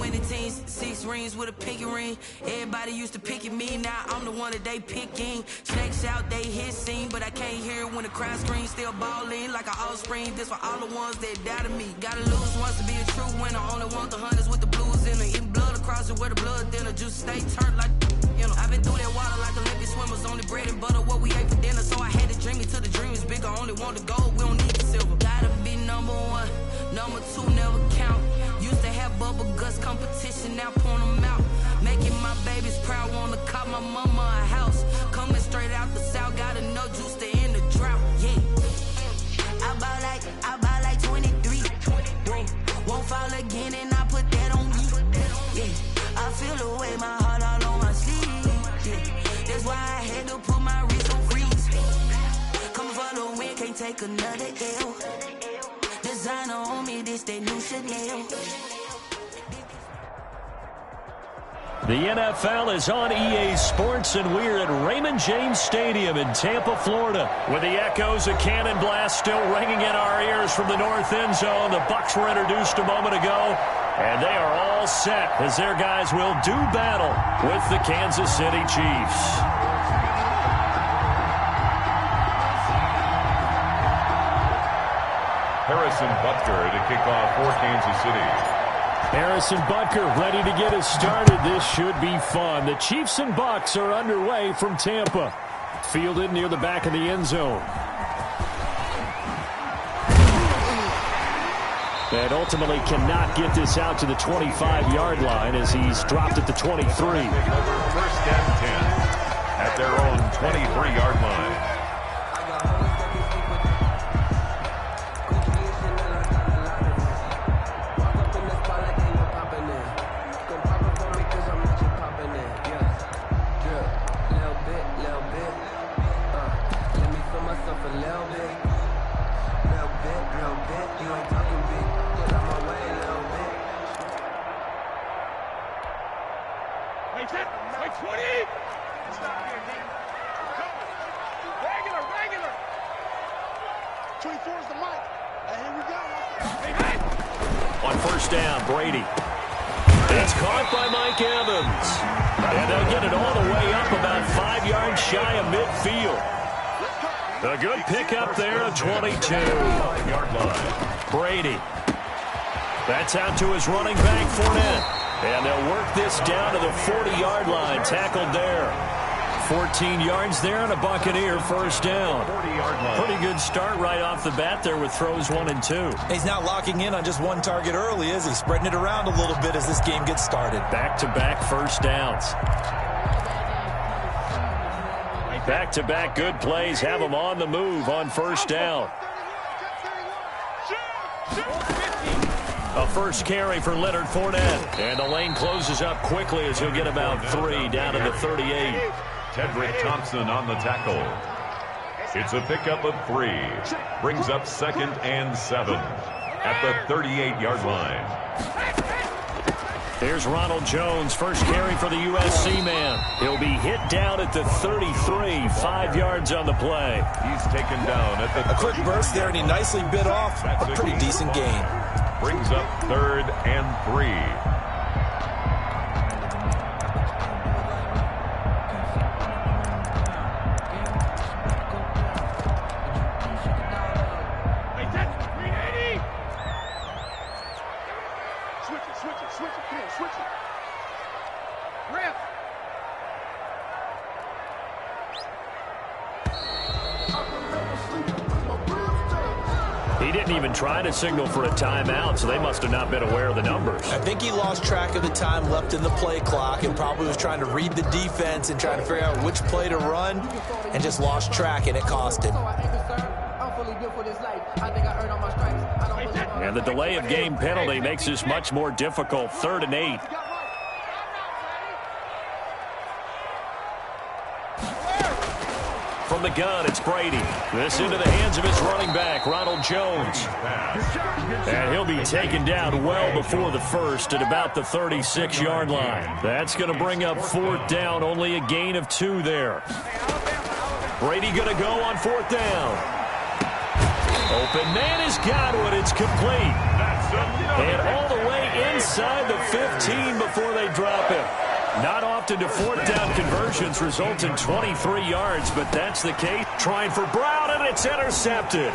winning teams, 6 rings with a pinky ring. Everybody used to pick at me, now I'm the one that they picking. Snakes out, they hit scene, but I can't hear it when the crowd screams. Still ballin' like an offspring. This for all the ones that doubted me. Gotta lose once to be a true winner. Only want the hunters with the blues in her. Eating blood across it where the blood thinner. Juice stay turned like, you know. I've been through that water like Olympic swimmers. Only bread and butter what we ate for dinner. So I had to dream it till the dream is bigger. Only want the gold, we don't need the silver. Gotta be number 1, number 2 never count. Used to have bubble guts competition, now point them out. Making my babies proud, wanna cop my mama a house. Coming straight out the south, gotta know juice to end the drought. Yeah, I buy like 23. Won't fall again, and I put that on me. Yeah, I feel the way, my heart all on my sleeve. Yeah, that's why I had to put my wrist on freeze. Come for the win, can't take another L. Designer on me, this that new Chanel. The NFL is on EA Sports, and we're at Raymond James Stadium in Tampa, Florida. With the echoes of Cannon Blast still ringing in our ears from the north end zone. The Bucs were introduced a moment ago, and they are all set as their guys will do battle with the Kansas City Chiefs. Harrison Butker to kick off for Kansas City. Harrison Butker ready to get us started. This should be fun. The Chiefs and Bucs are underway from Tampa. Fielded near the back of the end zone. And ultimately cannot get this out to the 25-yard line as he's dropped at the 23. First and 10 at their own 23-yard line. On first down, Brady. It's caught by Mike Evans. And they'll get it all the way up about 5 yards shy of midfield. A good pickup there at 22-yard line. Brady. That's out to his running back, Fournette. And they'll work this down to the 40-yard line. Tackled there. 14 yards there and a Buccaneer first down. Pretty good start right off the bat there with throws 1 and 2. He's not locking in on just one target early, is he? Spreading it around a little bit as this game gets started. Back-to-back first downs. Back-to-back good plays have them on the move on first down. A first carry for Leonard Fournette. And the lane closes up quickly as he'll get about 3 down to the 38. Tedrick Thompson on the tackle. It's a pickup of 3. Brings up 2nd and 7 at the 38-yard line. Here's Ronald Jones, first carry for the USC man. He'll be hit down at the 33, 5 yards on the play. He's taken down at the A quick burst there, and he nicely bit off a pretty decent gain. Brings up 3rd and 3. He didn't even try to signal for a timeout, so they must have not been aware of the numbers. I think he lost track of the time left in the play clock and probably was trying to read the defense and trying to figure out which play to run and just lost track, and it cost him. And the delay of game penalty makes this much more difficult. 3rd and 8. From the gun, it's Brady. This into the hands of his running back, Ronald Jones. And he'll be taken down well before the first at about the 36-yard line. That's going to bring up 4th down, only a gain of 2 there. Brady going to go on 4th down. Open man has got one. It's complete. And all the way inside the 15 before they drop him. Not often do fourth down conversions result in 23 yards, but that's the case. Trying for Brown, and it's intercepted.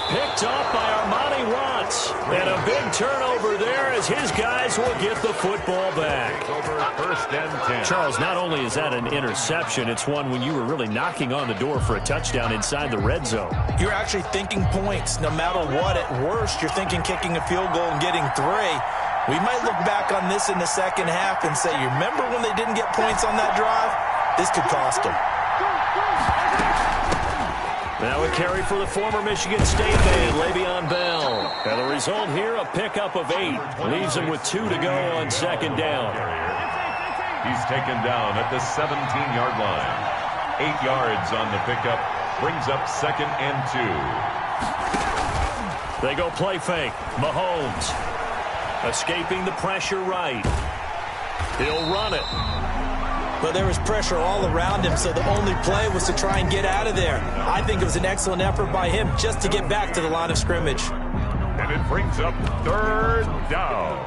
Picked off by Armani Watts. And a big turnover there as his guys will get the football back. Over 1st and 10. Charles, not only is that an interception, it's one when you were really knocking on the door for a touchdown inside the red zone. You're actually thinking points. No matter what, at worst, you're thinking kicking a field goal and getting 3. We might look back on this in the second half and say, you remember when they didn't get points on that drive? This could cost them. Now a carry for the former Michigan State man, Le'Veon Bell. And the result here, a pickup of 8. Leaves him with 2 to go on 2nd down. He's taken down at the 17-yard line. 8 yards on the pickup. Brings up 2nd and 2. They go play fake. Mahomes. Escaping the pressure right. He'll run it. But there was pressure all around him, so the only play was to try and get out of there. I think it was an excellent effort by him just to get back to the line of scrimmage. And it brings up 3rd down.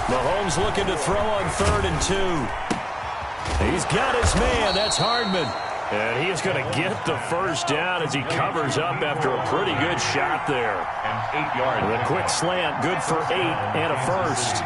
Mahomes looking to throw on 3rd and 2. He's got his man. That's Hardman. And he is going to get the first down as he covers up after a pretty good shot there. And 8 yards. With a quick slant, good for 8 and a first.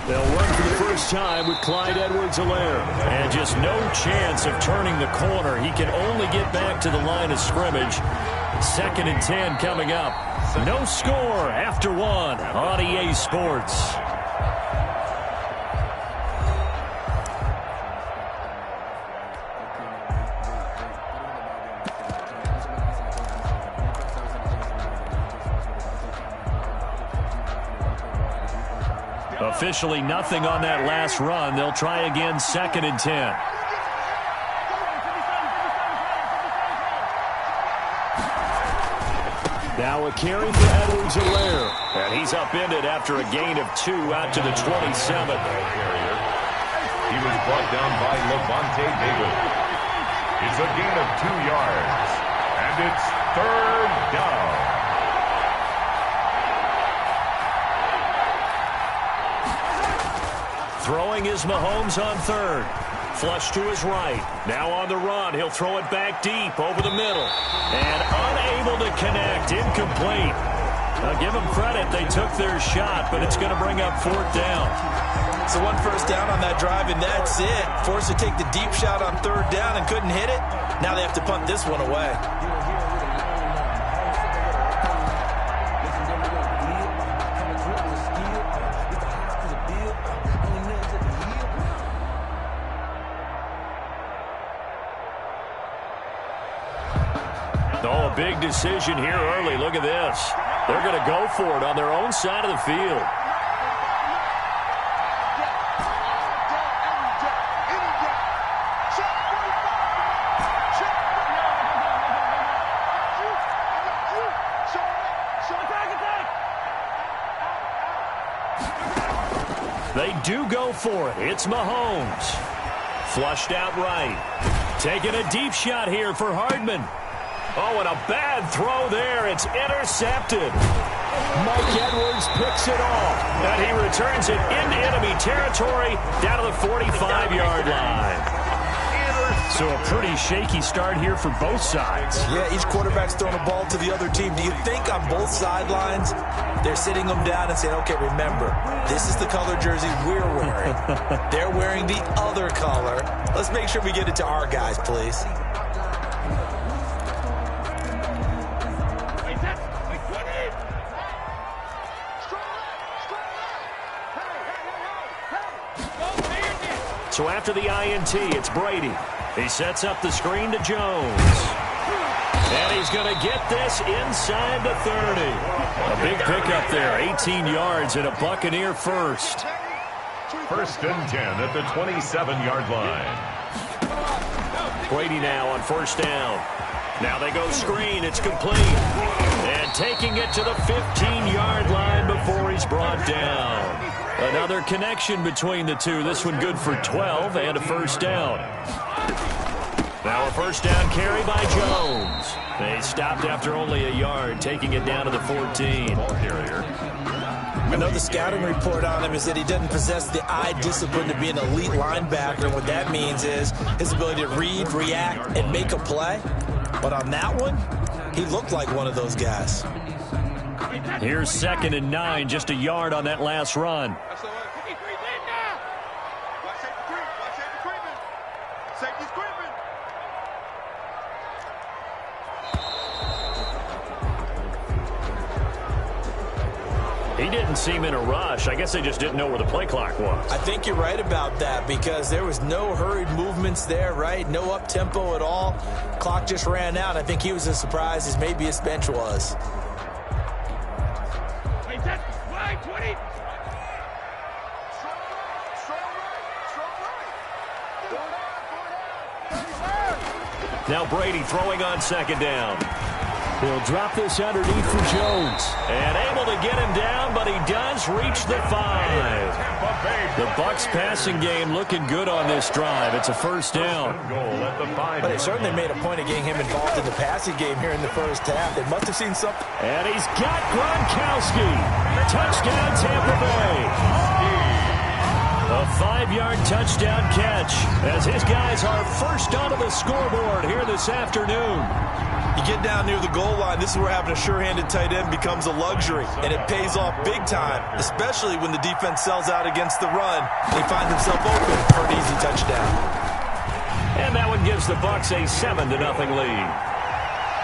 They'll run for the first time with Clyde Edwards-Helaire. And just no chance of turning the corner. He can only get back to the line of scrimmage. 2nd and 10 coming up. No score after 1 on EA Sports. Officially nothing on that last run. They'll try again 2nd and 10. Now a carry for Edwards-Helaire. And he's upended after a gain of 2 out to the 27. He was brought down by Levante David. It's a gain of 2 yards. And it's 3rd down. Throwing is Mahomes on 3rd. Flush to his right. Now on the run. He'll throw it back deep over the middle. And unable to connect. Incomplete. Now give them credit. They took their shot, but it's going to bring up 4th down. So 1 first down on that drive, and that's it. Forced to take the deep shot on 3rd down and couldn't hit it. Now they have to punt this one away. Oh, a big decision here early. Look at this. They're going to go for it on their own side of the field. They do go for it. It's Mahomes. Flushed out right. Taking a deep shot here for Hardman. Oh, and a bad throw there. It's intercepted. Mike Edwards picks it off. And he returns it into enemy territory down to the 45-yard line. So a pretty shaky start here for both sides. Yeah, each quarterback's throwing a ball to the other team. Do you think on both sidelines they're sitting them down and saying, okay, remember, this is the color jersey we're wearing. They're wearing the other color. Let's make sure we get it to our guys, please. So after the INT, it's Brady. He sets up the screen to Jones. And he's going to get this inside the 30. A big pickup there, 18 yards and a Buccaneer first. First and 10 at the 27-yard line. Brady now on first down. Now they go screen. It's complete. And taking it to the 15-yard line before he's brought down. Another connection between the two. This one good for 12 and a first down. Now a first down carry by Jones. They stopped after only a yard, taking it down to the 14. I know the scouting report on him is that he doesn't possess the eye discipline to be an elite linebacker. What that means is his ability to read, react, and make a play. But on that one, he looked like one of those guys. Here's 2nd and 9, just a yard on that last run. He didn't seem in a rush. I guess they just didn't know where the play clock was. I think you're right about that because there was no hurried movements there, right? No up-tempo at all. Clock just ran out. I think he was as surprised as maybe his bench was. Now Brady throwing on 2nd down. He'll drop this underneath for Jones. And able to get him down, but he does reach the 5. The Bucs passing game looking good on this drive. It's a first down. But they certainly made a point of getting him involved in the passing game here in the first half. They must have seen something. And he's got Gronkowski. Touchdown, Tampa Bay. A 5-yard touchdown catch as his guys are first onto the scoreboard here this afternoon. You get down near the goal line, this is where having a sure-handed tight end becomes a luxury, and it pays off big time, especially when the defense sells out against the run, and he finds himself open for an easy touchdown. And that one gives the Bucs a 7-0 lead.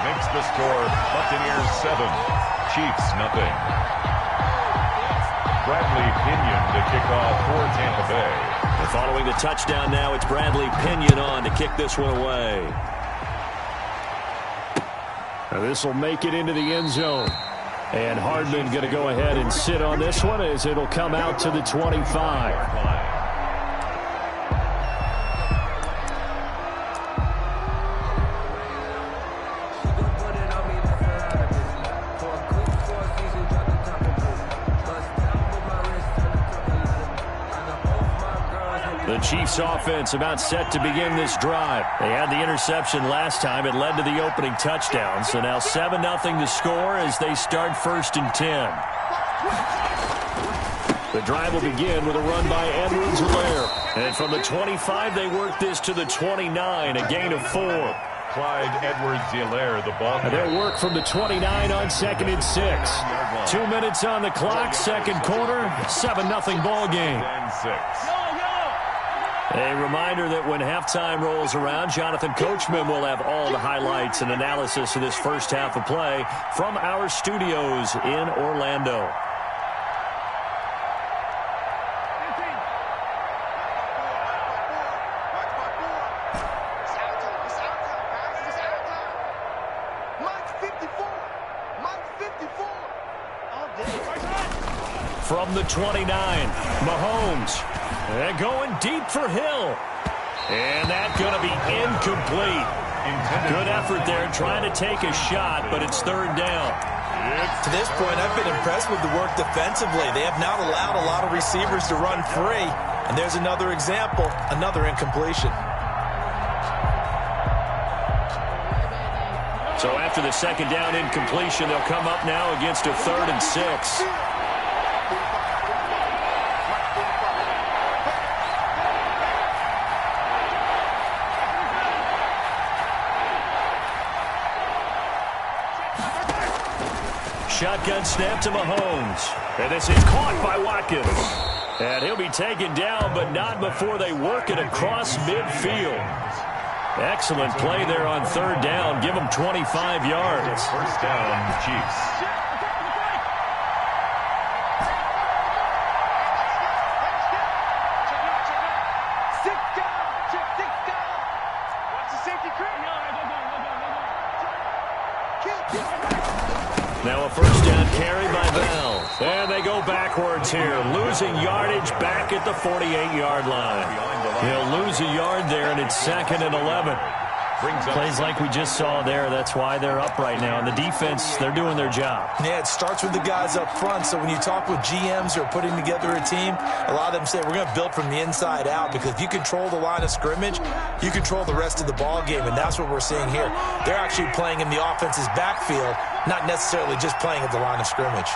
Makes the score Buccaneers 7, Chiefs nothing. Bradley Pinion to kick off for Tampa Bay. And following the touchdown now, it's Bradley Pinion on to kick this one away. Now this will make it into the end zone. And Hardman going to go ahead and sit on this one as it'll come out to the 25. The Chiefs offense about set to begin this drive. They had the interception last time. It led to the opening touchdown. So now 7-0 to score as they start 1st and 10. The drive will begin with a run by Edwards-Helaire. And from the 25, they work this to the 29, a gain of 4. Clyde Edwards-Helaire, the ball. And they'll work from the 29 on 2nd and 6. 2 minutes on the clock, second quarter, 7-0 ball game. A reminder that when halftime rolls around, Jonathan Coachman will have all the highlights and analysis of this first half of play from our studios in Orlando. From the 29, Mahomes. And going deep for Hill. And that's going to be incomplete. Good effort there trying to take a shot, but it's 3rd down. To this point, I've been impressed with the work defensively. They have not allowed a lot of receivers to run free. And there's another example, another incompletion. So after the 2nd down incompletion, they'll come up now against a 3rd and 6. Shotgun snap to Mahomes. And this is caught by Watkins. And he'll be taken down, but not before they work it across midfield. Excellent play there on 3rd down. Give them 25 yards. First down, Chiefs. Now a first down carry by Bell. And they go backwards here, losing yardage back at the 48-yard line. He'll lose a yard there, and it's 2nd and 11. Plays like we just saw there. That's why they're up right now. And the defense, they're doing their job. Yeah, it starts with the guys up front. So when you talk with GMs who are putting together a team, a lot of them say we're going to build from the inside out, because if you control the line of scrimmage, you control the rest of the ball game, and that's what we're seeing here. They're actually playing in the offense's backfield, not necessarily just playing at the line of scrimmage.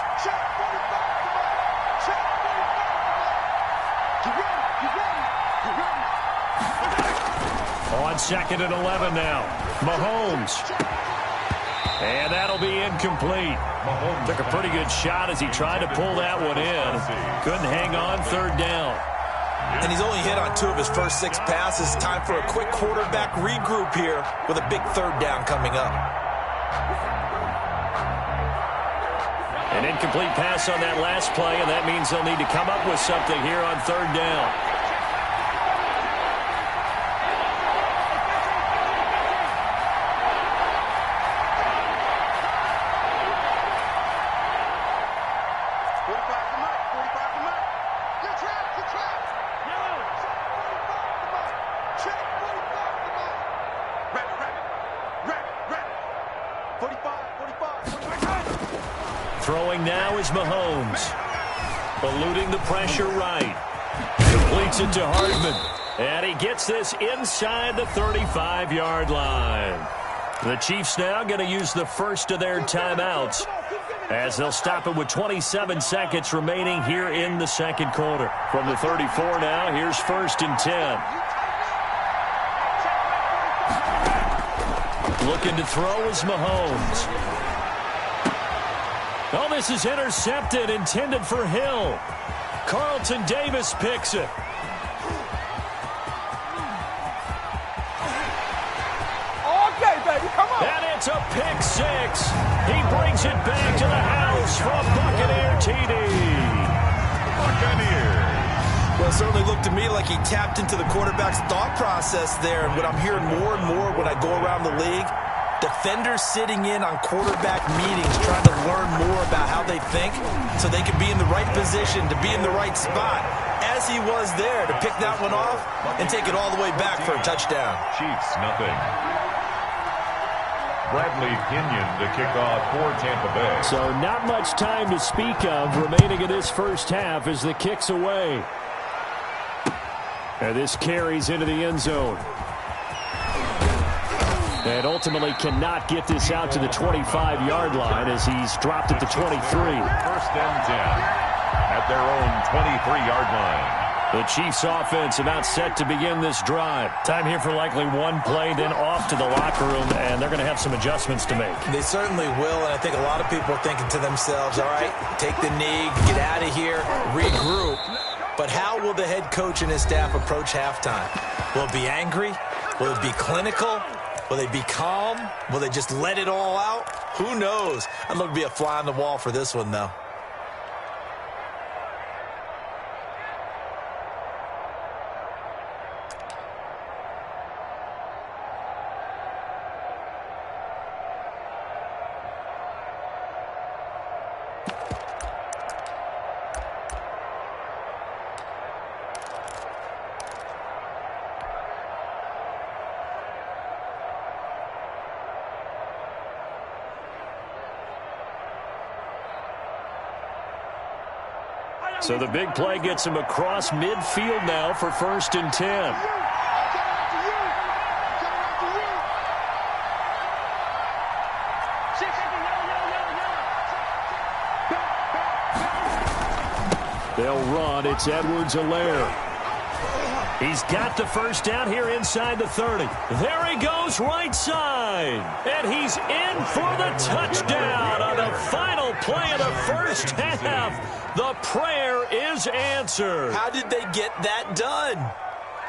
On 2nd and 11 now. Mahomes. And that'll be incomplete. Took a pretty good shot as he tried to pull that one in. Couldn't hang on 3rd down. And he's only hit on 2 of his first 6 passes. Time for a quick quarterback regroup here with a big 3rd down coming up. An incomplete pass on that last play, and that means they'll need to come up with something here on 3rd down. Throwing now is Mahomes. Eluding the pressure right. Completes it to Hardman. And he gets this inside the 35-yard line. The Chiefs now going to use the first of their timeouts, as they'll stop it with 27 seconds remaining here in the 2nd quarter. From the 34 now, here's 1st and 10. Looking to throw is Mahomes. Oh, this is intercepted, intended for Hill. Carlton Davis picks it. Okay, baby, come on. And it's a pick 6. He brings it back to the house from Buccaneer TD. Buccaneers. Well, it certainly looked to me like he tapped into the quarterback's thought process there. And what I'm hearing more and more when I go around the league, defenders sitting in on quarterback meetings trying to learn more about how they think so they can be in the right position to be in the right spot, as he was there, to pick that one off and take it all the way back for a touchdown. Chiefs, nothing. Bradley Pinion to kick off for Tampa Bay. So not much time to speak of remaining in this first half as the kick's away. And this carries into the end zone. And ultimately cannot get this out to the 25-yard line as he's dropped at the 23. 1st and 10 at their own 23-yard line. The Chiefs offense about set to begin this drive. Time here for likely one play, then off to the locker room, and they're going to have some adjustments to make. They certainly will, and I think a lot of people are thinking to themselves, all right, take the knee, get out of here, regroup. But how will the head coach and his staff approach halftime? Will it be angry? Will it be clinical? Will they be calm? Will they just let it all out? Who knows? I'd love to be a fly on the wall for this one, though. So the big play gets him across midfield now for 1st and 10. They'll run. It's Edwards-Helaire. He's got the first down here inside the 30. There he goes, right side. And he's in for the touchdown on the final play of the first half. The prayer is answered. How did they get that done?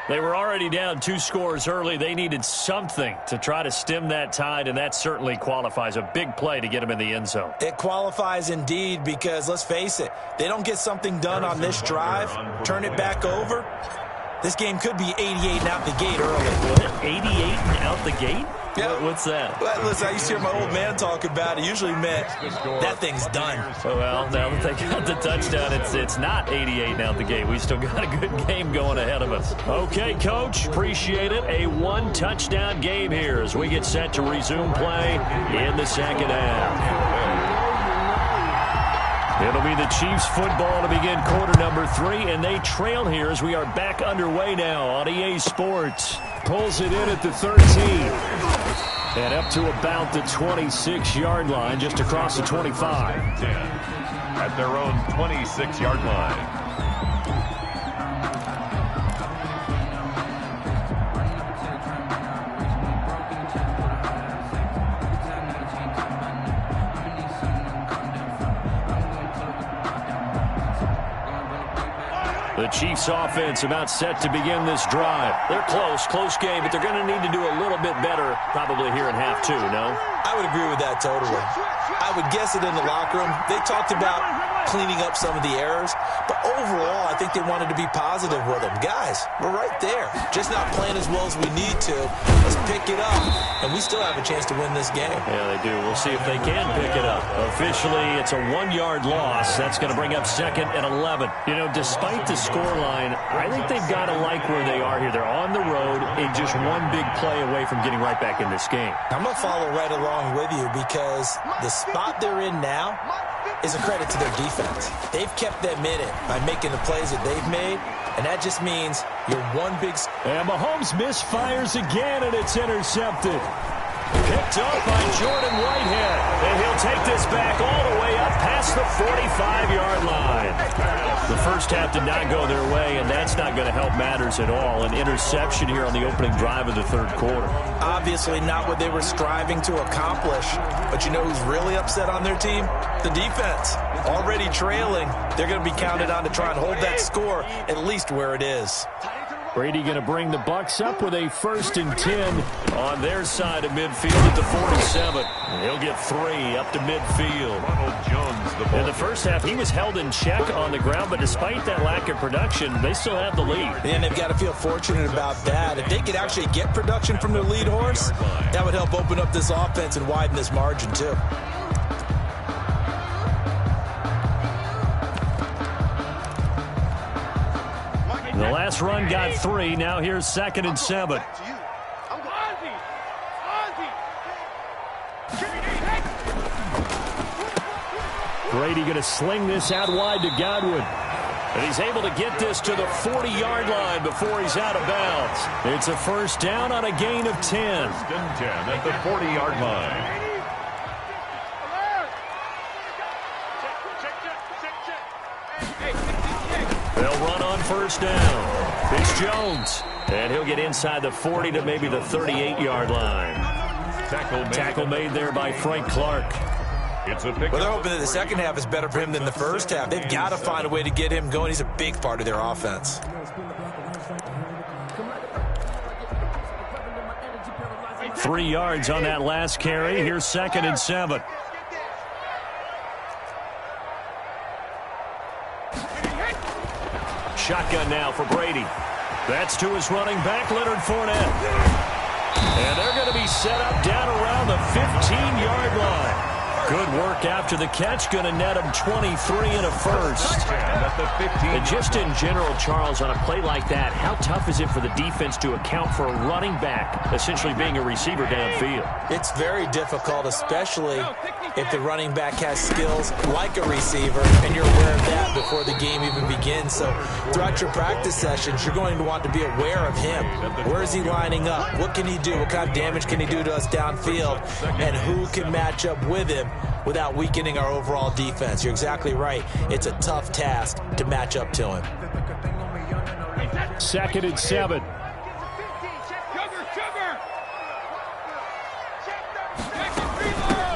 They were already down 2 scores early. They needed something to try to stem that tide, and that certainly qualifies. A big play to get them in the end zone. It qualifies indeed, because let's face it, they don't get something done on this drive, turn it back over, This game could be 88 and out the gate early. What? 88 and out the gate? Yeah. What's that? Well, listen, I used to hear my old man talk about it. Usually meant that thing's done. Oh, well, now that they got the touchdown, it's not 88 and out the gate. We still got a good game going ahead of us. Okay, Coach, appreciate it. A one-touchdown game here as we get set to resume play in the second half. It'll be the Chiefs football to begin quarter number 3, and they trail here as we are back underway now on EA Sports. Pulls it in at the 13. And up to about the 26-yard line, just across the 25. 10 at their own 26-yard line. The Chiefs offense about set to begin this drive. They're close game, but they're going to need to do a little bit better probably here in half 2, no? I would agree with that totally. I would guess it in the locker room. They talked about cleaning up some of the errors, but overall, I think they wanted to be positive with them. Guys, we're right there. Just not playing as well as we need to. Let's pick it up, and we still have a chance to win this game. Yeah, they do. We'll see if they can pick it up. Officially, it's a 1-yard loss. That's going to bring up 2nd and 11. You know, despite the scoreline, I think they've got to like where they are here. They're on the road and just one big play away from getting right back in this game. I'm going to follow right along with you because the spot they're in now is a credit to their defense. They've kept them in it by making the plays that they've made, and that just means you're one big... And Mahomes misfires again, and it's intercepted. Picked up by Jordan Whitehead, and he'll take this back all the way up past the 45-yard line. The first half did not go their way, and that's not going to help matters at all. An interception here on the opening drive of the third quarter. Obviously not what they were striving to accomplish, but you know who's really upset on their team? The defense. Already trailing, they're going to be counted on to try and hold that score at least where it is. Brady going to bring the Bucs up with a 1st and 10 on their side of midfield at the 47. And he'll get 3 up to midfield. Ronald Jones, In the first half, he was held in check on the ground, but despite that lack of production, they still have the lead. And they've got to feel fortunate about that. If they could actually get production from their lead horse, that would help open up this offense and widen this margin too. The last run got 3. Now here's 2nd and 7. Brady going to sling this out wide to Godwin. And he's able to get this to the 40-yard line before he's out of bounds. It's a 1st down on a gain of 10. 1st and 10 at the 40-yard line. They'll run on 1st down. It's Jones. And he'll get inside the 40 to maybe the 38-yard line. Tackle made there by Frank Clark. It's a pick. Well, they're hoping that the second half is better for him than the first half. They've got to find a way to get him going. He's a big part of their offense. Three yards on that last carry. Here's 2nd and 7. Shotgun now for Brady. That's to his running back, Leonard Fournette. And they're going to be set up down around the 15-yard line. Good work after the catch. Going to net him 23 and a 1st. And just in general, Charles, on a play like that, how tough is it for the defense to account for a running back essentially being a receiver downfield? It's very difficult, especially if the running back has skills like a receiver, and you're aware of that before the game even begins. So throughout your practice sessions, you're going to want to be aware of him. Where is he lining up? What can he do? What kind of damage can he do to us downfield? And who can match up with him without weakening our overall defense? You're exactly right. It's a tough task to match up to him. 2nd and 7.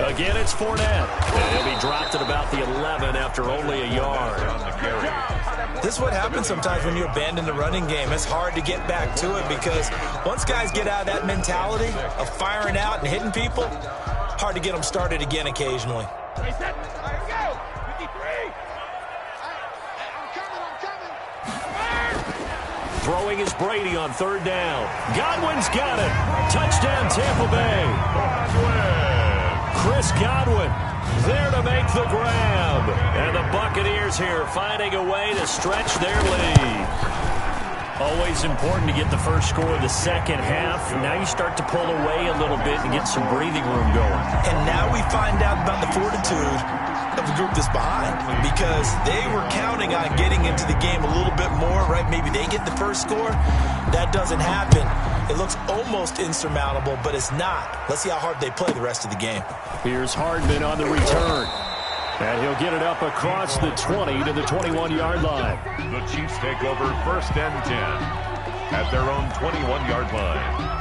Again, it's Fournette. And he'll be dropped at about the 11 after only a yard. This is what happens sometimes when you abandon the running game. It's hard to get back to it because once guys get out of that mentality of firing out and hitting people, hard to get them started again occasionally. Throwing is Brady on third down. Godwin's got it. Touchdown, Tampa Bay. Chris Godwin there to make the grab. And the Buccaneers here finding a way to stretch their lead. Always important to get the first score of the second half. Now you start to pull away a little bit and get some breathing room going. And now we find out about the fortitude of the group that's behind, because they were counting on getting into the game a little bit more, right? Maybe they get the first score. That doesn't happen. It looks almost insurmountable, but it's not. Let's see how hard they play the rest of the game. Here's Hardman on the return. And he'll get it up across the 20 to the 21-yard line. The Chiefs take over 1st and 10 at their own 21-yard line.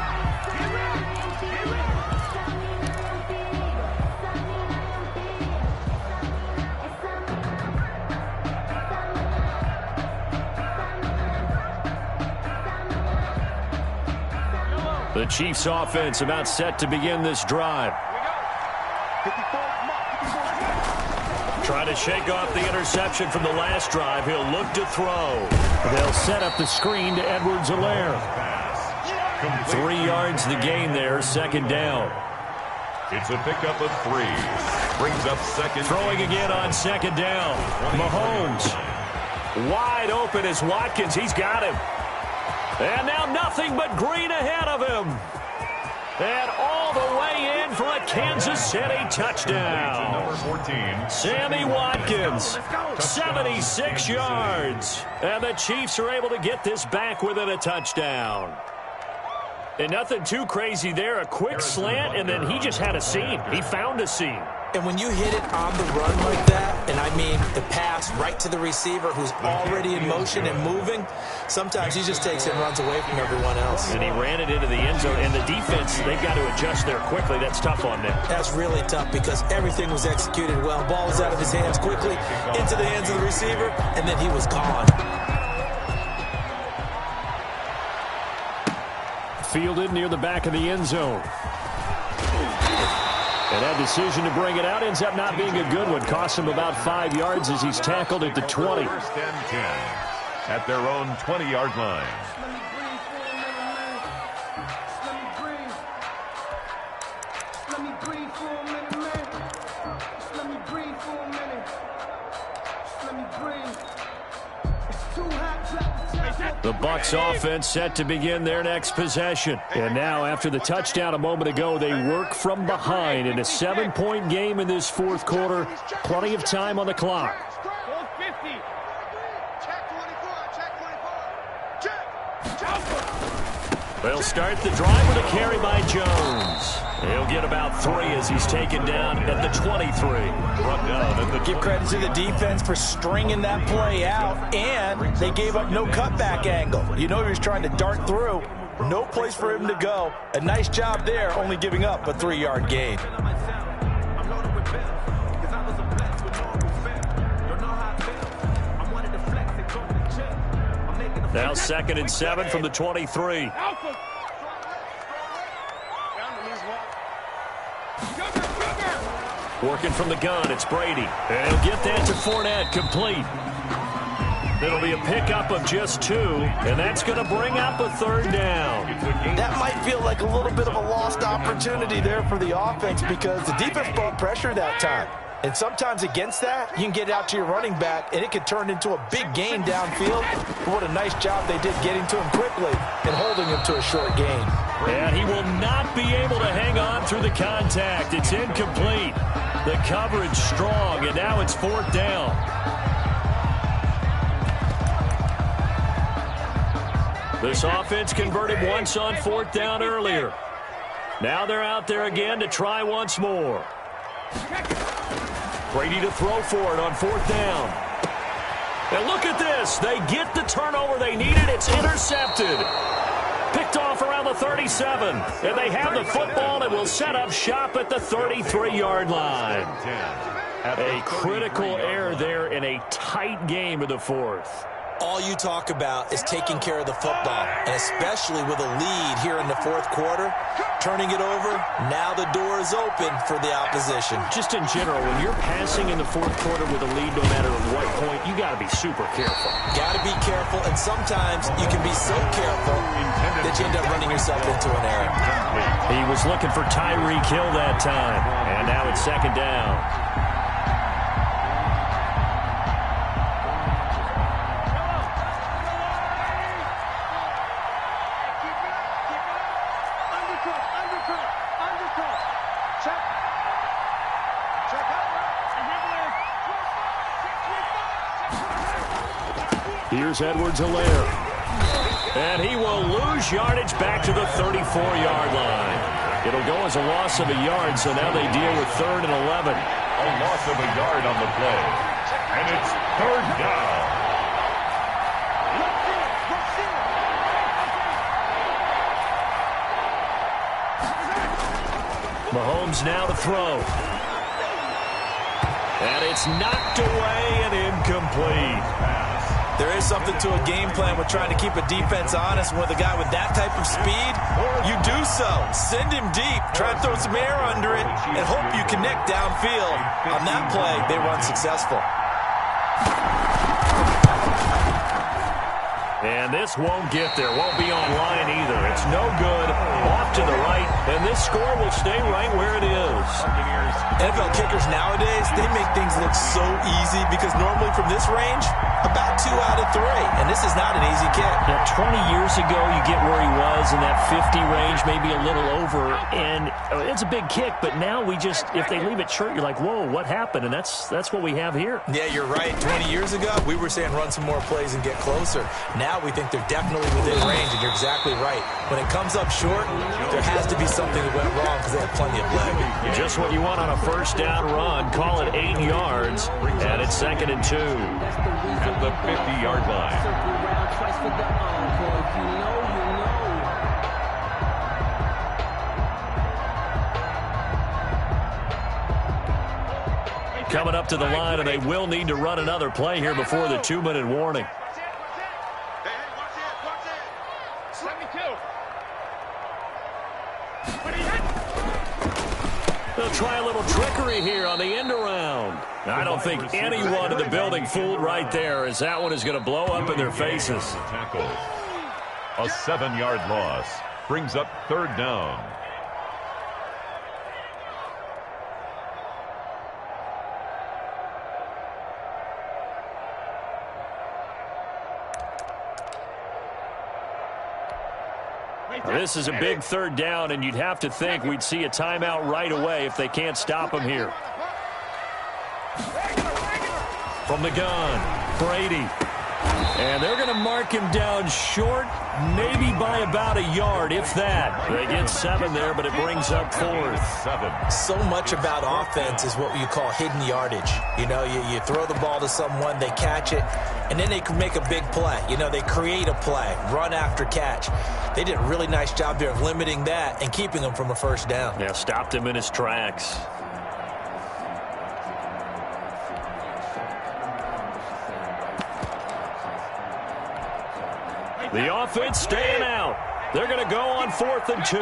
The Chiefs offense about set to begin this drive. Trying to shake off the interception from the last drive. He'll look to throw. They'll set up the screen to Edwards-Helaire. 3 yards the gain there, second down. It's a pickup of 3. Brings up second. Throwing again on second down. Mahomes wide open as Watkins. He's got him. And now nothing but green ahead of him. And all the way in for a Kansas City touchdown. Number 14. Sammy Watkins, 76 yards. And the Chiefs are able to get this back within a touchdown. And nothing too crazy there. A quick slant, and then he just had a seam. He found a seam. And when you hit it on the run like that, and I mean the pass right to the receiver who's already in motion and moving, sometimes he just takes it and runs away from everyone else. And he ran it into the end zone. And the defense, they've got to adjust there quickly. That's tough on them. That's really tough because everything was executed well. Ball is out of his hands quickly, into the hands of the receiver, and then he was gone. Fielded near the back of the end zone. And that decision to bring it out ends up not being a good one. Costs him about 5 yards as he's tackled at the 20. 1st and 10 at their own 20-yard line. The Bucs offense set to begin their next possession. And now, after the touchdown a moment ago, they work from behind in a 7-point game in this fourth quarter. Plenty of time on the clock. They'll start the drive with a carry by Jones. He'll get about 3 as he's taken down at the 23. Give credit to the defense for stringing that play out, and they gave up no cutback angle. You know he was trying to dart through. No place for him to go. A nice job there, only giving up a 3-yard gain. Now 2nd and 7 from the 23. Working from the gun, it's Brady. And he'll get that to Fournette, complete. It'll be a pickup of just 2, and that's going to bring up a 3rd down. That might feel like a little bit of a lost opportunity there for the offense because the defense brought pressure that time. And sometimes against that, you can get out to your running back, and it could turn into a big gain downfield. But what a nice job they did getting to him quickly and holding him to a short gain. And he will not be able to hang on through the contact. It's incomplete. The coverage strong, and now it's 4th down. This offense converted once on 4th down earlier. Now they're out there again to try once more. Brady to throw for it on 4th down. And look at this. They get the turnover they needed. It's intercepted. Picked off around the 37. And they have the football and will set up shop at the 33-yard line. A critical error there in a tight game of the 4th. All you talk about is taking care of the football, and especially with a lead here in the fourth quarter, turning it over, now the door is open for the opposition. Just in general, when you're passing in the fourth quarter with a lead, no matter at what point, you got to be super careful. Got to be careful, and sometimes you can be so careful that you end up running yourself into an error. He was looking for Tyreek Hill that time, and now it's second down. Here's Edwards-Helaire. And he will lose yardage back to the 34-yard line. It'll go as a loss of a yard, so now they deal with 3rd and 11. A loss of a yard on the play. And it's 3rd down. Mahomes now to throw. And it's knocked away and incomplete. There is something to a game plan with trying to keep a defense honest. With a guy with that type of speed, you do so. Send him deep, try to throw some air under it, and hope you connect downfield. On that play, they were unsuccessful. And this won't get there, won't be online either. It's no good, off to the right, and this score will stay right where it is. NFL kickers nowadays, they make things look so easy because normally from this range, about 2 out of 3, and this is not an easy kick. Now, 20 years ago, you get where he was in that 50 range, maybe a little over, and it's a big kick, but now we just, if they leave it short, you're like, whoa, what happened? And that's what we have here. Yeah, you're right. 20 years ago, we were saying run some more plays and get closer. Now we think they're definitely within range, and you're exactly right. When it comes up short, there has to be something that went wrong because they have plenty of leg. Just what you want on a first down run. Call it 8 yards, and it's 2nd and 2. At the 50-yard line. Coming up to the line, and they will need to run another play here before the 2-minute warning. They'll try a little trickery here on the end around. I don't think anyone in the building fooled right there, as that one is going to blow up in their faces. Tackle. A 7-yard loss brings up 3rd down. This is a big 3rd down, and you'd have to think we'd see a timeout right away if they can't stop him here. From the gun, Brady. And they're going to mark him down short, maybe by about a yard, if that. They get 7 there, but it brings up 4th. 7. So much about offense is what you call hidden yardage. You know, you throw the ball to someone, they catch it, and then they can make a big play. You know, they create a play, run after catch. They did a really nice job there of limiting that and keeping him from a first down. Yeah, stopped him in his tracks. The offense staying out. They're going to go on 4th and 2.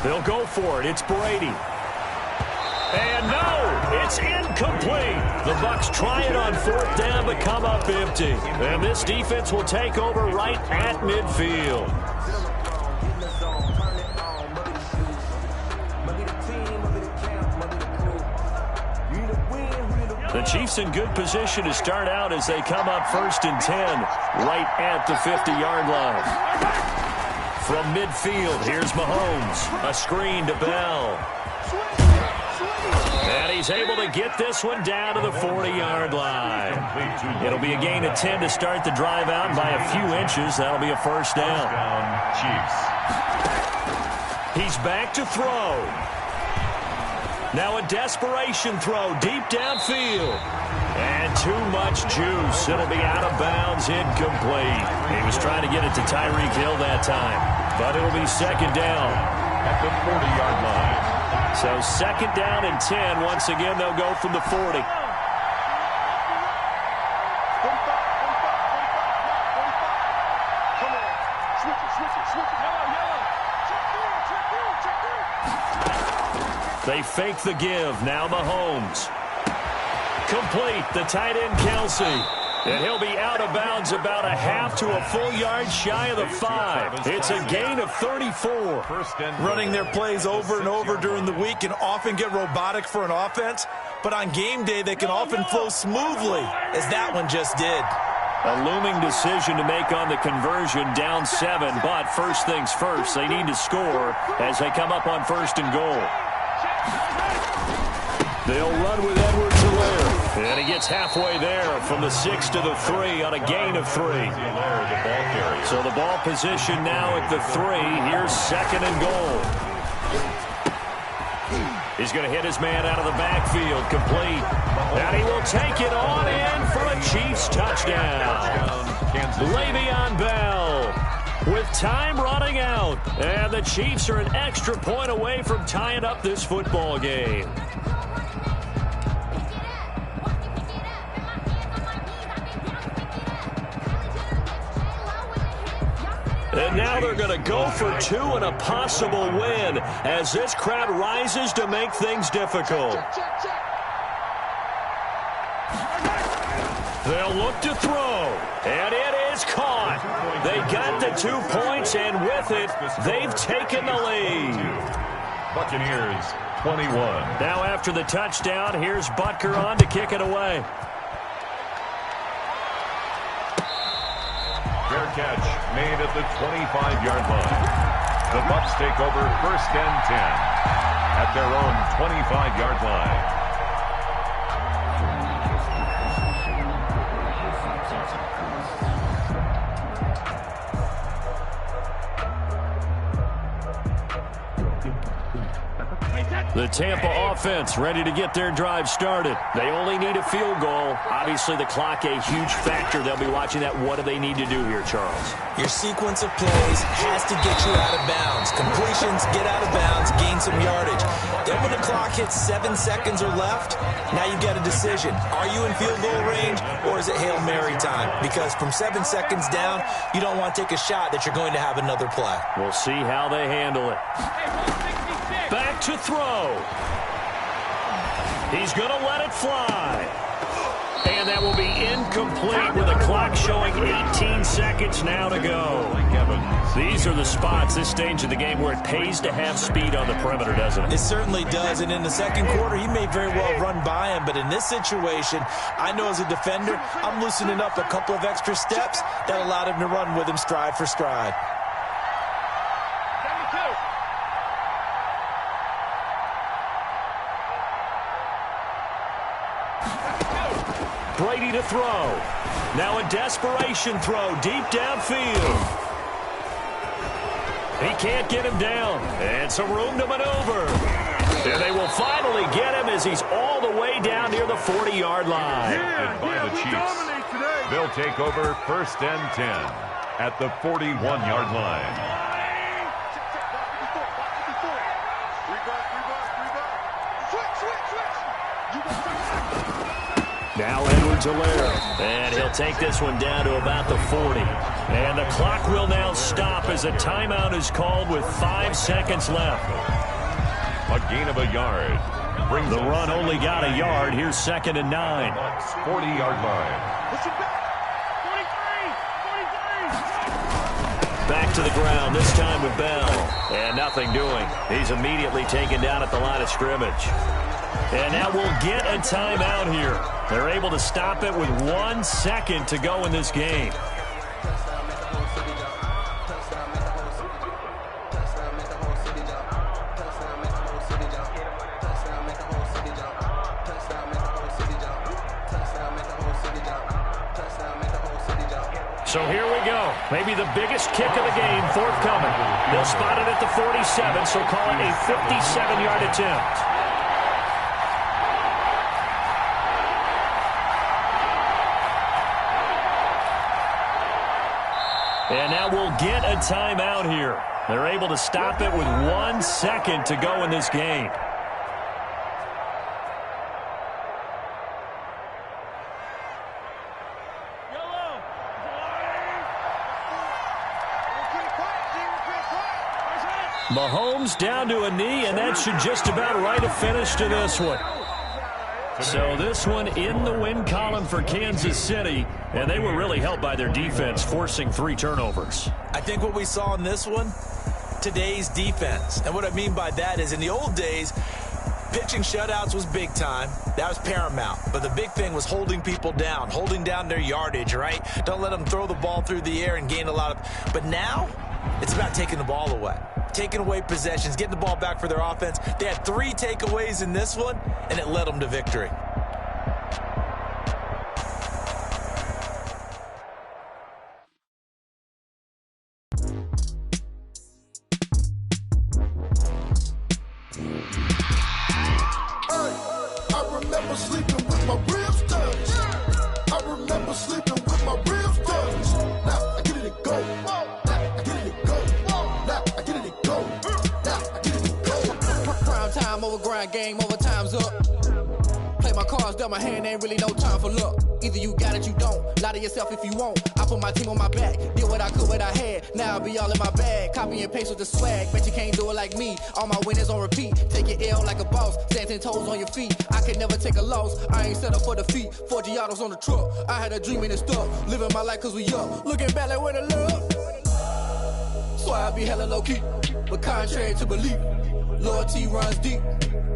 They'll go for it. It's Brady. And no, it's incomplete. The Bucs try it on 4th down, but come up empty. And this defense will take over right at midfield. The Chiefs in good position to start out as they come up 1st and 10, right at the 50-yard line. From midfield, here's Mahomes. A screen to Bell. And he's able to get this one down to the 40-yard line. It'll be a gain of 10 to start the drive out by a few inches. That'll be a first down. Chiefs. He's back to throw. Now a desperation throw deep downfield. And too much juice. It'll be out of bounds, incomplete. He was trying to get it to Tyreek Hill that time. But it'll be 2nd down. at the 40-yard line. So 2nd down and 10. Once again, they'll go from the 40. They fake the give. Now Mahomes. Complete. The tight end, Kelsey. And he'll be out of bounds about a half to a full yard shy of the 5. It's a gain of 34. Running their plays over and over during the week can often get robotic for an offense, but on game day they can often flow smoothly, as that one just did. A looming decision to make on the conversion, down 7, but first things first, they need to score as they come up on 1st and goal. They'll run with Edwards-Helaire. And he gets halfway there from the 6 to the 3 on a gain of 3. So the ball position now at the 3. Here's 2nd and goal. He's going to hit his man out of the backfield, complete. And he will take it on in for a Chiefs touchdown. Le'Veon Bell with time running out. And the Chiefs are an extra point away from tying up this football game. And now they're going to go for 2 and a possible win as this crowd rises to make things difficult. They'll look to throw, and it is caught. They got the 2 points, and with it, they've taken the lead. Buccaneers 21. Now after the touchdown, here's Butker on to kick it away. Fair catch made at the 25-yard line. The Bucs take over 1st and 10 at their own 25-yard line. The Tampa offense ready to get their drive started. They only need a field goal. Obviously, the clock a huge factor. They'll be watching that. What do they need to do here, Charles? Your sequence of plays has to get you out of bounds. Completions, get out of bounds, gain some yardage. Then when the clock hits 7 seconds or left, now you've got a decision. Are you in field goal range, or is it Hail Mary time? Because from 7 seconds down, you don't want to take a shot that you're going to have another play. We'll see how they handle it. Back to throw. He's going to let it fly. And that will be incomplete with the clock showing 18 seconds now to go. These are the spots, this stage of the game, where it pays to have speed on the perimeter, doesn't it? It certainly does. And in the second quarter, he may very well run by him. But in this situation, I know as a defender, I'm loosening up a couple of extra steps that allowed him to run with him stride for stride. Brady to throw. Now a desperation throw deep downfield. He can't get him down. And some room to maneuver. And they will finally get him as he's all the way down near the 40-yard line. By the Chiefs. They'll take over 1st and 10 at the 41-yard line. Now Edwards-Helaire, and he'll take this one down to about the 40. And the clock will now stop as a timeout is called with 5 seconds left. A gain of a yard. The run only got a yard. Here's 2nd and 9. 40-yard line. Back to the ground, this time with Bell. And nothing doing. He's immediately taken down at the line of scrimmage. And now we'll get a timeout here. They're able to stop it with 1 second to go in this game. So here we go. Maybe the biggest kick of the game forthcoming. They'll spot it at the 47, so call it a 57-yard attempt. And now we'll get a timeout here. They're able to stop it with 1 second to go in this game. Mahomes down to a knee, and that should just about write a finish to this one. So this one in the win column for Kansas City, and they were really helped by their defense, forcing 3 turnovers. I think what we saw in this one, today's defense. And what I mean by that is in the old days, pitching shutouts was big time. That was paramount. But the big thing was holding people down, holding down their yardage, right? Don't let them throw the ball through the air and gain a lot of... But now, it's about taking the ball away. Taking away possessions, getting the ball back for their offense. They had 3 takeaways in this one, and it led them to victory. Game over, time's up. Play my cards dealt, my hand ain't really no time for luck. Either you got it, you don't. Lie to yourself if you won't. I put my team on my back, did what I could, what I had. Now I'll be all in my bag, copy and paste with the swag. Bet you can't do it like me. All my winners on repeat. Take your L like a boss, stand 10 toes on your feet. I can never take a loss. I ain't set up for defeat. 4 Giottos on the truck. I had a dream and it stuck. Living my life cause we up. Looking back like where the love. So I be hella low key, but contrary to belief, loyalty runs deep.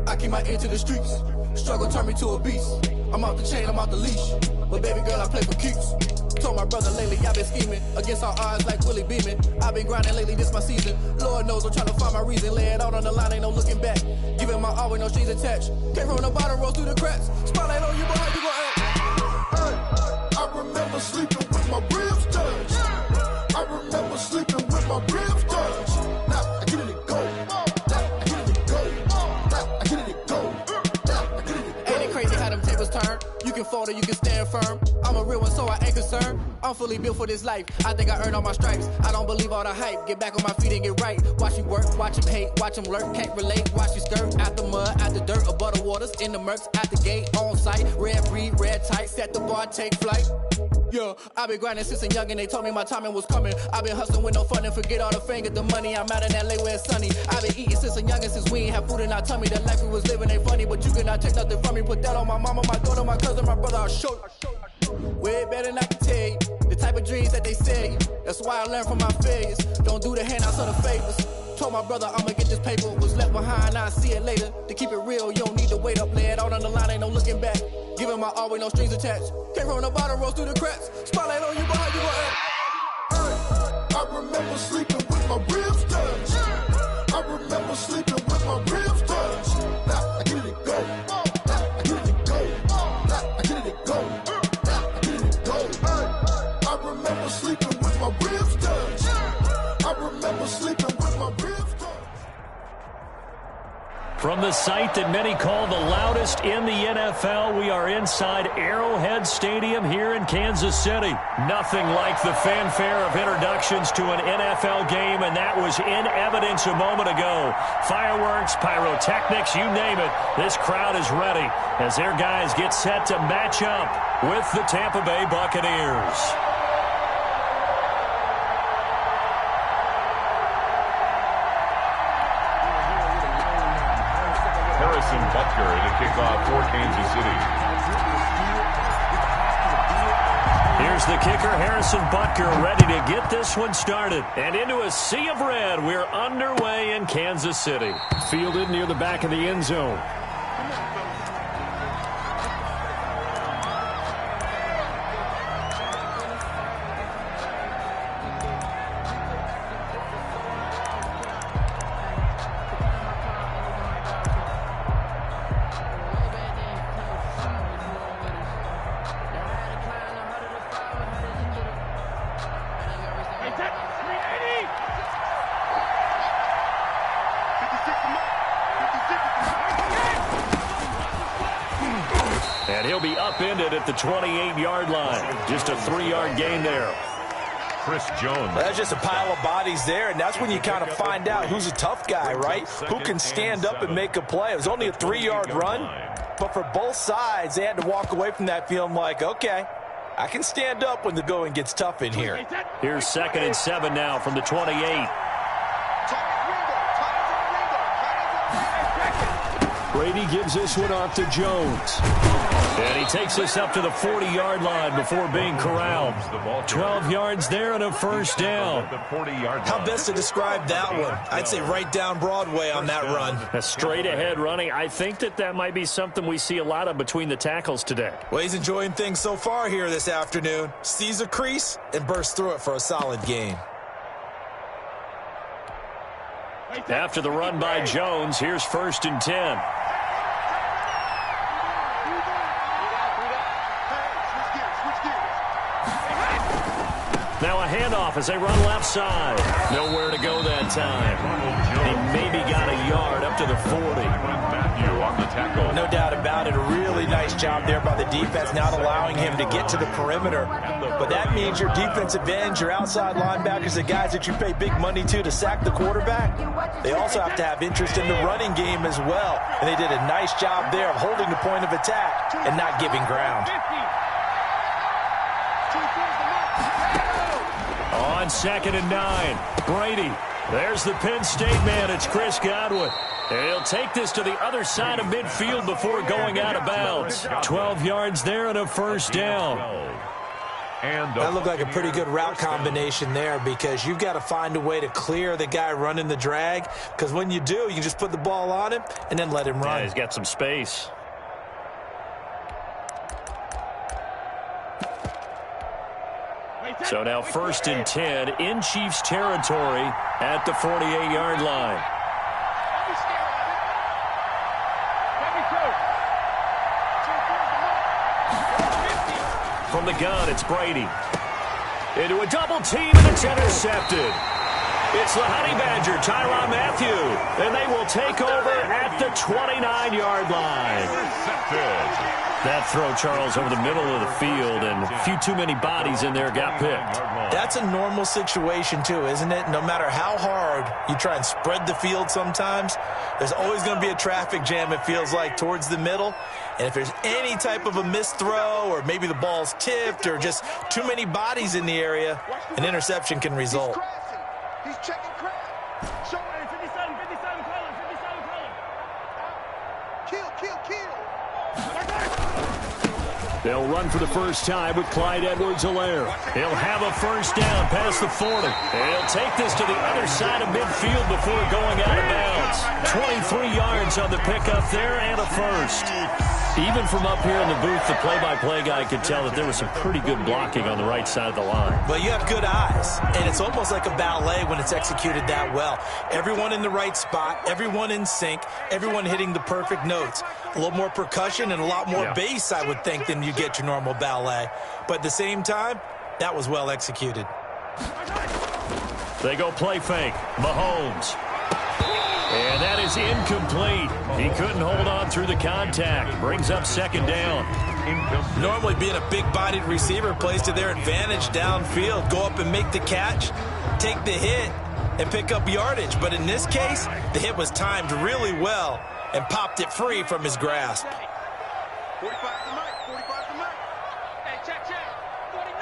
I keep my ear to the streets. Struggle turned me to a beast. I'm off the chain, I'm off the leash. But baby girl, I play for keeps. Told my brother lately, I've been scheming against all odds like Willie Beeman. I've been grinding lately, this my season. Lord knows I'm trying to find my reason. Lay it out on the line, ain't no looking back. Giving my all with no strings attached. Came from the bottom, rose through the cracks. Spotlight on you, but how you gon' act? Hey, I remember sleeping with my ribs touched. I remember sleeping with my ribs touched. Now I get it and go. Turn. You can fold or you can stand firm. I'm a real one, so I ain't concerned. I'm fully built for this life. I think I earned all my stripes. I don't believe all the hype. Get back on my feet and get right. Watch you work, watch him hate, watch him lurk. Can't relate, watch you skirt. Out the mud, out the dirt, above the waters, in the murks, out the gate, on site. Red breed, red tight, set the bar, take flight. Yeah, I've been grinding since a young and they told me my timing was coming. I've been hustling with no fun and forget all the fame, get the money. I'm out in LA where it's sunny. I've been eating since a young and since we ain't have food in our tummy. The life we was living ain't funny, but you cannot take nothing from me. Put that on my mama, my daughter, my cousin, my brother, I'll show you. Way better than I can tell you. The type of dreams that they sell you. That's why I learned from my failures. Don't do the handouts or the favors. Told my brother I'ma get this paper. Was left behind, I'll see it later. To keep it real, you don't need to wait up. Lay it out on the line, ain't no looking back. Giving my all with no strings attached. Came from the bottom, rose through the cracks. Spotlight on you, but how you gon' act? Hey, I remember sleeping with my ribs touched. I remember sleeping with my ribs touched. Now I get it and go. Now I get it and go. Now I get it and go. Now I get it and go. Hey, I remember sleeping with my ribs touched. I remember sleeping with my ribs touched. From the site that many call the loudest in the NFL, we are inside Arrowhead Stadium here in Kansas City. Nothing like the fanfare of introductions to an NFL game, and that was in evidence a moment ago. Fireworks, pyrotechnics, you name it. This crowd is ready as their guys get set to match up with the Tampa Bay Buccaneers. Harrison Butker to kick off for Kansas City. Here's the kicker, Harrison Butker, ready to get this one started. And into a sea of red, we're underway in Kansas City. Fielded near the back of the end zone. And he'll be upended at the 28-yard line. Just a 3-yard gain there. Chris Jones. Well, that's just a pile of bodies there, and that's when you kind of find out who's a tough guy, right? Who can stand up and make a play. It was only a 3-yard run, but for both sides, they had to walk away from that feeling like, okay, I can stand up when the going gets tough in here. Here's 2nd and 7 now from the 28. Brady gives this one off to Jones. And he takes this up to the 40-yard line before being corralled. 12 yards there and a first down. How best to describe that one? I'd say right down Broadway on that run. A straight-ahead running. I think that might be something we see a lot of between the tackles today. Well, he's enjoying things so far here this afternoon. Sees a crease and bursts through it for a solid gain. After the run by Jones, here's 1st and 10. Now a handoff as they run left side. Nowhere to go that time. He maybe got a yard up to the 40. No doubt about it. A really nice job there by the defense, not allowing him to get to the perimeter. But that means your defensive ends, your outside linebackers, the guys that you pay big money to sack the quarterback, they also have to have interest in the running game as well. And they did a nice job there of holding the point of attack and not giving ground. On 2nd and 9, Brady. There's the Penn State man. It's Chris Godwin. And he'll take this to the other side of midfield before going out of bounds. 12 yards there and a first down. That looked like a pretty good route combination there because you've got to find a way to clear the guy running the drag, because when you do, you can just put the ball on him and then let him run. Yeah, he's got some space. So now 1st and 10 in Chiefs territory at the 48-yard line. From the gun, it's Brady. Into a double team, and it's intercepted. It's the Honey Badger, Tyrann Mathieu, and they will take over at the 29-yard line. That throw, Charles, over the middle of the field, and a few too many bodies in there got picked. That's a normal situation, too, isn't it? No matter how hard you try and spread the field sometimes, there's always going to be a traffic jam, it feels like, towards the middle. And if there's any type of a missed throw, or maybe the ball's tipped, or just too many bodies in the area, an interception can result. He's checking crowd. Show him 57, 57, color, 57, color. Kill. They'll run for the first time with Clyde Edwards-Helaire. He'll have a first down past the 40. He'll take this to the other side of midfield before going out of bounds. 23 yards on the pickup there and a first. Even from up here in the booth, the play-by-play guy could tell that there was some pretty good blocking on the right side of the line. Well, you have good eyes, and it's almost like a ballet when it's executed that well. Everyone in the right spot, everyone in sync, everyone hitting the perfect notes. A little more percussion and a lot more bass, I would think, than you get your normal ballet. But at the same time, that was well executed. They go play fake. Mahomes. And that is incomplete. He couldn't hold on through the contact. Brings up 2nd down. Normally being a big-bodied receiver plays to their advantage downfield. Go up and make the catch, take the hit, and pick up yardage. But in this case, the hit was timed really well and popped it free from his grasp. 45 to Mike, 45 to Mike. Hey, check. 49.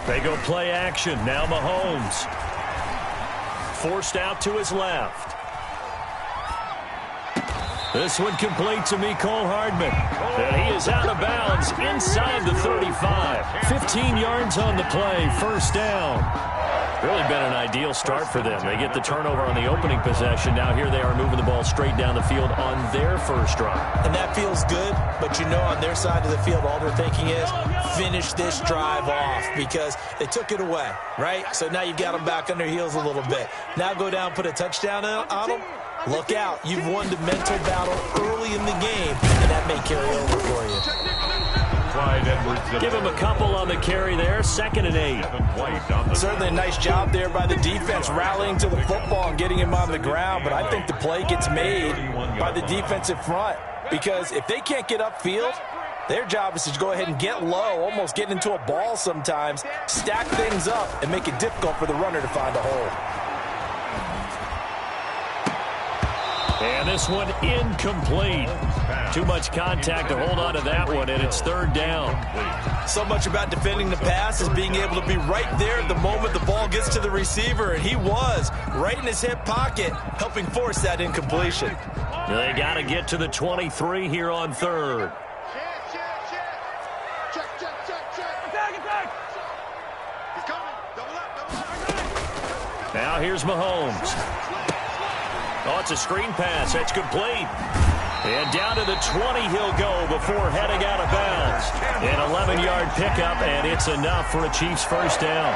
They go play action. Now Mahomes. Forced out to his left. This one complete to Mecole Hardman. And he is out of bounds inside the 35. 15 yards on the play. First down. Really been an ideal start for them. They get the turnover on the opening possession. Now here they are moving the ball straight down the field on their first drive. And that feels good, but you know on their side of the field all they're thinking is finish this drive off because they took it away, right? So now you've got them back on their heels a little bit. Now go down, put a touchdown on them. Look out. You've won the mental battle early in the game, and that may carry over for you. Give him a couple on the carry there. 2nd and 8. Certainly a nice job there by the defense rallying to the football and getting him on the ground, but I think the play gets made by the defensive front because if they can't get upfield, Their job is to go ahead and get low, almost get into a ball sometimes, stack things up, and make it difficult for the runner to find a hole. And this one incomplete. Too much contact to hold on to that one, and it's third down. So much about defending the pass is being able to be right there at the moment the ball gets to the receiver, and he was right in his hip pocket, helping force that incompletion. They got to get to the 23 here on third. Now here's Mahomes. Oh, it's a screen pass. That's complete. And down to the 20 he'll go before heading out of bounds. An 11-yard pickup, and it's enough for a Chiefs first down.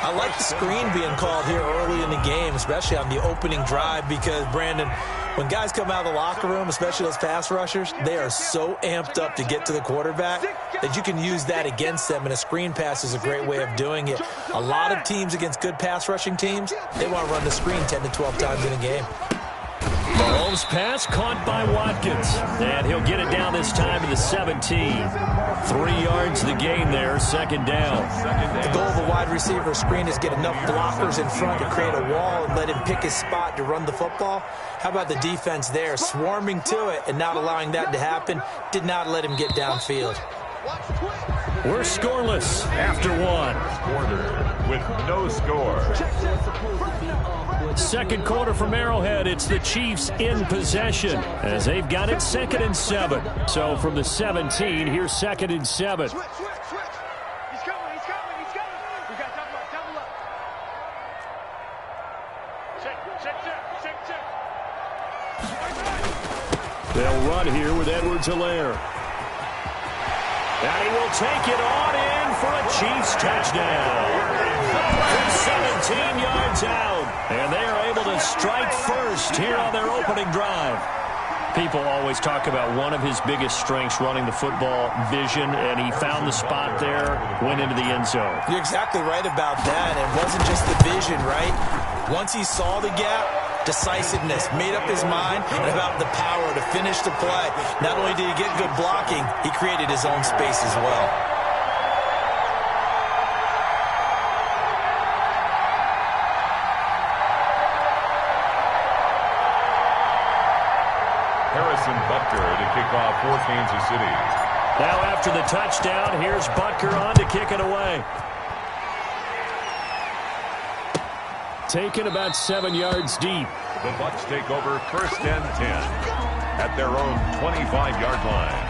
I like the screen being called here early in the game, especially on the opening drive, because, Brandon, when guys come out of the locker room, especially those pass rushers, they are so amped up to get to the quarterback that you can use that against them, and a screen pass is a great way of doing it. A lot of teams against good pass rushing teams, they want to run the screen 10 to 12 times in a game. Mahomes' pass caught by Watkins, and he'll get it down this time to the 17. 3 yards the gain there, second down. The goal of a wide receiver screen is get enough blockers in front to create a wall and let him pick his spot to run the football. How about the defense there, swarming to it and not allowing that to happen? Did not let him get downfield. We're scoreless after one. Quarter with no score. Second quarter from Arrowhead, it's the Chiefs in possession as they've got it 2nd and 7. So from the 17, here's 2nd and 7. He's coming. We got double up. Check. They'll run here with Edwards-Helaire. And he will take it on in for a Chiefs touchdown. From 17 yards out. And they are able to strike first here on their opening drive. People always talk about one of his biggest strengths running the football, vision, and he found the spot there, went into the end zone. You're exactly right about that. It wasn't just the vision, right? Once he saw the gap, decisiveness, made up his mind, and about the power to finish the play. Not only did he get good blocking, he created his own space as well. Harrison Butker to kick off for Kansas City. Now after the touchdown, here's Butker on to kick it away. Taken about 7 yards deep. The Bucs take over 1st and 10 at their own 25-yard line.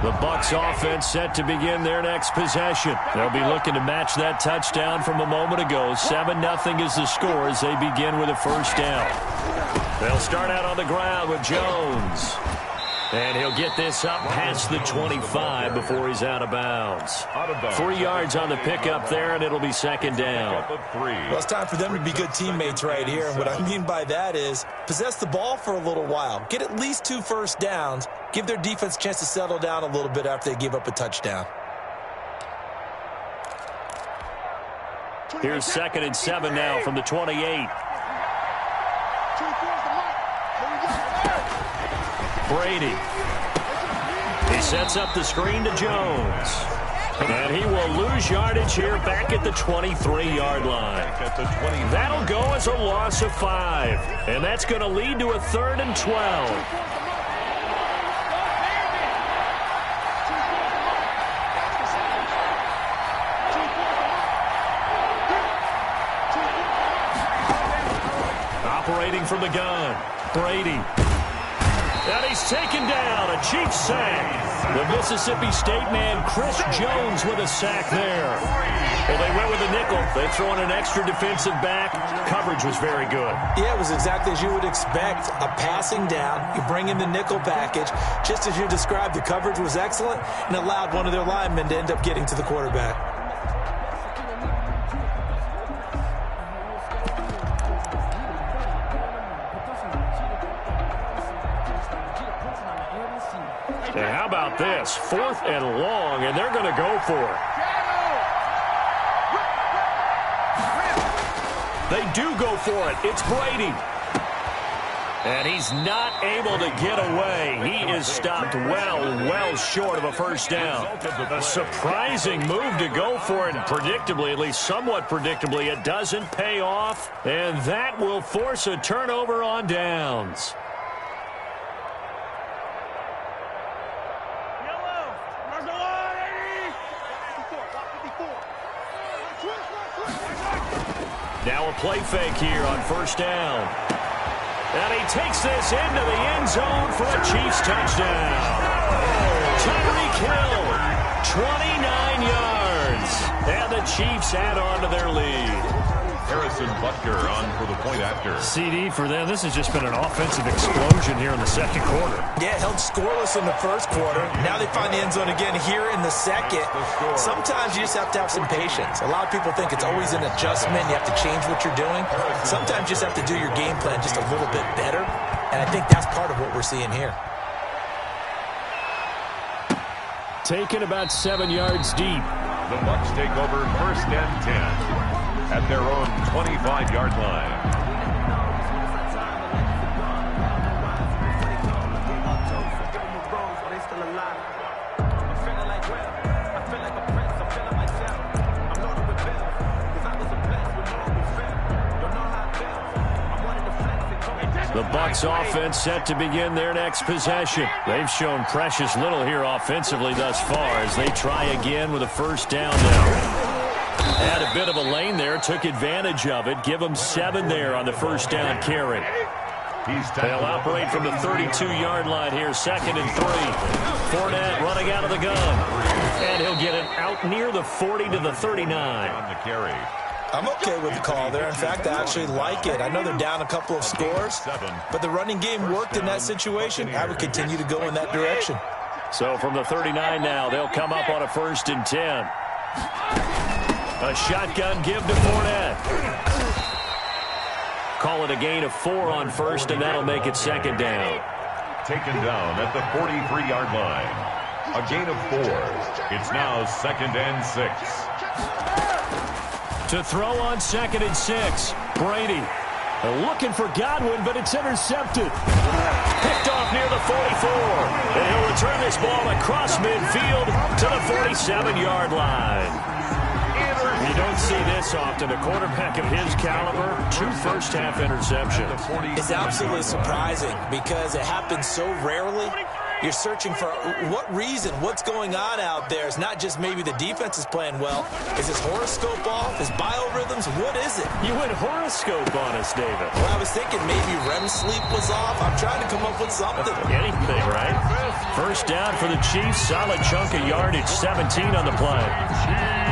The Bucs offense set to begin their next possession. They'll be looking to match that touchdown from a moment ago. 7-0 is the score as they begin with a first down. They'll start out on the ground with Jones. And he'll get this up past the 25 before he's out of bounds. 3 yards on the pickup there, and it'll be second down. Well, it's time for them to be good teammates right here. And what I mean by that is possess the ball for a little while. Get at least 2 first downs. Give their defense a chance to settle down a little bit after they give up a touchdown. Here's 2nd and 7 now from the 28. Brady. He sets up the screen to Jones. And he will lose yardage here back at the 23-yard line. That'll go as a loss of 5. And that's going to lead to a 3rd and 12. Operating from the gun, Brady. And he's taken down, a Chiefs sack. The Mississippi State man, Chris Jones, with a sack there. Well, they went with a nickel. They throw in an extra defensive back. Coverage was very good. Yeah, it was exactly as you would expect. A passing down. You bring in the nickel package. Just as you described, the coverage was excellent and allowed one of their linemen to end up getting to the quarterback. And how about this? 4th and long, and they're going to go for it. They do go for it. It's Brady. And he's not able to get away. He is stopped well short of a first down. A surprising move to go for it, and predictably, at least somewhat predictably, it doesn't pay off. And that will force a turnover on downs. Now a play fake here on first down. And he takes this into the end zone for a Chiefs touchdown. Tyreek Hill, 29 yards. And the Chiefs add on to their lead. Harrison Butker on for the point after. CD for them. This has just been an offensive explosion here in the second quarter. Yeah, held scoreless in the first quarter. Now they find the end zone again here in the second. Sometimes you just have to have some patience. A lot of people think it's always an adjustment. You have to change what you're doing. Sometimes you just have to do your game plan just a little bit better. And I think that's part of what we're seeing here. Taken about 7 yards deep. The Bucs take over first and 10 at their own 25-yard line. The Bucs offense set to begin their next possession. They've shown precious little here offensively thus far as they try again with a first down now. Had a bit of a lane there, took advantage of it. Give them 7 there on the first down carry. They'll operate from the 32-yard line here, 2nd and 3. Fournette running out of the gun. And he'll get it out near the 40 to the 39. On the carry. I'm okay with the call there. In fact, I actually like it. I know they're down a couple of scores, but the running game worked in that situation. I would continue to go in that direction. So from the 39 now, they'll come up on a 1st and 10. A shotgun give to Fournette. Call it a gain of 4 on first, and that'll make it 2nd down. Taken down at the 43-yard line. A gain of 4. It's now 2nd and 6. To throw on 2nd and 6. Brady looking for Godwin, but it's intercepted. Picked off near the 44. And he'll return this ball across midfield to the 47-yard line. You don't see this often. A quarterback of his caliber, 2 first-half interceptions. It's absolutely surprising because it happens so rarely. You're searching for what reason, what's going on out there. It's not just maybe the defense is playing well. Is his horoscope off? His biorhythms? What is it? You went horoscope on us, David. Well, I was thinking maybe REM sleep was off. I'm trying to come up with something. Anything, right? First down for the Chiefs. Solid chunk of yardage. 17 on the play.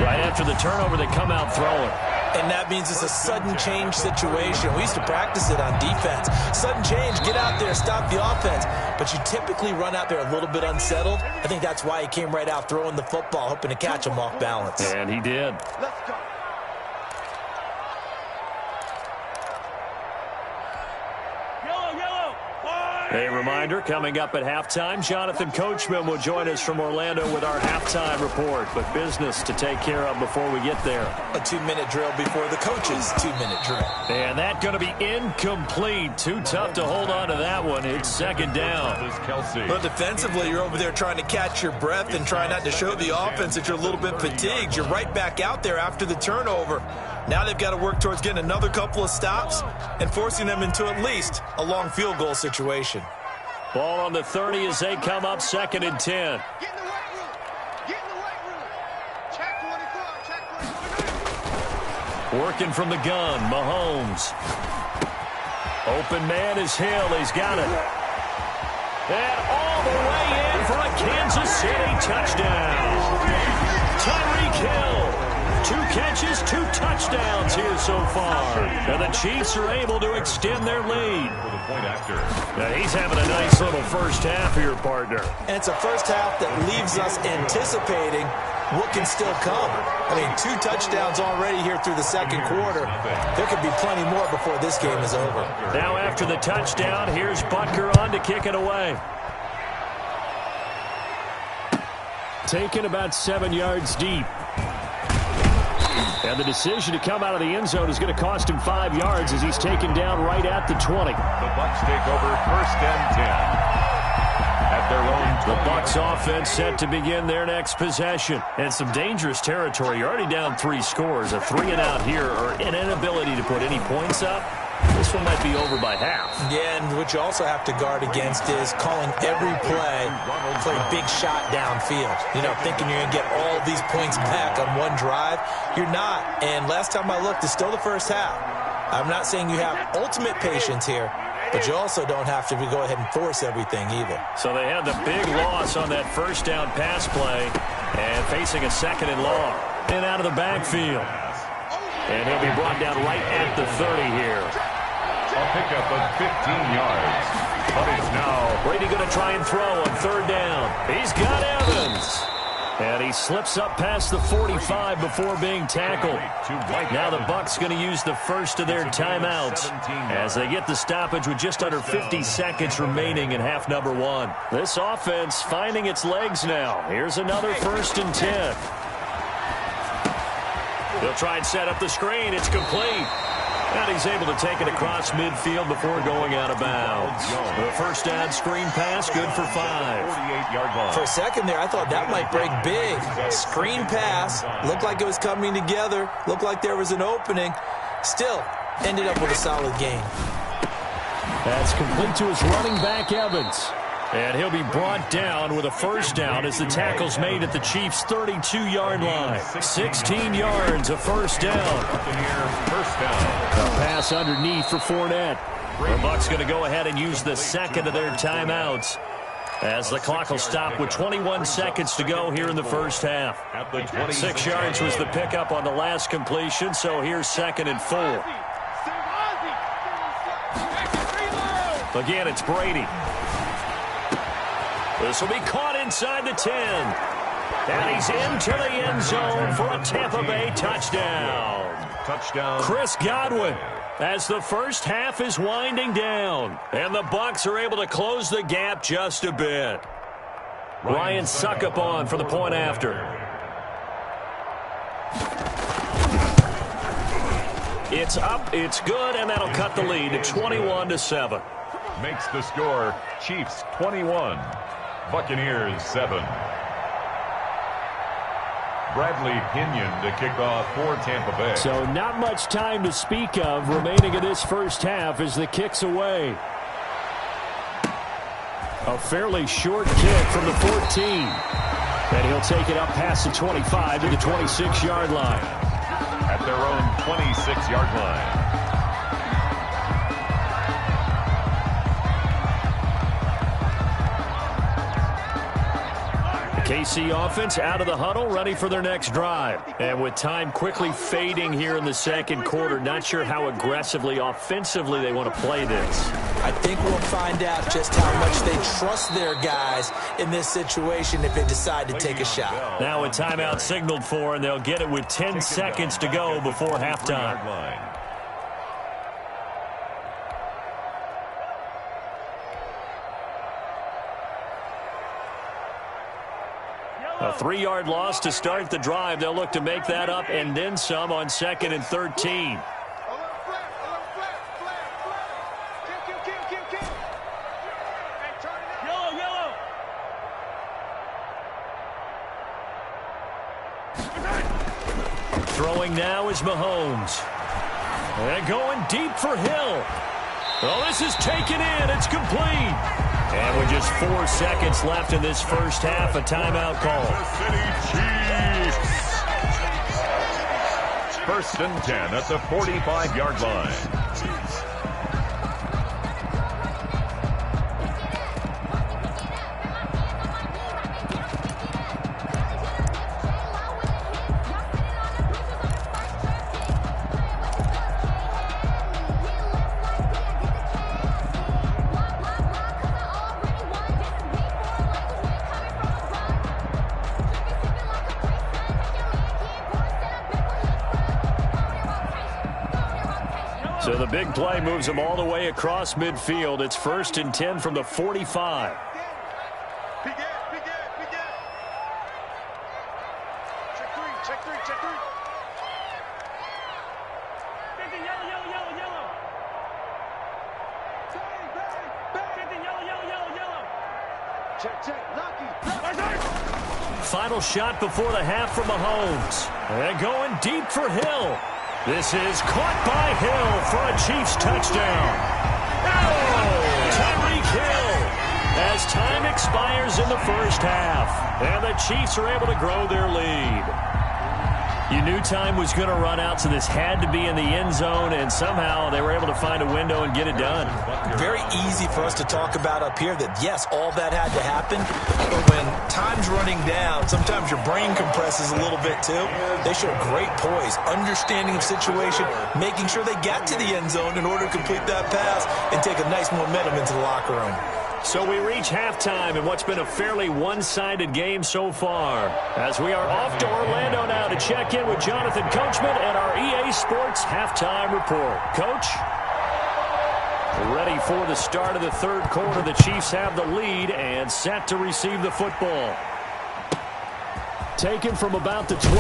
Right after the turnover, they come out throwing. And that means it's a sudden change situation. We used to practice it on defense. Sudden change, get out there, stop the offense. But you typically run out there a little bit unsettled. I think that's why he came right out throwing the football, hoping to catch him off balance. And he did. Let's go. A reminder, coming up at halftime, Jonathan Coachman will join us from Orlando with our halftime report. But business to take care of before we get there. A 2-minute drill before the coach's 2-minute drill. And that going to be incomplete. Too tough to hold on to that one. It's 2nd down. But defensively, you're over there trying to catch your breath and try not to show the offense that you're a little bit fatigued. You're right back out there after the turnover. Now they've got to work towards getting another couple of stops and forcing them into at least a long field goal situation. Ball on the 30 as they come up 2nd and 10. Get in the weight room. Get in the weight room. Check 24. Check 24. Working from the gun, Mahomes. Open man is Hill. He's got it. And all the way in for a Kansas City touchdown. Tyreek Hill. 2 catches, 2 touchdowns here so far. And the Chiefs are able to extend their lead. Now he's having a nice little first half here, partner. And it's a first half that leaves us anticipating what can still come. I mean, 2 touchdowns already here through the second quarter. There could be plenty more before this game is over. Now after the touchdown, here's Butker on to kick it away. Taken about 7 yards deep. And the decision to come out of the end zone is going to cost him 5 yards as he's taken down right at the 20. The Bucs take over 1st and 10 at their own 20. The Bucs offense set to begin their next possession. And some dangerous territory. You're already down 3 scores. A 3-and-out here or an inability to put any points up. This one might be over by half. Yeah, and what you also have to guard against is calling every play for a big shot downfield. You know, thinking you're going to get all these points back on one drive. You're not. And last time I looked, it's still the first half. I'm not saying you have ultimate patience here, but you also don't have to go ahead and force everything either. So they had the big loss on that first down pass play and facing a 2nd and long. And out of the backfield. And he'll be brought down right at the 30 here. A pickup of 15 yards. But it's now Brady going to try and throw on 3rd down. He's got Evans. And he slips up past the 45 before being tackled. Now the Bucs going to use the first of their timeouts as they get the stoppage with just under 50 seconds remaining in half number 1. This offense finding its legs now. Here's another 1st and 10. They'll try and set up the screen. It's complete. And he's able to take it across midfield before going out of bounds. The first down screen pass, good for 5. For a second there, I thought that might break big. Screen pass. Looked like it was coming together. Looked like there was an opening. Still, ended up with a solid gain. That's complete to his running back, Evans. And he'll be brought down with a first down as the tackle's made at the Chiefs' 32-yard line. 16 yards, a first down. First down. A pass underneath for Fournette. The Bucs going to go ahead and use the second of their timeouts as the clock will stop with 21 seconds to go here in the first half. 6 yards was the pickup on the last completion, so here's 2nd and 4. Again, it's Brady. This will be caught inside the 10. And he's into the end zone for a Tampa Bay touchdown. Chris Godwin as the first half is winding down. And the Bucs are able to close the gap just a bit. Ryan Succop on for the point after. It's up, it's good, and that'll cut the lead to 21-7. Makes the score Chiefs 21. Buccaneers 7. Bradley Pinion to kick off for Tampa Bay. So not much time to speak of remaining in this first half as the kick's away. A fairly short kick from the 14. And he'll take it up past the 25 to the 26-yard line. At their own 26-yard line. KC offense out of the huddle, ready for their next drive. And with time quickly fading here in the second quarter, not sure how aggressively, offensively they want to play this. I think we'll find out just how much they trust their guys in this situation if they decide to take a shot. Now a timeout signaled for, and they'll get it with 10 seconds to go before halftime. A 3-yard loss to start the drive. They'll look to make that up and then some on 2nd and 13. Throwing now is Mahomes. And going deep for Hill. Oh, this is taken in. It's complete. And with just 4 seconds left in this first half, a timeout call. First and 10 at the 45-yard line. So the big play moves them all the way across midfield. It's 1st and 10 from the 45. Final shot before the half from Mahomes. And going deep for Hill. This is caught by Hill for a Chiefs touchdown. Oh! Tyreek Hill as time expires in the first half. And the Chiefs are able to grow their lead. You knew time was going to run out, so this had to be in the end zone, and somehow they were able to find a window and get it done. Very easy for us to talk about up here that, yes, all that had to happen, but when time's running down, sometimes your brain compresses a little bit too. They showed great poise, understanding of situation, making sure they got to the end zone in order to complete that pass and take a nice momentum into the locker room. So we reach halftime in what's been a fairly one-sided game so far. As we are off to Orlando now to check in with Jonathan Coachman and our EA Sports Halftime Report. Coach? Ready for the start of the third quarter. The Chiefs have the lead and set to receive the football. Taken from about the 12.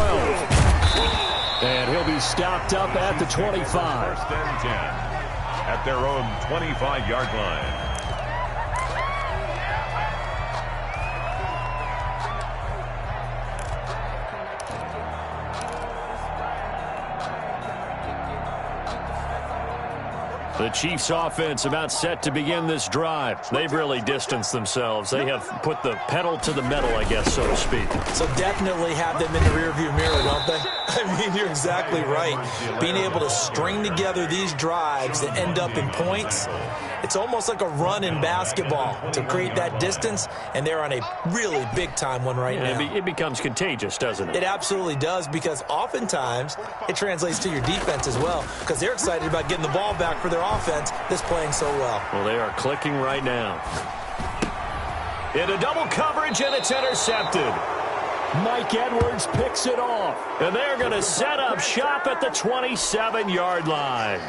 And he'll be stopped up at the 25. First and 10 at their own 25-yard line. The Chiefs offense about set to begin this drive. They've really distanced themselves. They have put the pedal to the metal, I guess, so to speak. So definitely have them in the rearview mirror, don't they? I mean, you're exactly right. Being able to string together these drives that end up in points, it's almost like a run in basketball to create that distance, and they're on a really big-time one right now. It becomes contagious, doesn't it? It absolutely does, because oftentimes it translates to your defense as well, because they're excited about getting the ball back for their offense that's playing so well. Well, they are clicking right now. Into double coverage, and it's intercepted. Mike Edwards picks it off, and they're going to set up shop at the 27-yard line.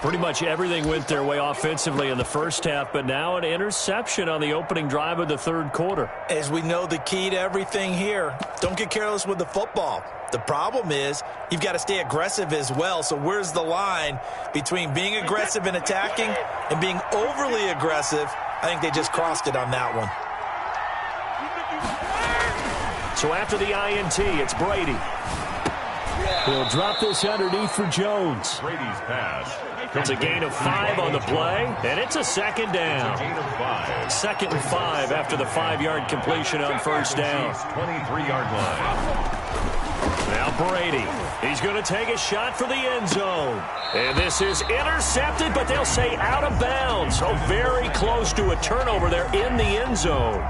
Pretty much everything went their way offensively in the first half, but now an interception on the opening drive of the third quarter. As we know, the key to everything here, don't get careless with the football. The problem is you've got to stay aggressive as well. So where's the line between being aggressive and attacking and being overly aggressive? I think they just crossed it on that one. So after the INT, it's Brady. He'll drop this underneath for Jones. Brady's pass. It's a gain of 5 on the play, and it's a second down. Gain of 5. 2nd and 5 after the 5-yard completion on first down. 23-yard line. Now Brady. He's going to take a shot for the end zone. And this is intercepted, but they'll say out of bounds. So very close to a turnover there in the end zone.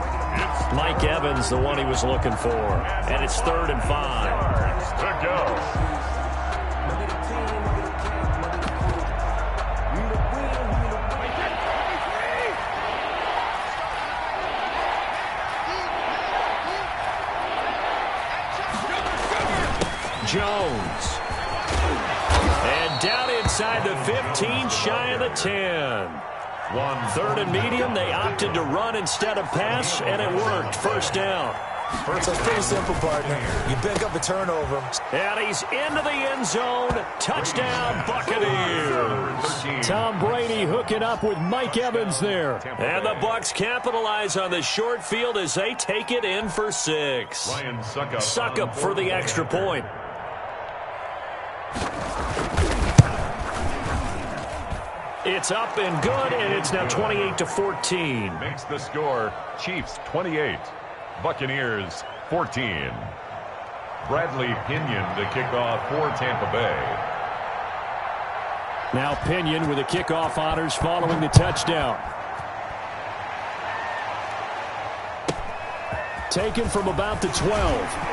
Mike Evans, the one he was looking for. And it's 3rd and 5. To go. Jones. And down inside the 15, shy of the 10. 3rd and medium. They opted to run instead of pass, and it worked. First down. So it's pretty simple, partner. You pick up a turnover. And he's into the end zone. Touchdown, Buccaneers. Tom Brady hooking up with Mike Evans there. And the Bucs capitalize on the short field as they take it in for 6. Ryan Suckup. Suckup for the extra point. It's up and good, and it's now 28-14. Makes the score Chiefs 28, Buccaneers 14. Bradley Pinion to kick off for Tampa Bay. Now Pinion with the kickoff honors following the touchdown. Taken from about the 12.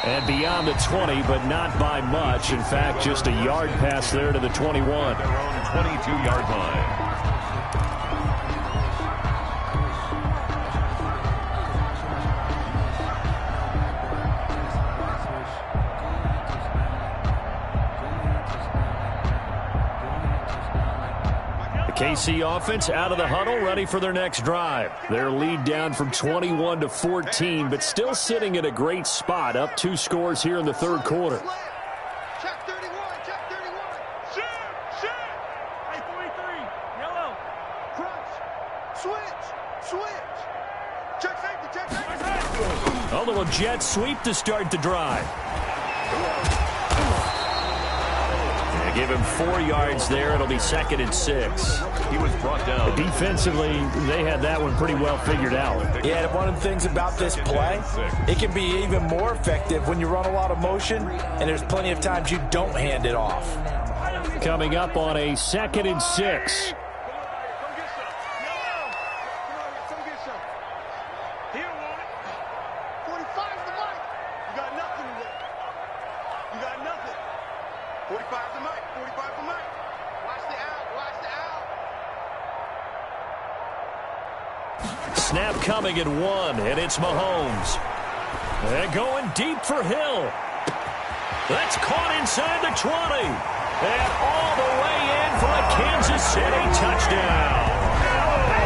And beyond the 20, but not by much. In fact, just a yard pass there to the 21. Their own 22-yard line. KC offense out of the huddle, ready for their next drive. Their lead down from 21-14, but still sitting at a great spot, up 2 scores here in the third quarter. Check 31, check 31. Shoot, shoot. Hey, 43, yellow. Crunch, switch, switch. little jet sweep to start the drive. And give him 4 yards there. It'll be 2nd and 6. He was brought down. Defensively, they had that one pretty well figured out. Yeah, and one of the things about this play, it can be even more effective when you run a lot of motion, and there's plenty of times you don't hand it off. Coming up on a 2nd and 6. Snap coming at 1, and it's Mahomes. They're going deep for Hill. That's caught inside the 20. And all the way in for a Kansas City touchdown.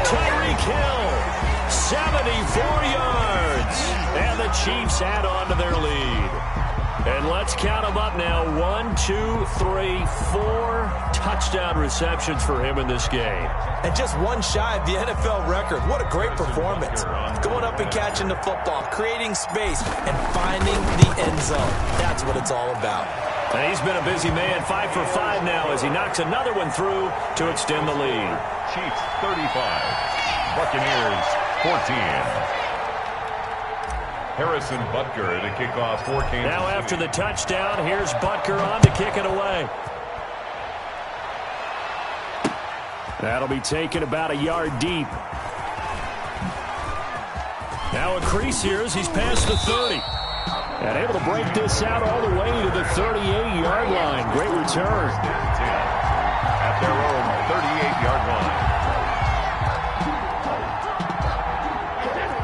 Tyreek Hill, 74 yards. And the Chiefs add on to their lead. And let's count them up now. 1, 2, 3, 4 touchdown receptions for him in this game. And just one shy of the NFL record. What a great performance. Going up and catching the football, creating space, and finding the end zone. That's what it's all about. And he's been a busy man, 5 for 5 now as he knocks another one through to extend the lead. Chiefs 35, Buccaneers 14. Harrison Butker to kick off for Kansas City. Now after the touchdown, here's Butker on to kick it away. That'll be taken about a yard deep. Now a crease here as he's past the 30. And able to break this out all the way to the 38-yard line. Great return. At their own 38-yard line.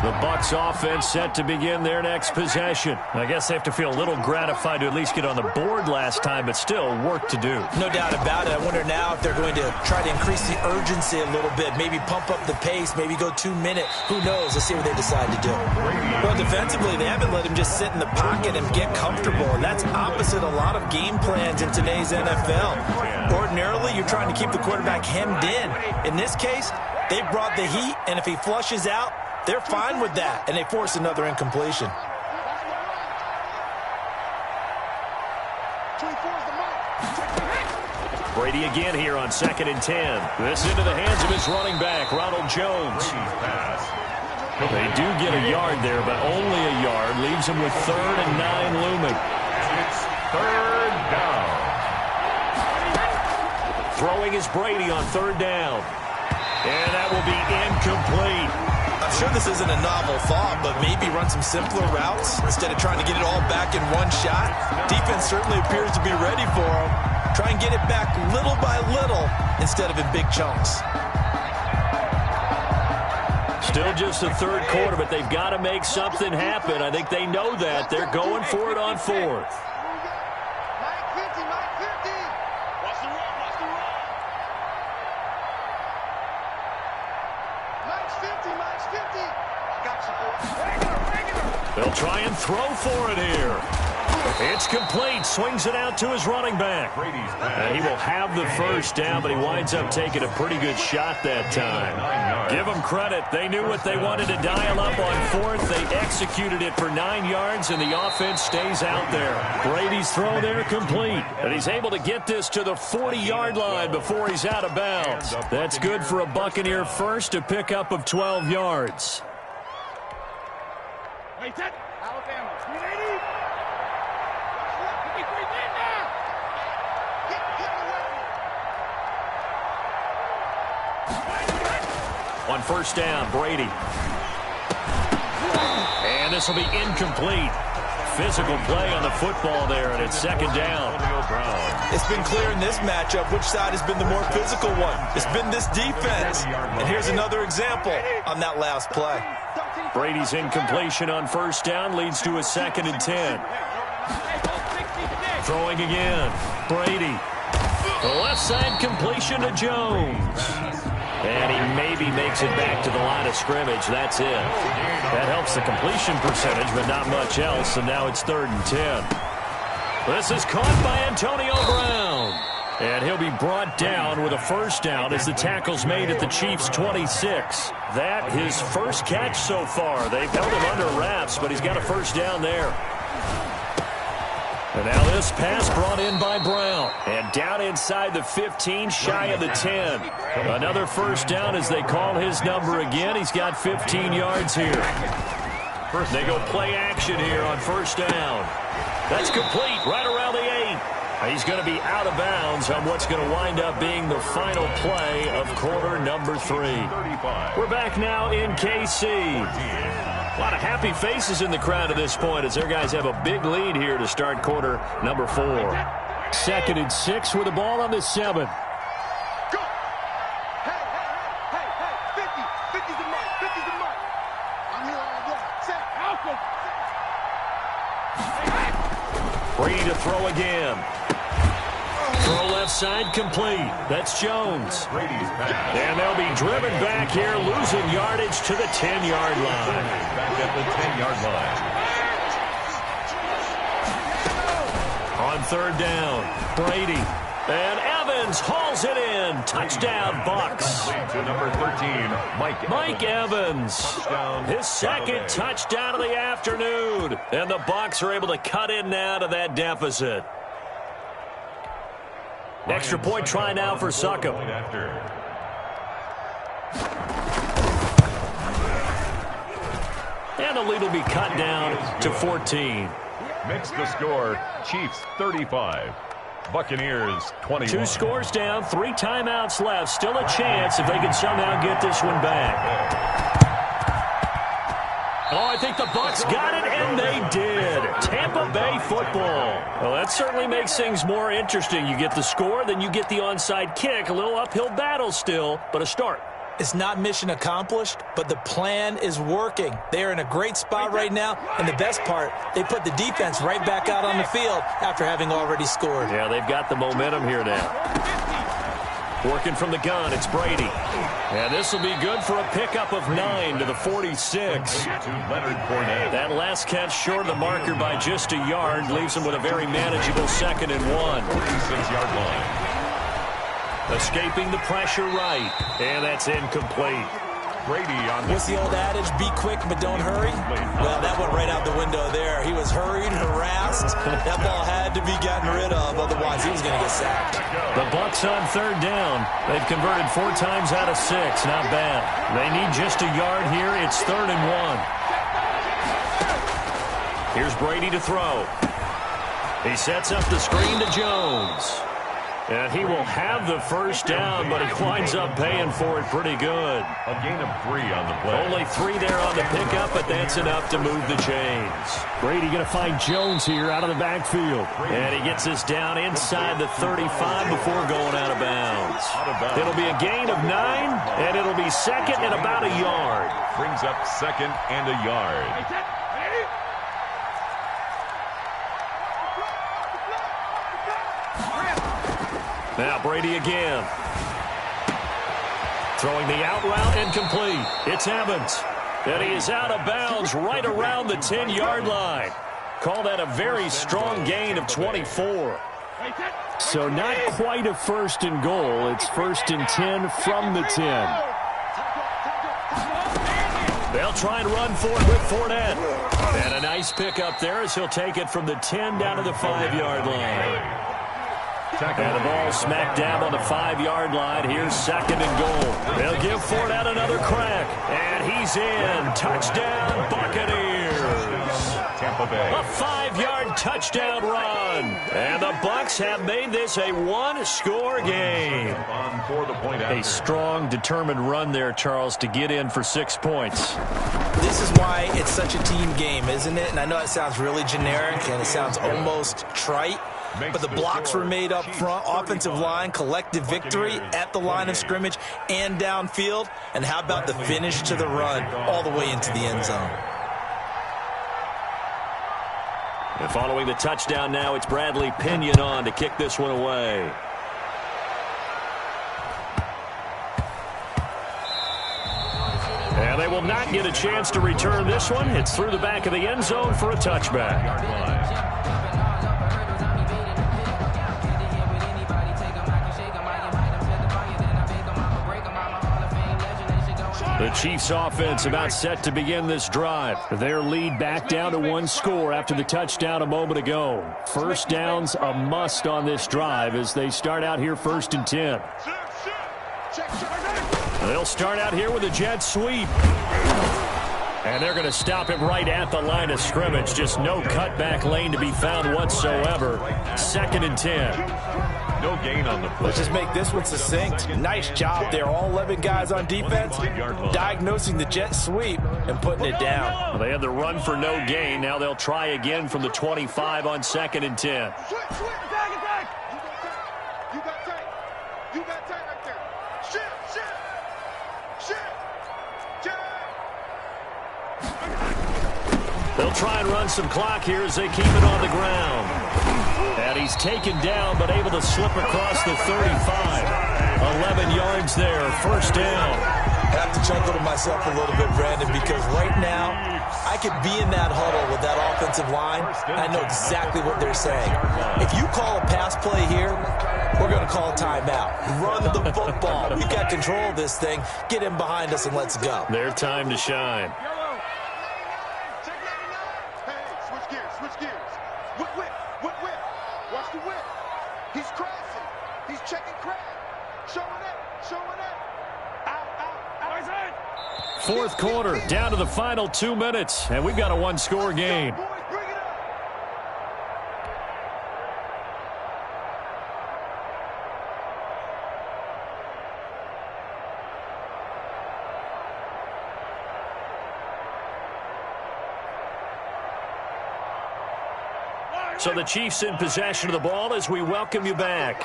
The Bucs offense set to begin their next possession. I guess they have to feel a little gratified to at least get on the board last time, but still work to do. No doubt about it. I wonder now if they're going to try to increase the urgency a little bit, maybe pump up the pace, maybe go 2-minute. Who knows? Let's see what they decide to do. Well, defensively, they haven't let him just sit in the pocket and get comfortable, and that's opposite a lot of game plans in today's NFL. Ordinarily, you're trying to keep the quarterback hemmed in. In this case, they brought the heat, and if he flushes out, they're fine with that, and they force another incompletion. Brady again here on 2nd and 10. This into the hands of his running back, Ronald Jones. They do get a yard there, but only a yard. Leaves them with 3rd and 9 looming. It's 3rd down. Throwing is Brady on 3rd down. And that will be incomplete. I'm sure this isn't a novel thought, but maybe run some simpler routes instead of trying to get it all back in one shot. Defense certainly appears to be ready for him. Try and get it back little by little instead of in big chunks. Still just the 3rd quarter, but they've got to make something happen. I think they know that. They're going for it on 4th. They'll try and throw for it here. It's complete. Swings it out to his running back. He will have the 1st down, but he winds up taking a pretty good shot that time. Give them credit. They knew what they wanted to dial up on 4th. They executed it for 9 yards, and the offense stays out there. Brady's throw there complete. And he's able to get this to the 40-yard line before he's out of bounds. That's good for a Buccaneer 1st, a pickup of 12 yards. Alabama, 380. On 1st down, Brady. And this will be incomplete. Physical play on the football there, and it's 2nd down. It's been clear in this matchup which side has been the more physical one. It's been this defense. And here's another example on that last play. Brady's incompletion on 1st down leads to a 2nd and 10. Throwing again. Brady. The left side completion to Jones. And he maybe makes it back to the line of scrimmage. That's it. That helps the completion percentage, but not much else. And now it's 3rd and 10. This is caught by Antonio Brown. And And he'll be brought down with a first down as the tackle's made at the Chiefs' 26. That his first catch so far. They've held him under wraps, but he's got a first down there. And now this pass brought in by Brown. And down inside the 15, shy of the 10. Another first down as they call his number again. He's got 15 yards here. They go play action here on first down. That's complete right around the 8. He's going to be out of bounds on what's going to wind up being the final play of quarter number 3. We're back now in KC. A lot of happy faces in the crowd at this point as their guys have a big lead here to start quarter number 4. 2nd and 6 with the ball on the 7. Go! Hey, 50. 50's the mark. 50's the mark. I'm here all day. Set. Brady to throw again. Throw left side complete. That's Jones. And they'll be driven back here, losing yardage to the 10-yard line. Back at the 10-yard line. On third down, Brady. And Evans hauls it in. Touchdown, Bucks. To number 13, Mike Evans. His second touchdown of the afternoon. And the Bucks are able to cut in now to that deficit. Extra point try now for Succop. And the lead will be cut down to 14. Makes the score, Chiefs 35. Buccaneers 21. 2 scores down, 3 timeouts left. Still a chance if they can somehow get this one back. Oh, I think the Bucs got it, and they did. Tampa Bay football. Well, that certainly makes things more interesting. You get the score, then you get the onside kick. A little uphill battle still, but a start. It's not mission accomplished, but the plan is working. They are in a great spot right now, and the best part, they put the defense right back out on the field after having already scored. Yeah, they've got the momentum here now. Working from the gun, it's Brady. And this will be good for a pickup of 9 to the 46. That last catch short of the marker by just a yard leaves him with a very manageable 2nd and 1. 46-yard line. Escaping the pressure right. And that's incomplete. Brady on the... What's the old adage? Be quick, but don't hurry? Well, that went right out the window there. He was hurried, harassed. That ball had to be gotten rid of, otherwise he was going to get sacked. The Bucs on third down. They've converted 4 times out of 6. Not bad. They need just a yard here. It's 3rd and 1. Here's Brady to throw. He sets up the screen to Jones. And he will have the first down, but he winds up paying for it pretty good. A gain of 3 on the play. Only 3 there on the pickup, but that's enough to move the chains. Brady going to find Jones here out of the backfield. And he gets this down inside the 35 before going out of bounds. It'll be a gain of 9, and it'll be 2nd and about a yard. Brings up 2nd and a yard. Now Brady again. Throwing the out route and complete. It's Evans. And he is out of bounds right around the 10-yard line. Call that a very strong gain of 24. So not quite a 1st and goal. It's 1st and 10 from the 10. They'll try and run for it with Fournette. And a nice pickup there as he'll take it from the 10 down to the 5-yard line. And the ball smack dab on the 5-yard line. Here's 2nd and goal. They'll give Fournette another crack. And he's in. Touchdown, Buccaneers. Tampa Bay. A 5-yard touchdown run. And the Bucs have made this a 1-score game. On for the point after. A strong, determined run there, Charles, to get in for 6 points. This is why it's such a team game, isn't it? And I know it sounds really generic and it sounds almost trite. But the blocks were made up front, offensive line, collective victory at the line of scrimmage and downfield. And how about the finish to the run all the way into the end zone? And following the touchdown now, it's Bradley Pinion on to kick this one away. And they will not get a chance to return this one. It's through the back of the end zone for a touchback. The Chiefs offense about set to begin this drive. Their lead back down to 1 score after the touchdown a moment ago. First downs a must on this drive as they start out here 1st and 10. They'll start out here with a jet sweep. And they're going to stop him right at the line of scrimmage. Just no cutback lane to be found whatsoever. 2nd and 10. No gain on the play. Let's just make this one succinct. Nice job there. All 11 guys on defense diagnosing the jet sweep and putting it down. Well, they had the run for no gain. Now they'll try again from the 25 on 2nd and 10. Switch, attack. You got tight right there. Shift. They'll try and run some clock here as they keep it on the ground. And he's taken down but able to slip across the 35. 11 yards there, 1st down. I have to chuckle to myself a little bit, Brandon, because right now I could be in that huddle with that offensive line. I know exactly what they're saying. If you call a pass play here, we're going to call a timeout. Run the football. We've got control of this thing. Get in behind us and let's go. Their time to shine. Switch gears. Whip. Watch the whip. He's crashing. He's checking crash. Showing up. Out. 4th quarter, down to the final 2 minutes, and we've got a 1-score game. So the Chiefs in possession of the ball as we welcome you back.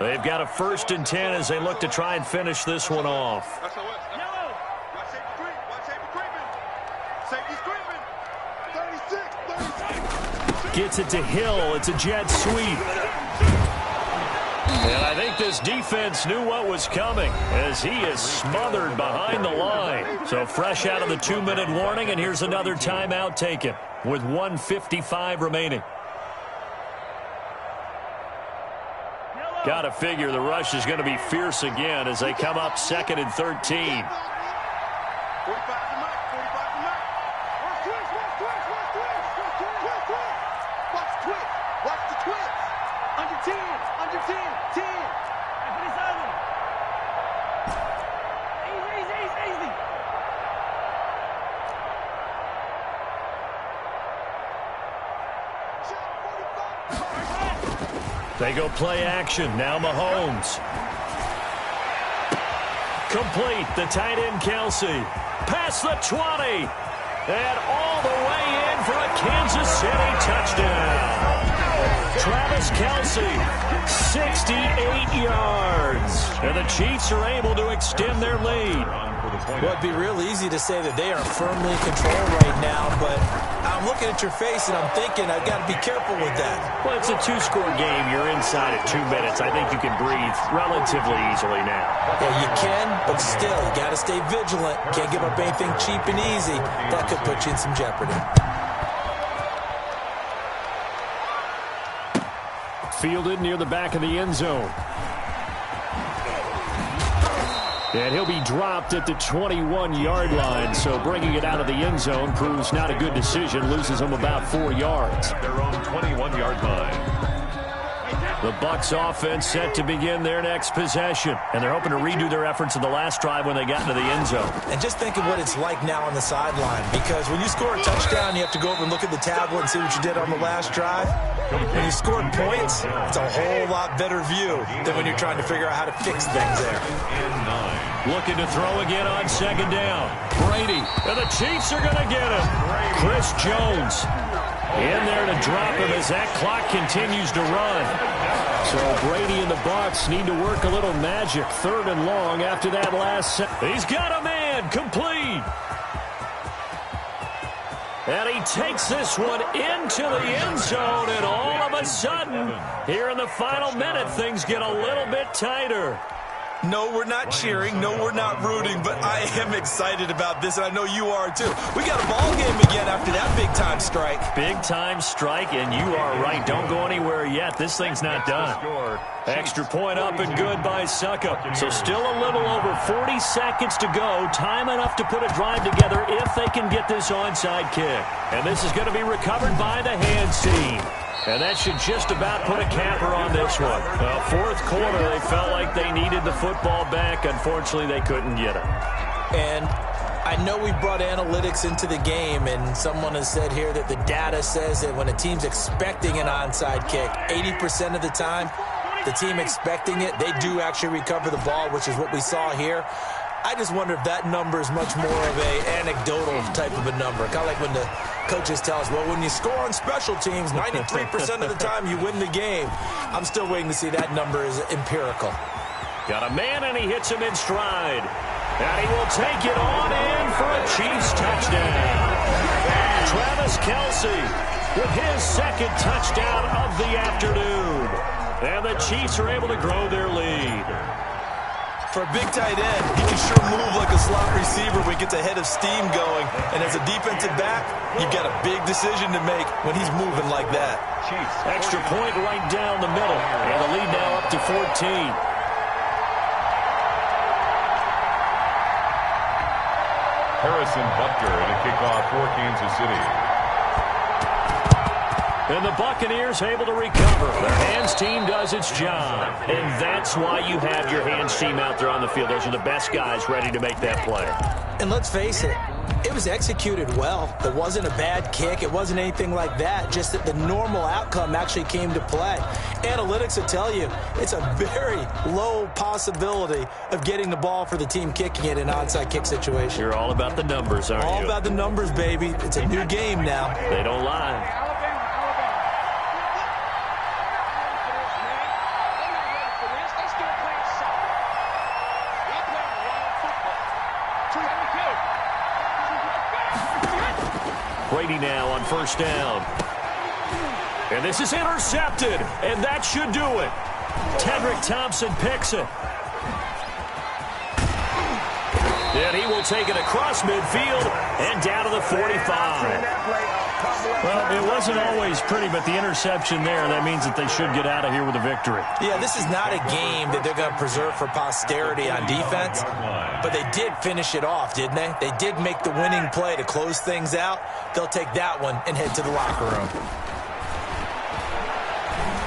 They've got a 1st and 10 as they look to try and finish this one off. Safety screaming. 36. Gets it to Hill. It's a jet sweep. And I think this defense knew what was coming as he is smothered behind the line. So fresh out of the 2-minute warning, and here's another timeout taken with 1:55 remaining. Got to figure the rush is going to be fierce again as they come up 2nd and 13. 45 to Mike. Watch the twist. Under 10. 10. Easy. They go play action. Now Mahomes. Complete. The tight end, Kelsey. Past the 20. And all the way in for a Kansas City touchdown. Travis Kelsey, 68 yards. And the Chiefs are able to extend their lead. Well, it'd be real easy to say that they are firmly in control right now, but I'm looking at your face and I'm thinking I've got to be careful with that. Well, it's a 2-score game. You're inside at 2 minutes. I think you can breathe relatively easily now. Yeah, you can, but still, you got to stay vigilant. Can't give up anything cheap and easy. That could put you in some jeopardy. Fielded near the back of the end zone. And he'll be dropped at the 21-yard line, so bringing it out of the end zone proves not a good decision. Loses him about 4 yards. Their own 21-yard line. The Bucs offense set to begin their next possession, and they're hoping to redo their efforts in the last drive when they got into the end zone. And just think of what it's like now on the sideline, because when you score a touchdown, you have to go over and look at the tablet and see what you did on the last drive. When you scored points, it's a whole lot better view than when you're trying to figure out how to fix things there. Looking to throw again on 2nd down. Brady, and the Chiefs are going to get him. Chris Jones in there to drop him as that clock continues to run. So Brady and the Bucs need to work a little magic. 3rd and long after that last set. He's got a man complete. And he takes this one into the end zone, and all of a sudden, here in the final minute, things get a little bit tighter. No, we're not cheering. No, we're not rooting. But I am excited about this, and I know you are too. We got a ball game again after that big-time strike. Big-time strike, and you are right. Don't go anywhere yet. This thing's not done. Extra point up and good by Succop. So still a little over 40 seconds to go. Time enough to put a drive together if they can get this onside kick. And this is going to be recovered by the hands team. And that should just about put a capper on this one. Fourth quarter, they felt like they needed the football back. Unfortunately, they couldn't get it. And I know we brought analytics into the game, and someone has said here that the data says that when a team's expecting an onside kick, 80% of the time, the team expecting it, they do actually recover the ball, which is what we saw here. I just wonder if that number is much more of an anecdotal type of a number. Kind of like when the coaches tell us, well, when you score on special teams, 93% of the time you win the game. I'm still waiting to see that number is empirical. Got a man, and he hits him in stride. And he will take it on in for a Chiefs touchdown. Travis Kelce with his second touchdown of the afternoon. And the Chiefs are able to grow their lead. For a big tight end, he can sure move like a slot receiver when he gets a head of steam going. And as a defensive back, you've got a big decision to make when he's moving like that. Extra point right down the middle. And the lead now up to 14. Harrison Butker to kick off for Kansas City. And the Buccaneers able to recover. Their hands team does its job. And that's why you have your hands team out there on the field. Those are the best guys ready to make that play. And let's face it, it was executed well. It wasn't a bad kick. It wasn't anything like that. Just that the normal outcome actually came to play. Analytics will tell you it's a very low possibility of getting the ball for the team kicking it in an onside kick situation. You're all about the numbers, aren't you? All about the numbers, baby. It's a new game now. They don't lie. Brady now on first down. And this is intercepted. And that should do it. Tedrick Thompson picks it. And he will take it across midfield and down to the 45. Well, it wasn't always pretty, but the interception there, that means that they should get out of here with a victory. Yeah, this is not a game that they're going to preserve for posterity on defense, but they did finish it off, didn't they? They did make the winning play to close things out. They'll take that one and head to the locker room.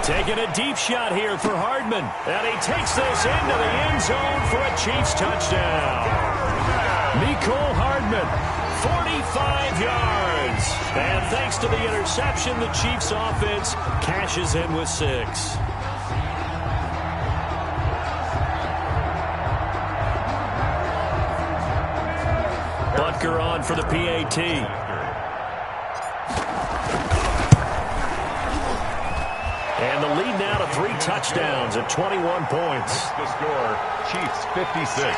Taking a deep shot here for Hardman, and he takes this into the end zone for a Chiefs touchdown. Mecole Hardman, 45 yards. And thanks to the interception, the Chiefs offense cashes in with 6. Butker on for the PAT. And the lead now to 3 touchdowns at 21 points. The score, Chiefs 56,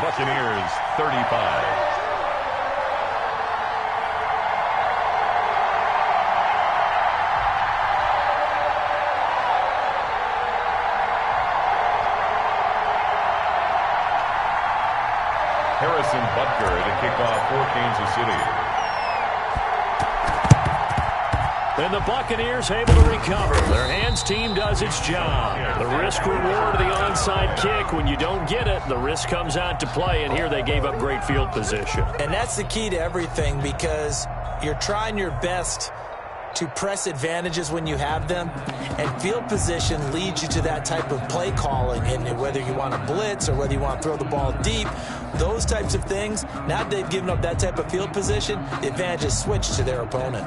Buccaneers 35. Harrison Butker to kick off for Kansas City. And the Buccaneers able to recover. Their hands team does its job. The risk reward of the onside kick. When you don't get it, the risk comes out to play. And here they gave up great field position. And that's the key to everything, because you're trying your best to press advantages when you have them, and field position leads you to that type of play calling. And whether you want to blitz or whether you want to throw the ball deep, those types of things, now that they've given up that type of field position, the advantage is switched to their opponent.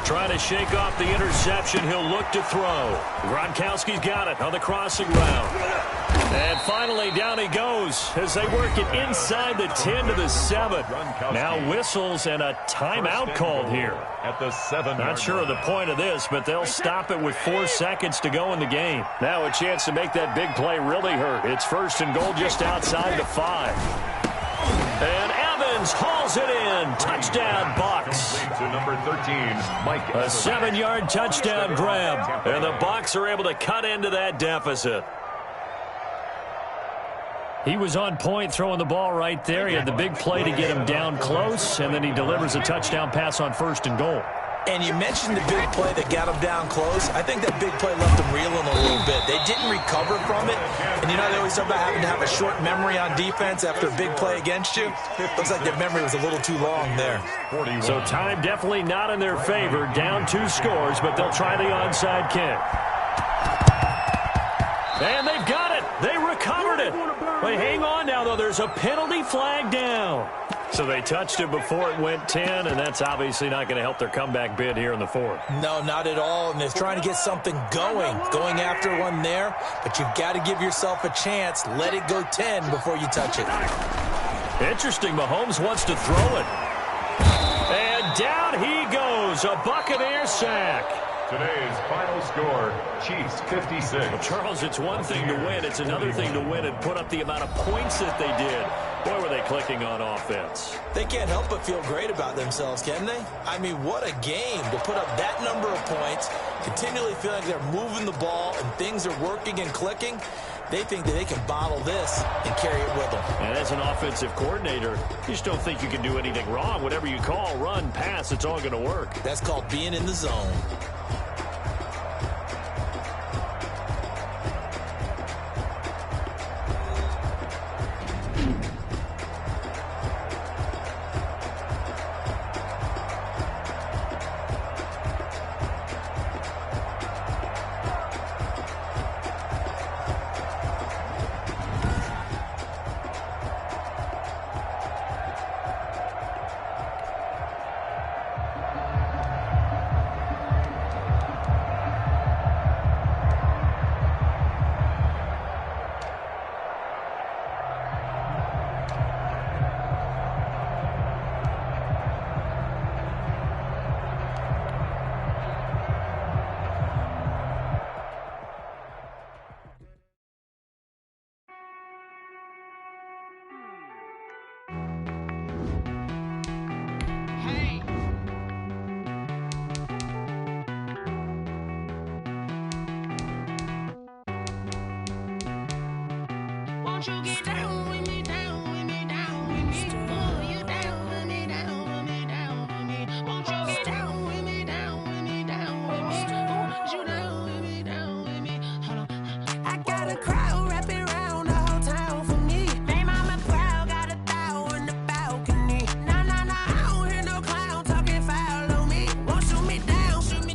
Trying to shake off the interception. He'll look to throw. Gronkowski's got it on the crossing route. And finally, down he goes as they work it inside the 10 to the 7. Now whistles and a timeout called here. At the 7. Not sure of the point of this, but they'll stop it with 4 seconds to go in the game. Now a chance to make that big play really hurt. It's first and goal just outside the 5. And Evans hauls it in. Touchdown, Bucs. To number 13, Mike A Evans. 7-yard touchdown grab. And the Bucs are able to cut into that deficit. He was on point throwing the ball right there. He had the big play to get him down close, and then he delivers a touchdown pass on 1st and goal. And you mentioned the big play that got him down close. I think that big play left them reeling a little bit. They didn't recover from it. And you know, they always talk about having to have a short memory on defense after a big play against you. Looks like their memory was a little too long there. So time definitely not in their favor. Down 2 scores, but they'll try the onside kick. And they've got it. They recovered it. But hang on now, though. There's a penalty flag down. So they touched it before it went 10, and that's obviously not going to help their comeback bid here in the 4th. No, not at all. And they're trying to get something going after one there. But you've got to give yourself a chance. Let it go 10 before you touch it. Interesting. Mahomes wants to throw it. And down he goes. A Buccaneer sack. Today's final score, Chiefs 56. Well, Charles, it's one thing to win. It's another thing to win and put up the amount of points that they did. Boy, were they clicking on offense. They can't help but feel great about themselves, can they? I mean, what a game to put up that number of points, continually feeling like they're moving the ball and things are working and clicking. They think that they can bottle this and carry it with them. And as an offensive coordinator, you just don't think you can do anything wrong. Whatever you call, run, pass, it's all going to work. That's called being in the zone. Won't you get down with me, down with me, down with me? Oh, you down with me, down with me, down with me. Won't you get down with me, down with me, down with me? Oh, you down with me, down with me? Hold on. I got a crowd wrapping around the whole town for me. They mama proud, got a thou in the balcony. Nah, I don't hear no clown talking foul on me. Won't shoot me down, send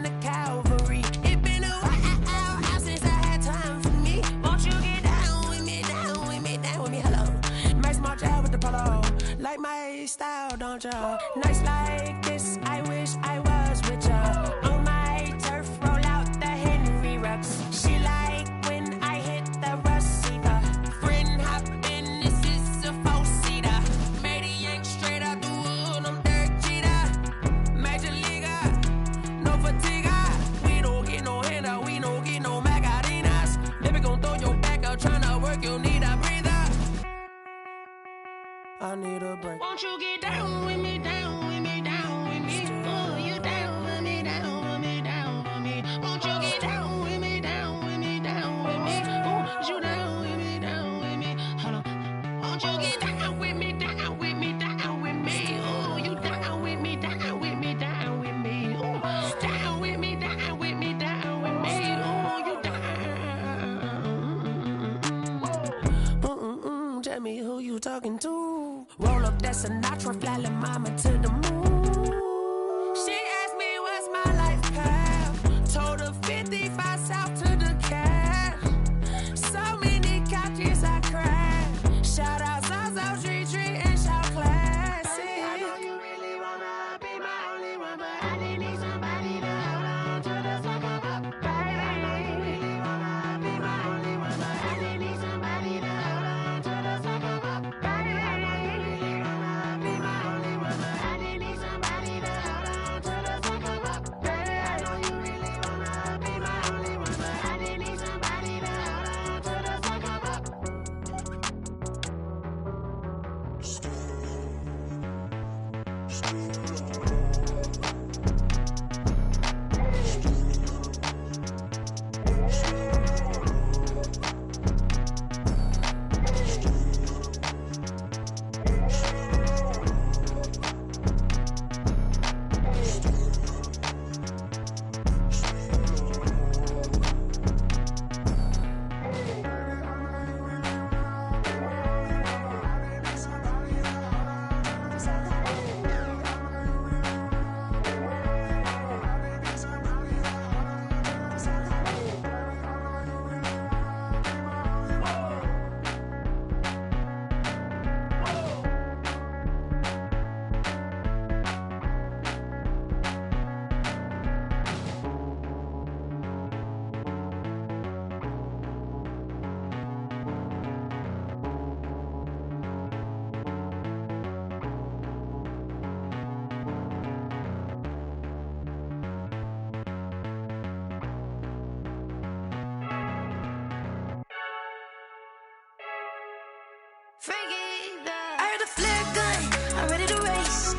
the cavalry. It been a while since I had time for me. Won't you get down with me, down with me, down with me? Hello. Nice smart job with the polo. Like my style, don't y'all? Nice like this, I wish I was with y'all. On my turf, roll out the Henry Rux. She like when I hit the receiver. Friend hop in, this is a four-seater. Made a yank straight out the wood, I'm Derek Jeter. Major leaguer, no fatigue. We don't get no handout, we don't get no Macarinas. Never gon' throw your back out, tryna work, you need a breather. I need a break. Won't you get down with me, down with me, down with me? Oh, you down with me, down with me, down with me. Won't you get down with me, down with me, down with me? Oh, you down with me, down with me? Hold on. Won't you get down with me, down with me, down with me? Oh, you down with me, down with me, down with me? Oh, down with me, down with me, down with me? Oh, you down. Tell me who you talking to. Roll up that Sinatra, fly la mama to the moon. She asked me what's my life path. Told her 55 south to the cat. So many couches I cried. Shout out South Street and shout classic. I know you really wanna be my only one, but I didn't need somebody to hold on to the fuck up, baby. I know you really wanna be my only one, but I didn't need somebody to hold on to the fuck up, baby. I know you really wanna be my only one, but I didn't need somebody to I heard the flare gun, I'm ready to race.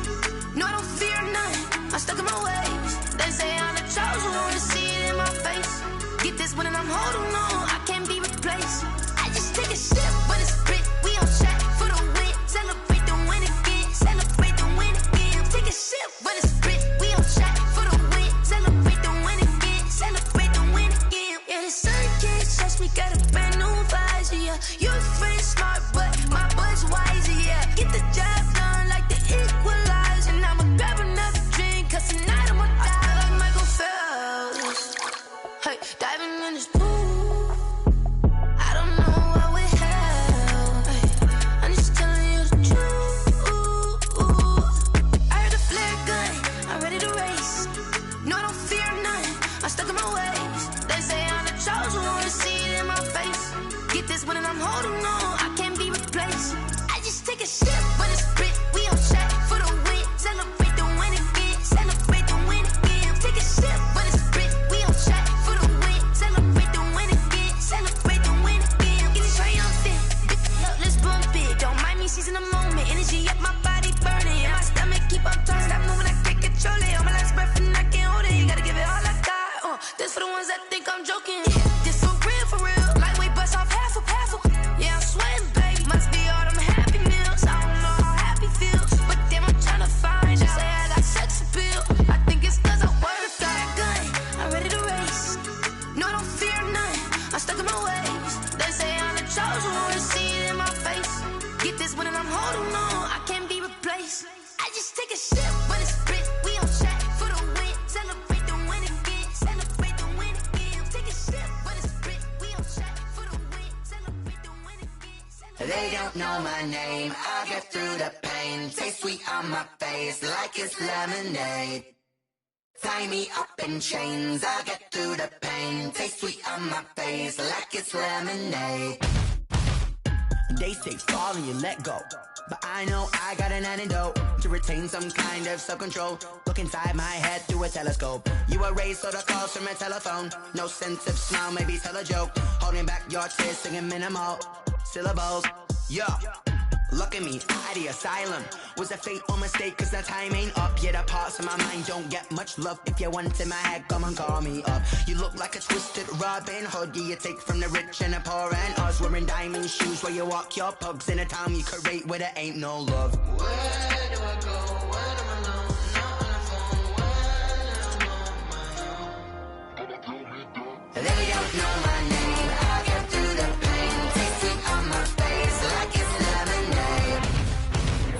No, I don't fear none, I'm stuck in my ways. They say I'm the chosen one, see it in my face. Get this one and I'm holding on, I can't be replaced. I just take a sip, but it's spit, we on track for the win. Celebrate the win again, celebrate the win again. Take a sip, but it's spit, we on track for the win. Celebrate the win again, celebrate the win again. Yeah, the sun can't touch me, got a brand new visor, yeah. Your friend's smart, but my bud's wiser, yeah. Get the job done like the equalizer. And I'ma grab another drink, cause tonight I'ma die like Michael Phelps. Hey, diving in this pool, I don't know what we have. Hey, I'm just telling you the truth. I heard the flare gun, I'm ready to race. No, I don't fear none, I'm stuck in my ways. They say I'm the chosen one, see it in my face. Get this one and I'm holding on, I can't be replaced. I just take a sip, but it's spit, we on track for the win. Celebrate the win again, celebrate the win again. Take a sip, but it's spit, we on track for the win. Celebrate the win again, celebrate the win again. Get it triumphant, look, let's bump it. Don't mind me seizing the moment, energy up my body burning. And my stomach keep up turning, stop moving, I can't control it. On my last breath and I can't hold it, you gotta give it all I got. This for the ones that think I'm joking. This for real, lightweight bust off half a. Yeah, I'm sweating, babe, must be all them happy meals. I don't know how happy feels, but damn, I'm tryna find out. Say I got sex appeal, I think it's cause I work. Got a gun, I'm ready to race. No, I don't fear none, I'm stuck in my ways. They say I'm the chosen one, see it in my face. Get this one and I'm holding on, I can't be replaced. I just take a sip, but it's spit, we on track for the win. Celebrate the win again, celebrate the win again. Take a sip, but it's spit, we on track for the win. Celebrate the win again. They don't know my name, I get through the pain. Taste sweet on my face like it's lemonade. Tie me up in chains, I get through the pain. Taste sweet on my face like it's lemonade. They say fall and you let go, but I know I got an antidote to retain some kind of self-control. Look inside my head through a telescope. You erase all the calls from a telephone. No sense of smile, maybe tell a joke. Holding back your tears, singing minimal syllables. Yo, look at me, out the asylum. Was a fate or mistake, cause the time ain't up. Yet the parts of my mind don't get much love. If you want in my head, come and call me up. You look like a twisted Robin Hood. You take from the rich and the poor and us. Wearing diamond shoes where you walk your pugs. In a town you create where there ain't no love. Where do I go? When I'm alone, not on the phone, when I'm on my own. They don't know my name, I get through the pain. Taste sweet on my face like it's lemonade.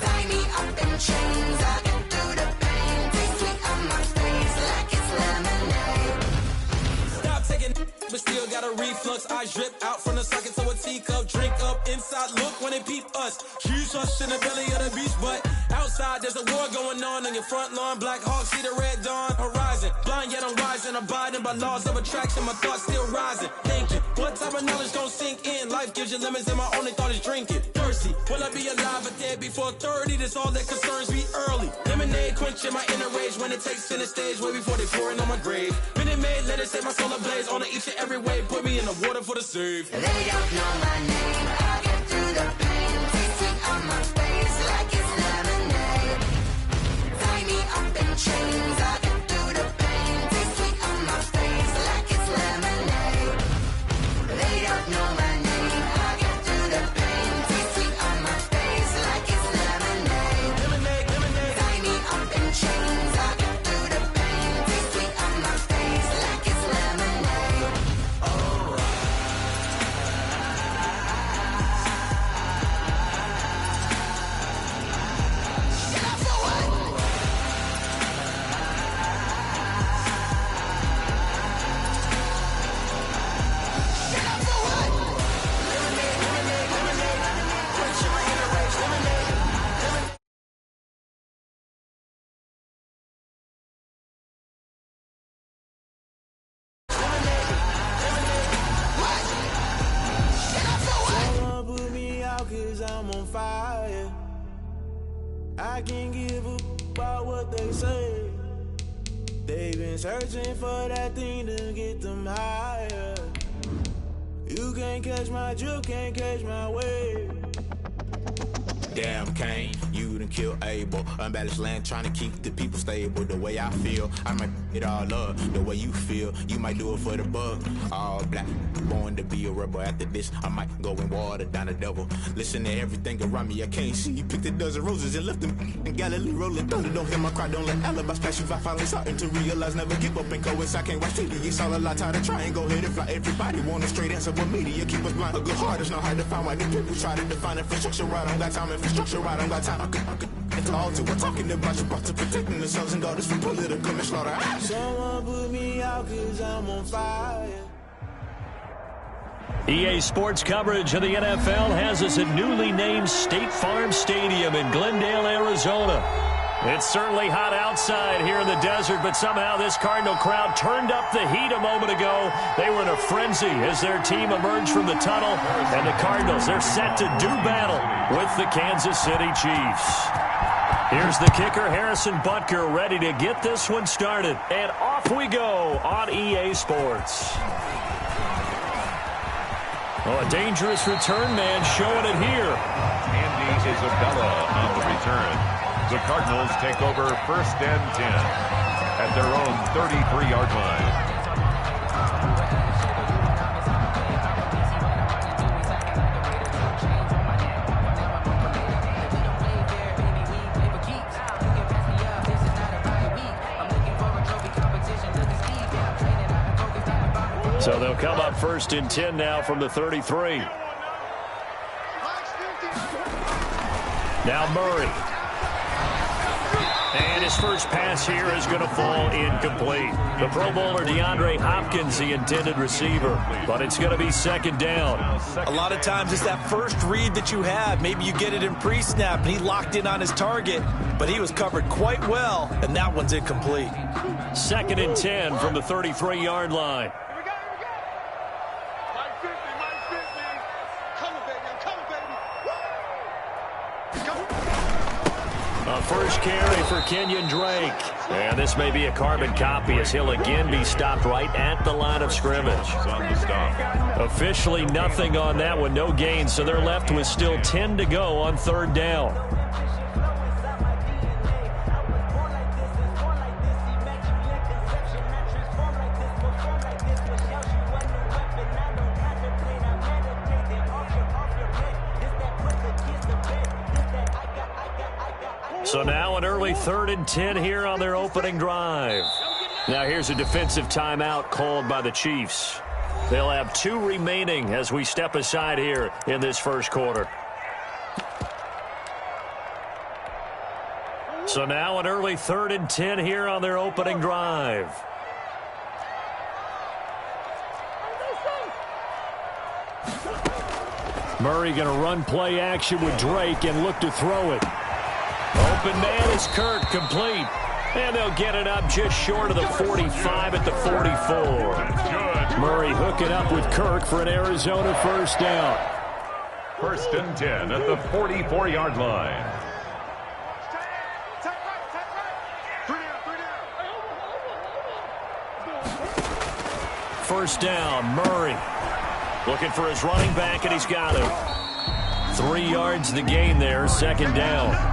Tie me up in chains, I get through the pain. Taste sweet on my face like it's lemonade. Stop taking but still got a reflux. I drip out from the socket to a teacup. Drink up inside, look when they peep us. Choose us in the belly of the beast, but outside there's a war going on your front lawn. Black Hawk, see the red dawn horizon. Blind yet I'm rising, abiding by laws of attraction. My thoughts still rising, thinking what type of knowledge gon' sink in? Life gives you lemons and my only thought is drinking. Thirsty, will I be alive or dead before 30? That's all that concerns me early. Lemonade quenching my inner rage when it takes center stage way before they pouring on my grave. Minute Maid, let it set my soul ablaze on each and every way. Put me in the water for the save. They don't know my name, I get through the pain. Taste sweet on my face like it's lemonade. I'm on fire. I can't give a about what they say. They've been searching for that thing to get them higher. You can't catch my drift, can't catch my wave. Damn, Kane, you done kill Abel. Unbalanced land, trying to keep the people stable. The way I feel, I might it all up. The way you feel, you might do it for the bug. All black, born to be a rebel. After this, I might go and water down the devil. Listen to everything around me, I can't see. You picked a dozen roses and left them in Galilee rolling thunder. Don't hear my cry, don't let alibis pass you. I finally starting to realize, never give up and coincide. I can't watch TV, it's all a lot. Tired of trying, go ahead and fly. Everybody want a straight answer, but media keep us blind. A good heart is not hard to find. Why the people try to define infrastructure right? I don't got time, infrastructure right, I don't got time. I could call to. We're talking about you, about to protecting the sons and daughters from political manslaughter. Someone put me out cause I'm on fire. EA Sports coverage of the NFL has us at newly named State Farm Stadium in Glendale, Arizona. It's certainly hot outside here in the desert, but somehow this Cardinal crowd turned up the heat a moment ago. They were in a frenzy as their team emerged from the tunnel, and the Cardinals, they're set to do battle with the Kansas City Chiefs. Here's the kicker, Harrison Butker, ready to get this one started. And off we go on EA Sports. Oh, a dangerous return man showing it here. Andy Isabella on the return. The Cardinals take over 1st and 10 at their own 33-yard line. So they'll come up 1st and 10 now from the 33. Now Murray. And his first pass here is going to fall incomplete. The Pro Bowler DeAndre Hopkins, the intended receiver. But it's going to be 2nd down. A lot of times it's that first read that you have. Maybe you get it in pre-snap, and he locked in on his target, but he was covered quite well, and that one's incomplete. 2nd and 10 from the 33-yard line. First carry for Kenyon Drake. And this may be a carbon copy as he'll again be stopped right at the line of scrimmage. Officially nothing on that one, no gain, so they're left with still 10 to go on 3rd down. So now an early 3rd and 10 here on their opening drive. Now here's a defensive timeout called by the Chiefs. They'll have 2 remaining as we step aside here in this first quarter. So now an early 3rd and 10 here on their opening drive. Murray going to run play action with Drake and look to throw it. Open man is Kirk, complete. And they'll get it up just short of the 45 at the 44. Murray hooking up with Kirk for an Arizona first down. 1st and 10 at the 44-yard line. First down, Murray. Looking for his running back, and he's got him. 3 yards the gain there, 2nd down.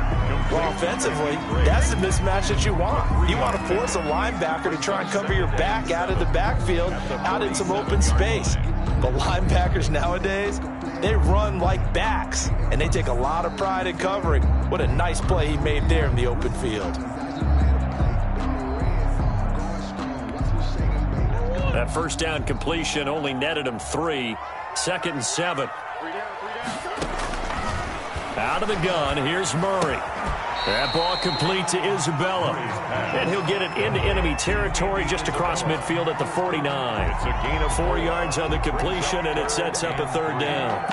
Well, offensively, that's the mismatch that you want. You want to force a linebacker to try and cover your back out of the backfield, out in some open space. The linebackers nowadays, they run like backs, and they take a lot of pride in covering. What a nice play he made there in the open field. That first down completion only netted him 3. 2nd and 7. Out of the gun, here's Murray. That ball complete to Isabella. And he'll get it into enemy territory just across midfield at the 49. It's a gain of 4 yards on the completion, and it sets up a 3rd down.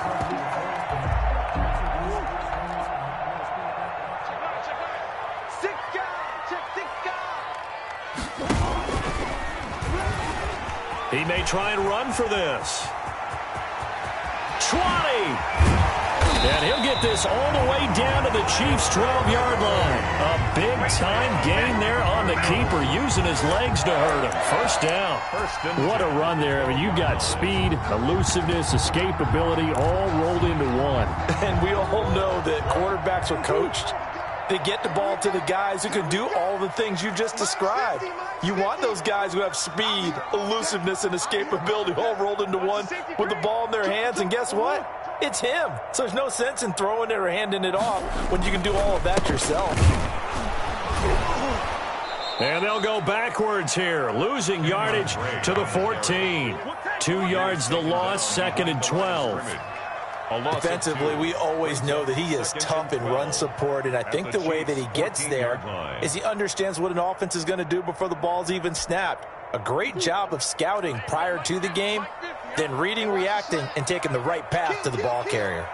He may try and run for this. 20. And he'll get this all the way down to the Chiefs' 12-yard line. A big-time gain there on the keeper, using his legs to hurt him. First down. What a run there. I mean, you've got speed, elusiveness, escapability, all rolled into one. And we all know that quarterbacks are coached. They get the ball to the guys who can do all the things you just described. You want those guys who have speed, elusiveness, and escapability all rolled into one with the ball in their hands. And guess what? It's him. So there's no sense in throwing it or handing it off when you can do all of that yourself. And they'll go backwards here, losing yardage to the 14. 2 yards the loss, 2nd and 12. Defensively, we always know that he is tough in run support, and I think the way that he gets there is he understands what an offense is going to do before the ball's even snapped. A great job of scouting prior to the game, then reading, reacting, and taking the right path to the ball carrier.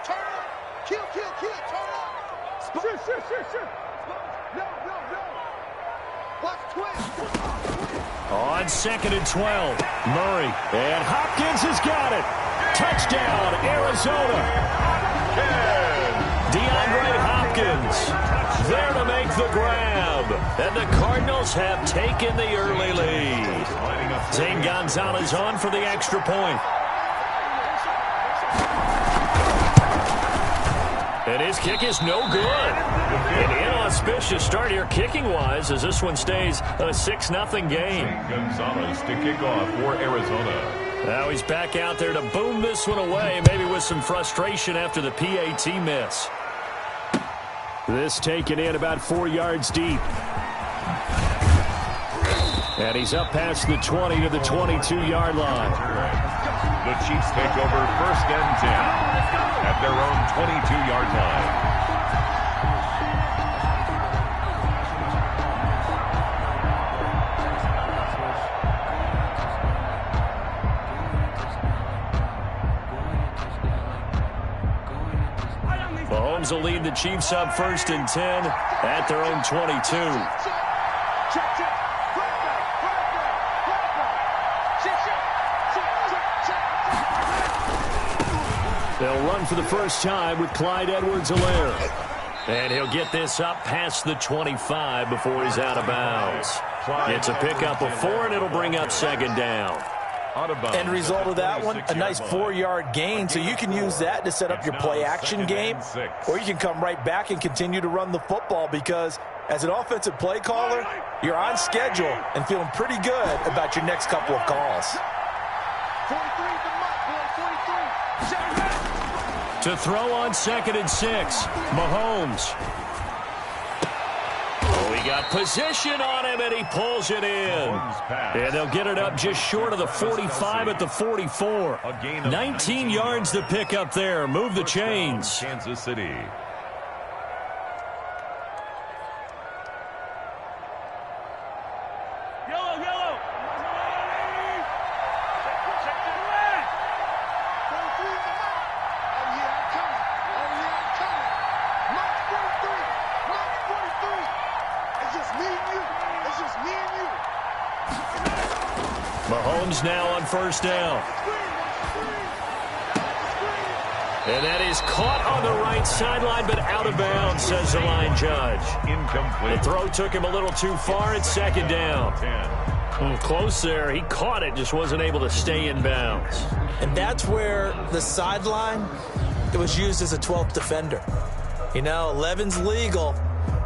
On 2nd and 12, Murray, and Hopkins has got it. Touchdown, Arizona. DeAndre Hopkins there to make the grab. And the Cardinals have taken the early lead. Zane Gonzalez on for the extra point. And his kick is no good. An inauspicious start here kicking-wise as this one stays a 6-0 game. Gonzalez to kick off for Arizona. Now he's back out there to boom this one away, maybe with some frustration after the PAT miss. This taken in about 4 yards deep. And he's up past the 20 to the 22-yard line. The Chiefs take over 1st and 10 at their own 22-yard line. Mahomes will lead the Chiefs up 1st and 10 at their own 22. They'll run for the first time with Clyde Edwards-Helaire. And he'll get this up past the 25 before he's out of bounds. It's a pickup of 4, and it'll bring up 2nd down. End result of that one, a nice 4-yard gain, so you can use that to set up your play-action game, or you can come right back and continue to run the football because as an offensive play caller, you're on schedule and feeling pretty good about your next couple of calls. To throw on 2nd and 6, Mahomes. Oh, he got position on him, and he pulls it in. And they'll get it up just short of the 45 at the 44. 19 yards to pick up there. Move the chains. Kansas City. Mahomes now on 1st down. And that is caught on the right sideline, but out of bounds, says the line judge. Incomplete. The throw took him a little too far. It's 2nd down. Close there. He caught it, just wasn't able to stay in bounds. And that's where the sideline, it was used as a 12th defender. You know, 11's legal.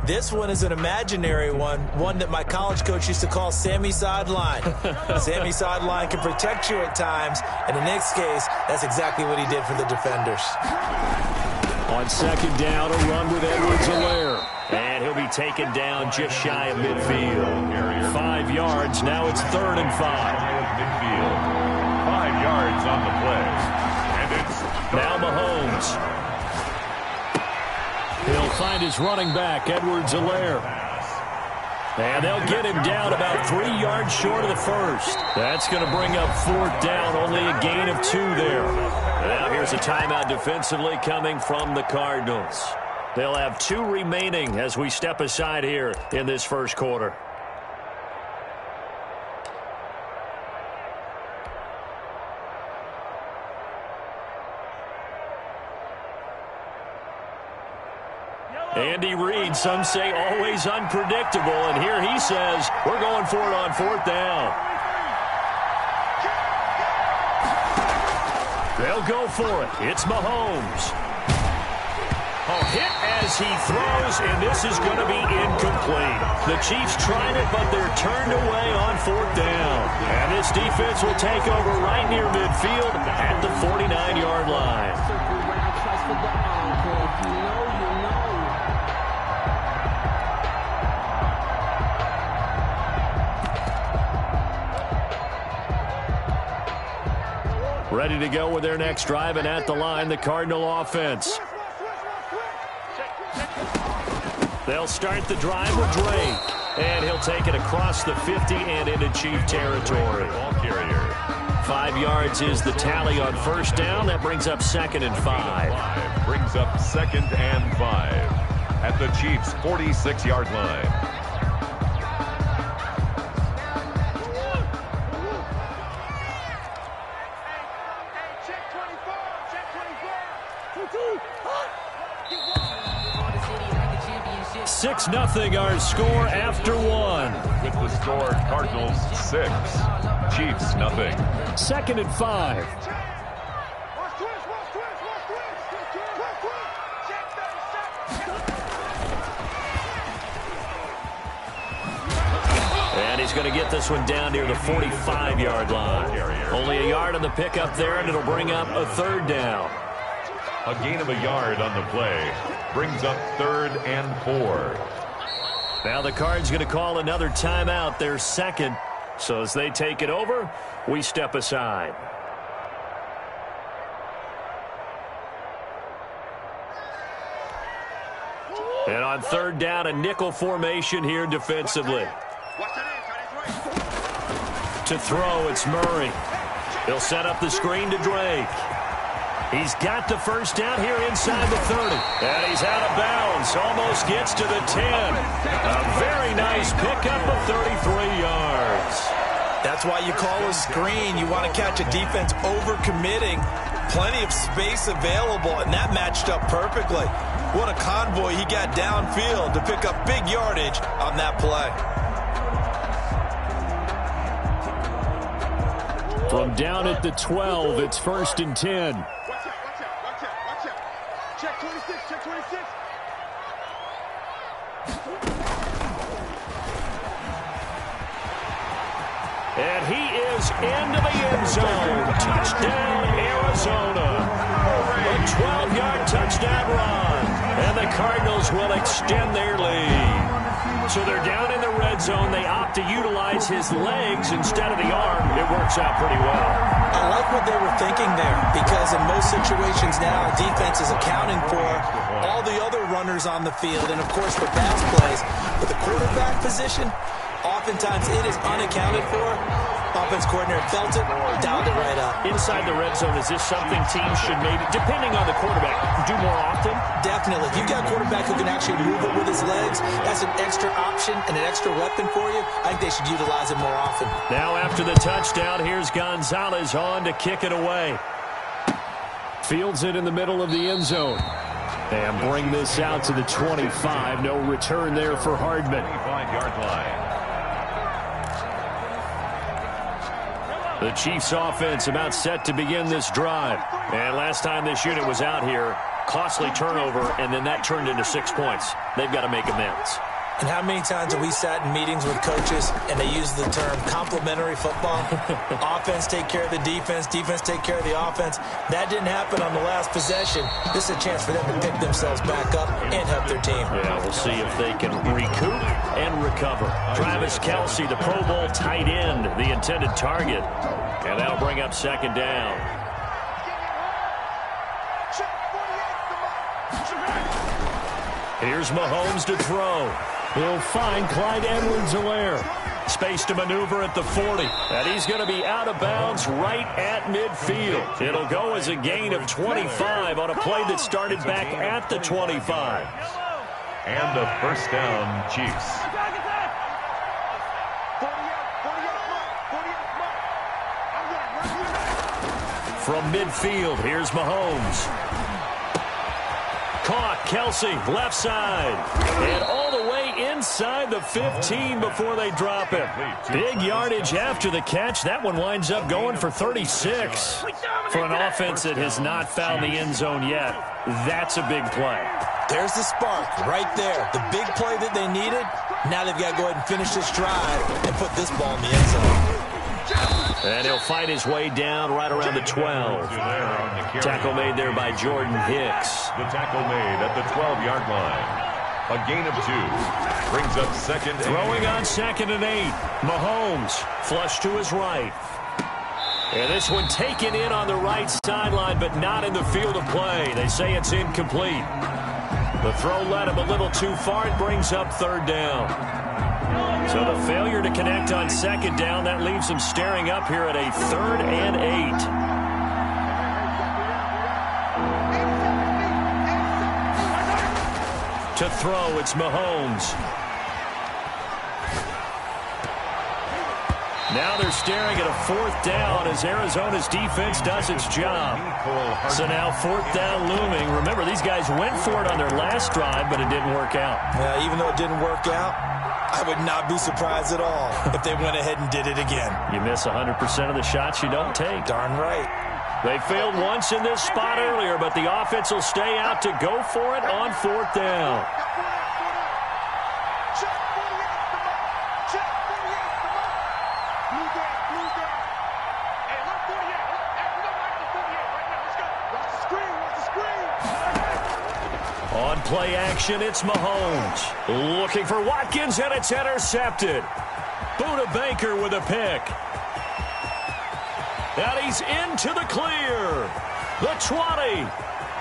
This one is an imaginary one that my college coach used to call Sammy Sideline. Sammy Sideline can protect you at times, and in this case, that's exactly what he did for the defenders. On 2nd down, a run with Edwards-Helaire. And he'll be taken down just shy of midfield. 5 yards, now it's 3rd and 5. Midfield. 5 yards on the play. And it's now Mahomes. He'll find his running back, Edwards-Helaire. And they'll get him down about 3 yards short of the first. That's going to bring up 4th down, only a gain of 2 there. Now here's a timeout defensively coming from the Cardinals. They'll have 2 remaining as we step aside here in this first quarter. Andy Reid, some say always unpredictable, and here he says we're going for it on 4th down. They'll go for it. It's Mahomes. A hit as he throws, and this is going to be incomplete. The Chiefs tried it, but they're turned away on 4th down. And this defense will take over right near midfield at the 49-yard line. Ready to go with their next drive, and at the line, the Cardinal offense. They'll start the drive with Drake, and he'll take it across the 50 and into Chief territory. Ball carrier. 5 yards is the tally on 1st down. That brings up 2nd and 5. Brings up 2nd and 5 at the Chiefs' 46-yard line. Check 24. Check 6-0 our score after 1. With the score, Cardinals 6, Chiefs nothing. 2nd and 5. And he's going to get this one down near the 45-yard line. Only a yard on the pickup there, and it'll bring up a 3rd down. A gain of a yard on the play brings up 3rd and 4. Now the Cards going to call another timeout, their 2nd. So as they take it over, we step aside. And on 3rd down, a nickel formation here defensively. To throw, it's Murray. He'll set up the screen to Drake. He's got the 1st down here inside the 30. And he's out of bounds. Almost gets to the 10. A very nice pickup of 33 yards. That's why you call a screen. You want to catch a defense overcommitting. Plenty of space available, and that matched up perfectly. What a convoy he got downfield to pick up big yardage on that play. From down at the 12, it's 1st and 10. Check 26, check 26. And he is into the end zone. Touchdown, Arizona. A 12-yard touchdown run. And the Cardinals will extend their lead. So they're down in the red zone. They opt to utilize his legs instead of the arm. It works out pretty well. I like what they were thinking there, because in most situations now, defense is accounting for all the other runners on the field and, of course, the pass plays. But the quarterback position, oftentimes it is unaccounted for. Offense coordinator felt it, dialed it right up. Inside the red zone, is this something teams should maybe, depending on the quarterback, do more often? Definitely. If you've got a quarterback who can actually move it with his legs, that's an extra option and an extra weapon for you. I think they should utilize it more often. Now after the touchdown, here's Gonzalez on to kick it away. Fields it in the middle of the end zone. And bring this out to the 25. No return there for Hardman. 25-yard line. The Chiefs offense about set to begin this drive. And last time this unit was out here, costly turnover, and then that turned into 6 points. They've got to make amends. And how many times have we sat in meetings with coaches and they use the term complementary football? Offense take care of the defense, defense take care of the offense. That didn't happen on the last possession. This is a chance for them to pick themselves back up and help their team. Yeah, we'll see if they can recoup and recover. Travis Kelce, the Pro Bowl tight end, the intended target. And that'll bring up 2nd down. Here's Mahomes to throw. He'll find Clyde Edwards-Helaire. Space to maneuver at the 40. And he's going to be out of bounds right at midfield. It'll go as a gain of 25 on a play that started back at the 25. And a 1st down, Chiefs. From midfield, here's Mahomes. caught. Kelsey, left side. And all the way inside the 15 before they drop it. Big yardage after the catch. That one winds up going for 36. For an offense that has not found the end zone yet, that's a big play. There's the spark right there. The big play that they needed. Now they've got to go ahead and finish this drive and put this ball in the end zone. And he'll fight his way down right around the 12. Tackle made there by Jordan Hicks. The tackle made at the 12-yard line. A gain of 2. Brings up second. Throwing on 2nd and 8. Mahomes flush to his right. And this one taken in on the right sideline, but not in the field of play. They say it's incomplete. The throw led him a little too far. It brings up 3rd down. So the failure to connect on 2nd down, that leaves him staring up here at a 3rd and 8. To throw, it's Mahomes. Now they're staring at a 4th down as Arizona's defense does its job. So now 4th down looming. Remember, these guys went for it on their last drive, but it didn't work out. Yeah, even though it didn't work out, I would not be surprised at all if they went ahead and did it again. You miss 100% of the shots you don't take. Darn right. They failed once in this spot earlier, but the offense will stay out to go for it on 4th down. On play action, it's Mahomes. Looking for Watkins, and it's intercepted. Buda Baker with a pick. And he's into the clear. The 20,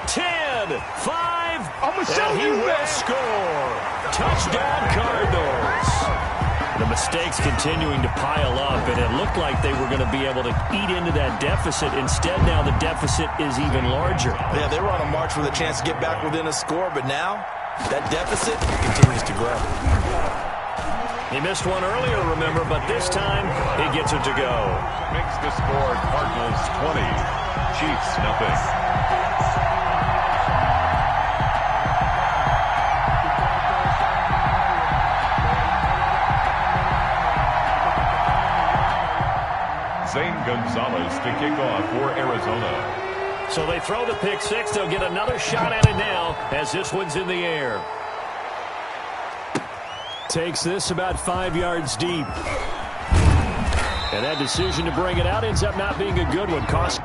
10, 5, and he will score. Touchdown, Cardinals. The mistakes continuing to pile up, and it looked like they were going to be able to eat into that deficit. Instead, now the deficit is even larger. Yeah, they were on a march with a chance to get back within a score, but now that deficit continues to grow. He missed one earlier, remember, but this time he gets it to go. Makes the score Cardinals 20, Chiefs nothing. Zane Gonzalez to kick off for Arizona. So they throw the pick 6. They'll get another shot at it now as this one's in the air. Takes this about 5 yards deep. And that decision to bring it out ends up not being a good one. Cost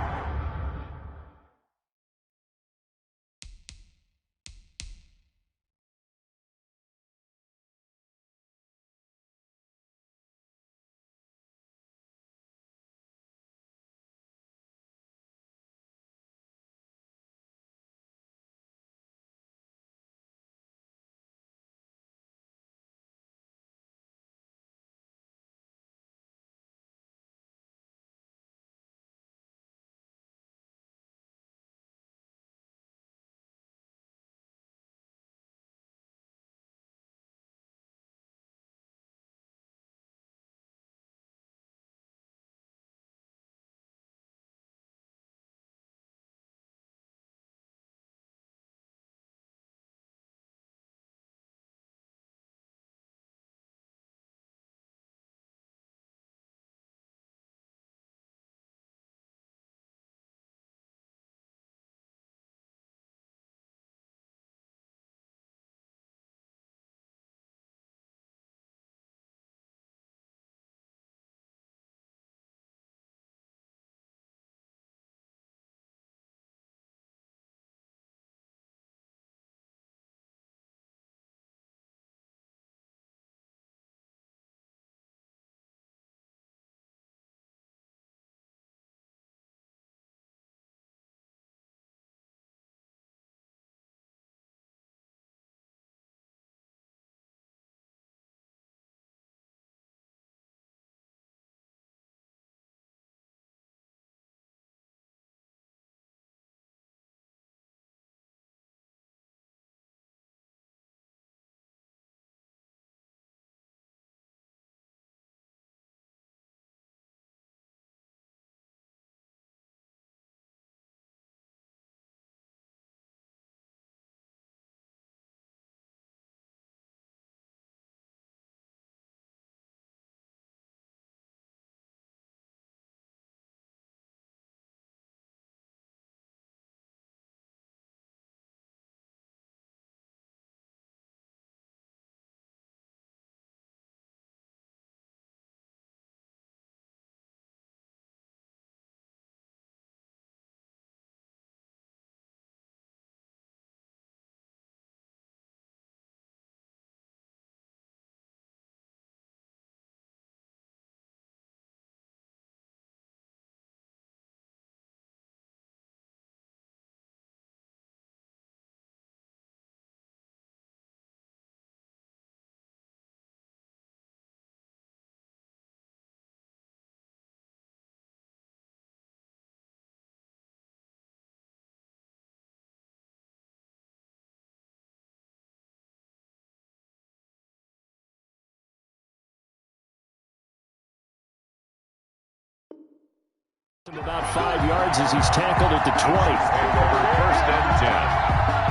About 5 yards as he's tackled at the 20. And over 1st and 10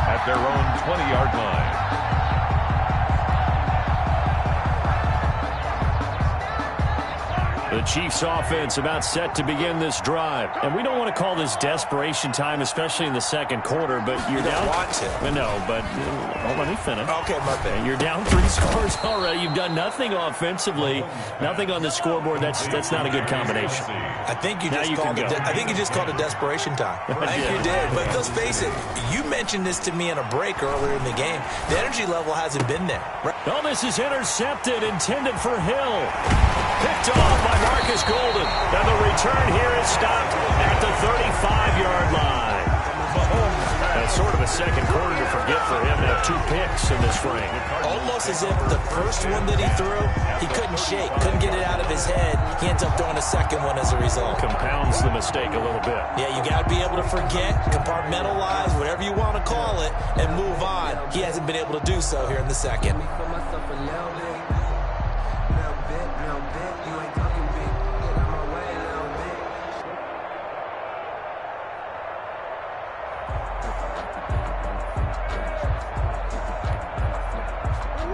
at their own 20-yard line. The Chiefs offense about set to begin this drive. And we don't want to call this desperation time, especially in the second quarter, but you're down. Want to. No, but let me finish. Okay, my bad. You're down 3 scores already. You've done nothing offensively, nothing on the scoreboard. That's not a good combination. I think you just called it desperation time. I think you did. But let's face it, you mentioned this to me in a break earlier in the game. The energy level hasn't been there. Oh, this is intercepted, intended for Hill. Picked off by Marcus Golden. And the return here is stopped at the 35-yard line. That's sort of a second quarter to forget for him to have 2 picks in this frame. Almost as if the first one that he threw, he couldn't shake, couldn't get it out of his head. He ends up throwing a second one as a result. Compounds the mistake a little bit. Yeah, you got to be able to forget, compartmentalize, whatever you want to call it, and move on. He hasn't been able to do so here in the second.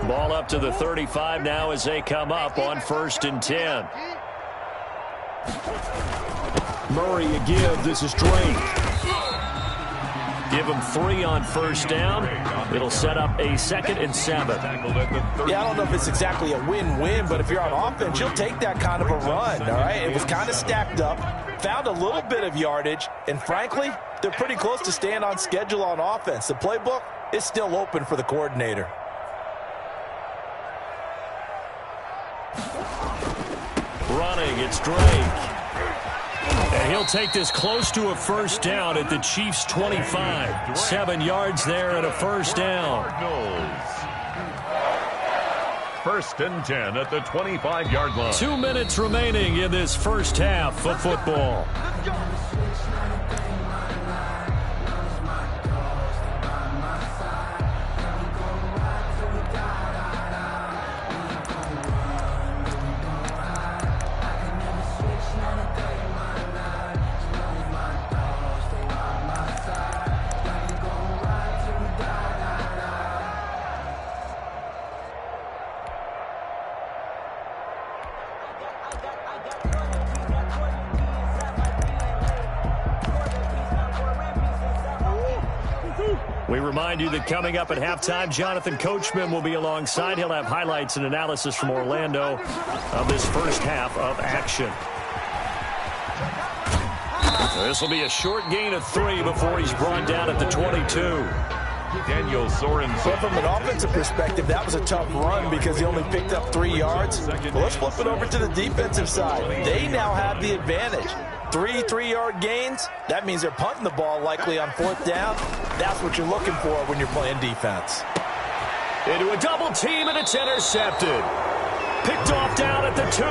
Ball up to the 35 now as they come up on 1st and 10. Murray a give. This is Drake. Give him 3 on 1st down. It'll set up a 2nd and 7. Yeah, I don't know if it's exactly a win-win, but if you're on offense, you'll take that kind of a run, all right? It was kind of stacked up, found a little bit of yardage, and frankly, they're pretty close to staying on schedule on offense. The playbook is still open for the coordinator. Running, it's Drake. And he'll take this close to a 1st down at the Chiefs' 25. 7 yards there and a 1st down. 1st and 10 at the 25-yard line. 2 minutes remaining in this first half of football. We remind you that coming up at halftime, Jonathan Coachman will be alongside. He'll have highlights and analysis from Orlando of this first half of action. So this will be a short gain of 3 before he's brought down at the 22. Daniel Sorensen. But from an offensive perspective, that was a tough run because he only picked up 3 yards. Well, let's flip it over to the defensive side. They now have the advantage. 3 3-yard gains, that means they're punting the ball likely on 4th down. That's what you're looking for when you're playing defense. Into a double team, and it's intercepted. Picked off down at the 2.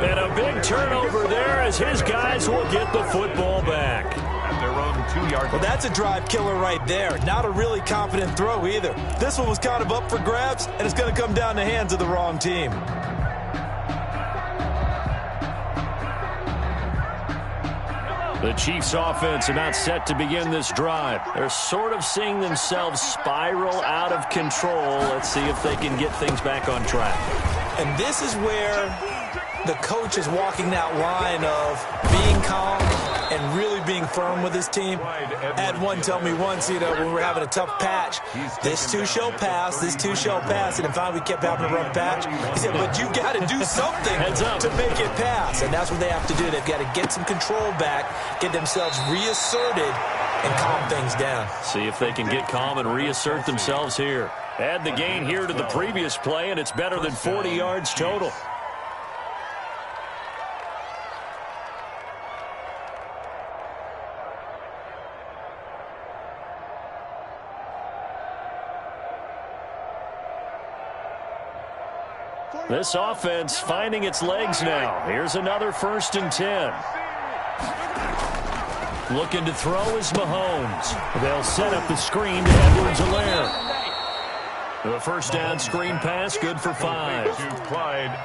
And a big turnover there as his guys will get the football back. At their own 2-yard. Well, that's a drive killer right there. Not a really confident throw either. This one was kind of up for grabs, and it's going to come down the hands of the wrong team. The Chiefs offense about set to begin this drive. They're sort of seeing themselves spiral out of control. Let's see if they can get things back on track. And this is where the coach is walking that line of being calm and really being firm with his team. I had one tell me once, when we were having a tough patch, this too shall pass, this too shall pass, and then finally we kept having a rough patch. He said, but you got to do something to make it pass, and that's what they have to do. They've got to get some control back, get themselves reasserted, and calm things down. See if they can get calm and reassert themselves here. Add the gain here to the previous play, and it's better than 40 yards total. This offense finding its legs now. Here's another 1st and 10. Looking to throw is Mahomes. They'll set up the screen to Edwards-Helaire. The first down screen pass, good for 5.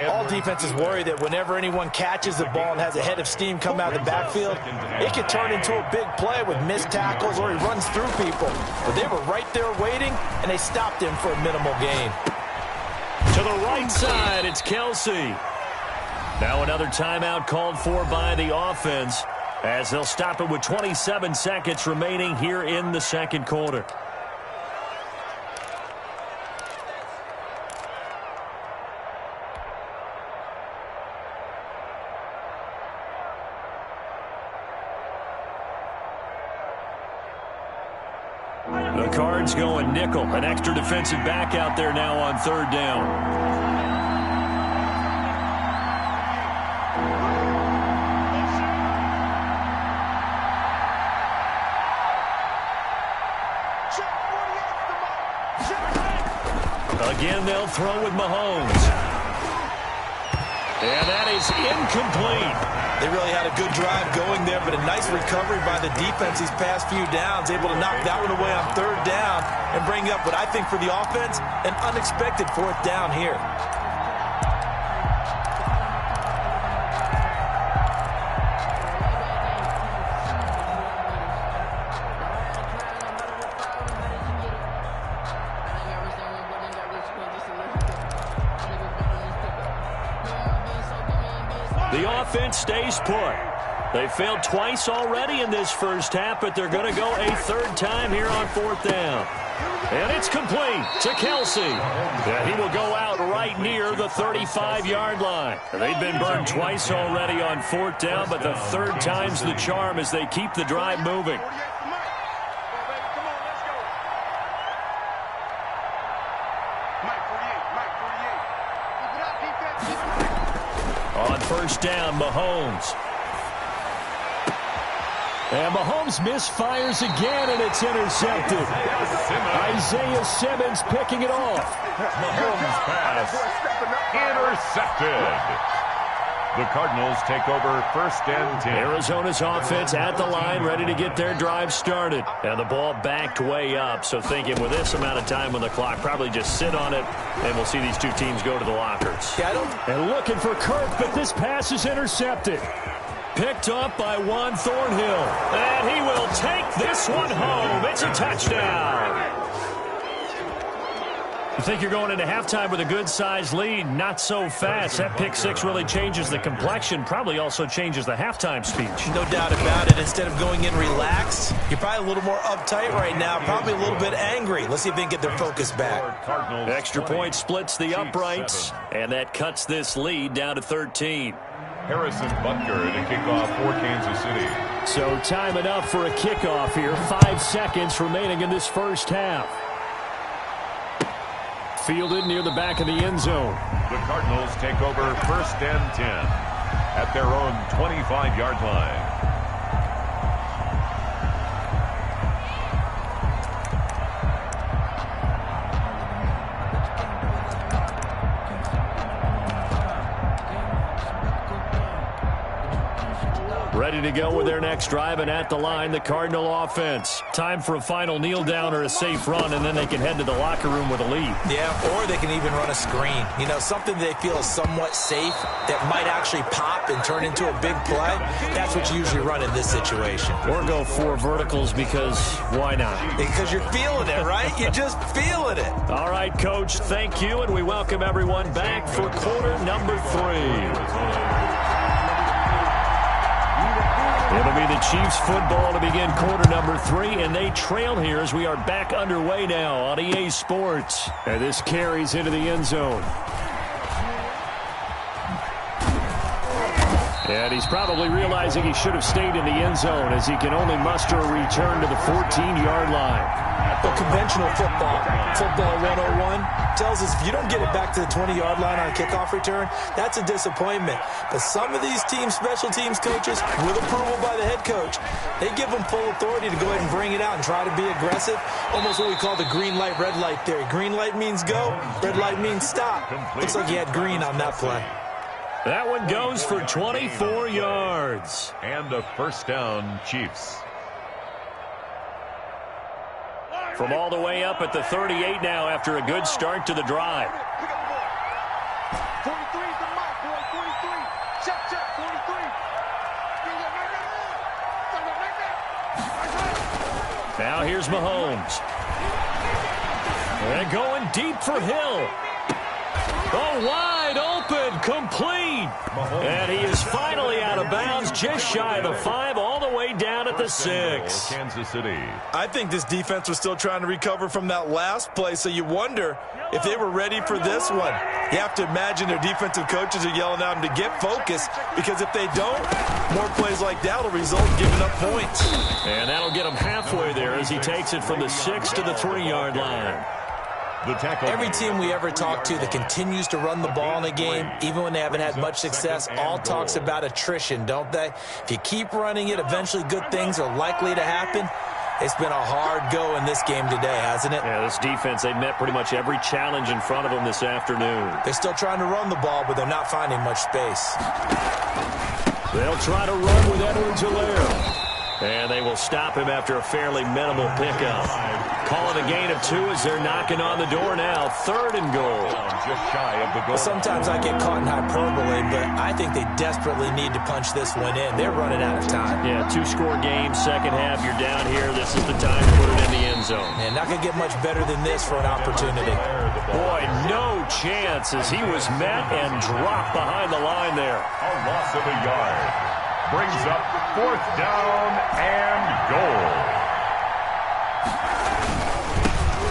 All defenses worry that whenever anyone catches the ball and has a head of steam come out of the backfield, it can turn into a big play with missed tackles or he runs through people. But they were right there waiting, and they stopped him for a minimal gain. To the right side, it's Kelsey. Now another timeout called for by the offense as they'll stop it with 27 seconds remaining here in the second quarter. The Cards going nickel. An extra defensive back out there now on third down. Again, they'll throw with Mahomes. And that is incomplete. They really had a good drive going there, but a nice recovery by the defense these past few downs, able to knock that one away on third down and bring up what I think for the offense, an unexpected fourth down here. The offense stays put. They failed twice already in this first half, but they're going to go a third time here on fourth down. And it's complete to Kelsey. Yeah, he will go out right near the 35-yard line. They've been burned twice already on fourth down, but the third time's the charm as they keep the drive moving. On first down, Mahomes. And Mahomes misfires again, and it's intercepted. Isaiah Simmons picking it off. Mahomes pass intercepted. The Cardinals take over first and 10. Arizona's offense at the line, ready to get their drive started. And the ball backed way up, so thinking with this amount of time on the clock, probably just sit on it, and we'll see these two teams go to the lockers. And looking for Kirk, but this pass is intercepted. Picked up by Juan Thornhill. And he will take this one home. It's a touchdown. You think you're going into halftime with a good-sized lead. Not so fast. That pick six really changes the complexion. Probably also changes the halftime speech. No doubt about it. Instead of going in relaxed, you're probably a little more uptight right now. Probably a little bit angry. Let's see if they can get their focus back. Extra point splits the uprights. And that cuts this lead down to 13. Harrison Butker to kick off for Kansas City. So time enough for a kickoff here. 5 seconds remaining in this first half. Fielded near the back of the end zone. The Cardinals take over first and 10 at their own 25-yard line. Ready to go with their next drive, and at the line, the Cardinal offense. Time for a final kneel down or a safe run, and then they can head to the locker room with a lead. Yeah, or they can even run a screen. You know, something they feel is somewhat safe that might actually pop and turn into a big play. That's what you usually run in this situation. Or go 4 verticals because why not? Because you're feeling it, right? You're just feeling it. All right, Coach, thank you, and we welcome everyone back for quarter number 3. It'll be the Chiefs football to begin quarter number 3, and they trail here as we are back underway now on EA Sports. And this carries into the end zone. And he's probably realizing he should have stayed in the end zone as he can only muster a return to the 14-yard line. But conventional football 101, tells us if you don't get it back to the 20-yard line on a kickoff return, that's a disappointment. But some of these teams, special teams coaches, with approval by the head coach, they give them full authority to go ahead and bring it out and try to be aggressive. Almost what we call the green light, red light theory. Green light means go, red light means stop. Looks like he had green on that play. That one goes for 24 yards. And a first down, Chiefs. From all the way up at the 38 now after a good start to the drive. 43 is the mark, boy. 43. Check, 43. Now here's Mahomes. And going deep for Hill. Oh, wide open, complete. And he is finally out of bounds, just shy of the 5, all the way down at the 6. Kansas City. I think this defense was still trying to recover from that last play, so you wonder if they were ready for this one. You have to imagine their defensive coaches are yelling at them to get focused, because if they don't, more plays like that will result in giving up points. And that'll get him halfway there as he takes it from the 6 to the 3-yard line. Every team we ever talk to that continues to run the ball in a game, even when they haven't had much success, all talks about attrition, don't they? If you keep running it, eventually good things are likely to happen. It's been a hard go in this game today, hasn't it? Yeah, this defense, they met pretty much every challenge in front of them this afternoon. They're still trying to run the ball, but they're not finding much space. They'll try to run with Edwards-Helaire. And they will stop him after a fairly minimal pickup. Calling a gain of 2 as they're knocking on the door now. 3rd and goal. Just shy of the goal. Sometimes I get caught in hyperbole, but I think they desperately need to punch this one in. They're running out of time. Yeah, 2-score game, second half. You're down here. This is the time to put it in the end zone. And not going to get much better than this for an opportunity. Boy, no chance as he was met and dropped behind the line there. A loss of a yard. Brings up 4th down and goal.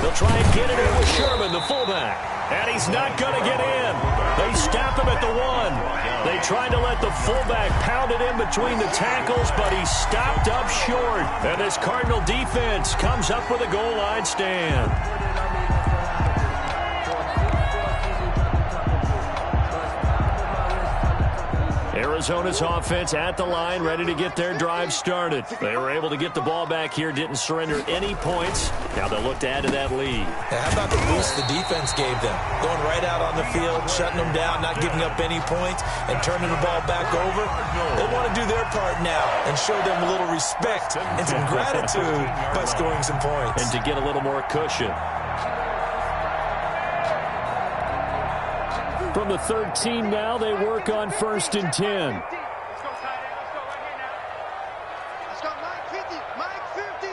They'll try and get it in with Sherman, the fullback. And he's not going to get in. They stop him at the 1. They tried to let the fullback pound it in between the tackles, but he stopped up short. And this Cardinal defense comes up with a goal line stand. Arizona's offense at the line, ready to get their drive started. They were able to get the ball back here, didn't surrender any points. Now they'll look to add to that lead. How about the boost the defense gave them? Going right out on the field, shutting them down, not giving up any points, and turning the ball back over. They want to do their part now and show them a little respect and some gratitude by scoring some points. And to get a little more cushion. From the 13 now, they work on 1st and 10. Let's go, tight end. Let's go, Mike 50. Mike 50.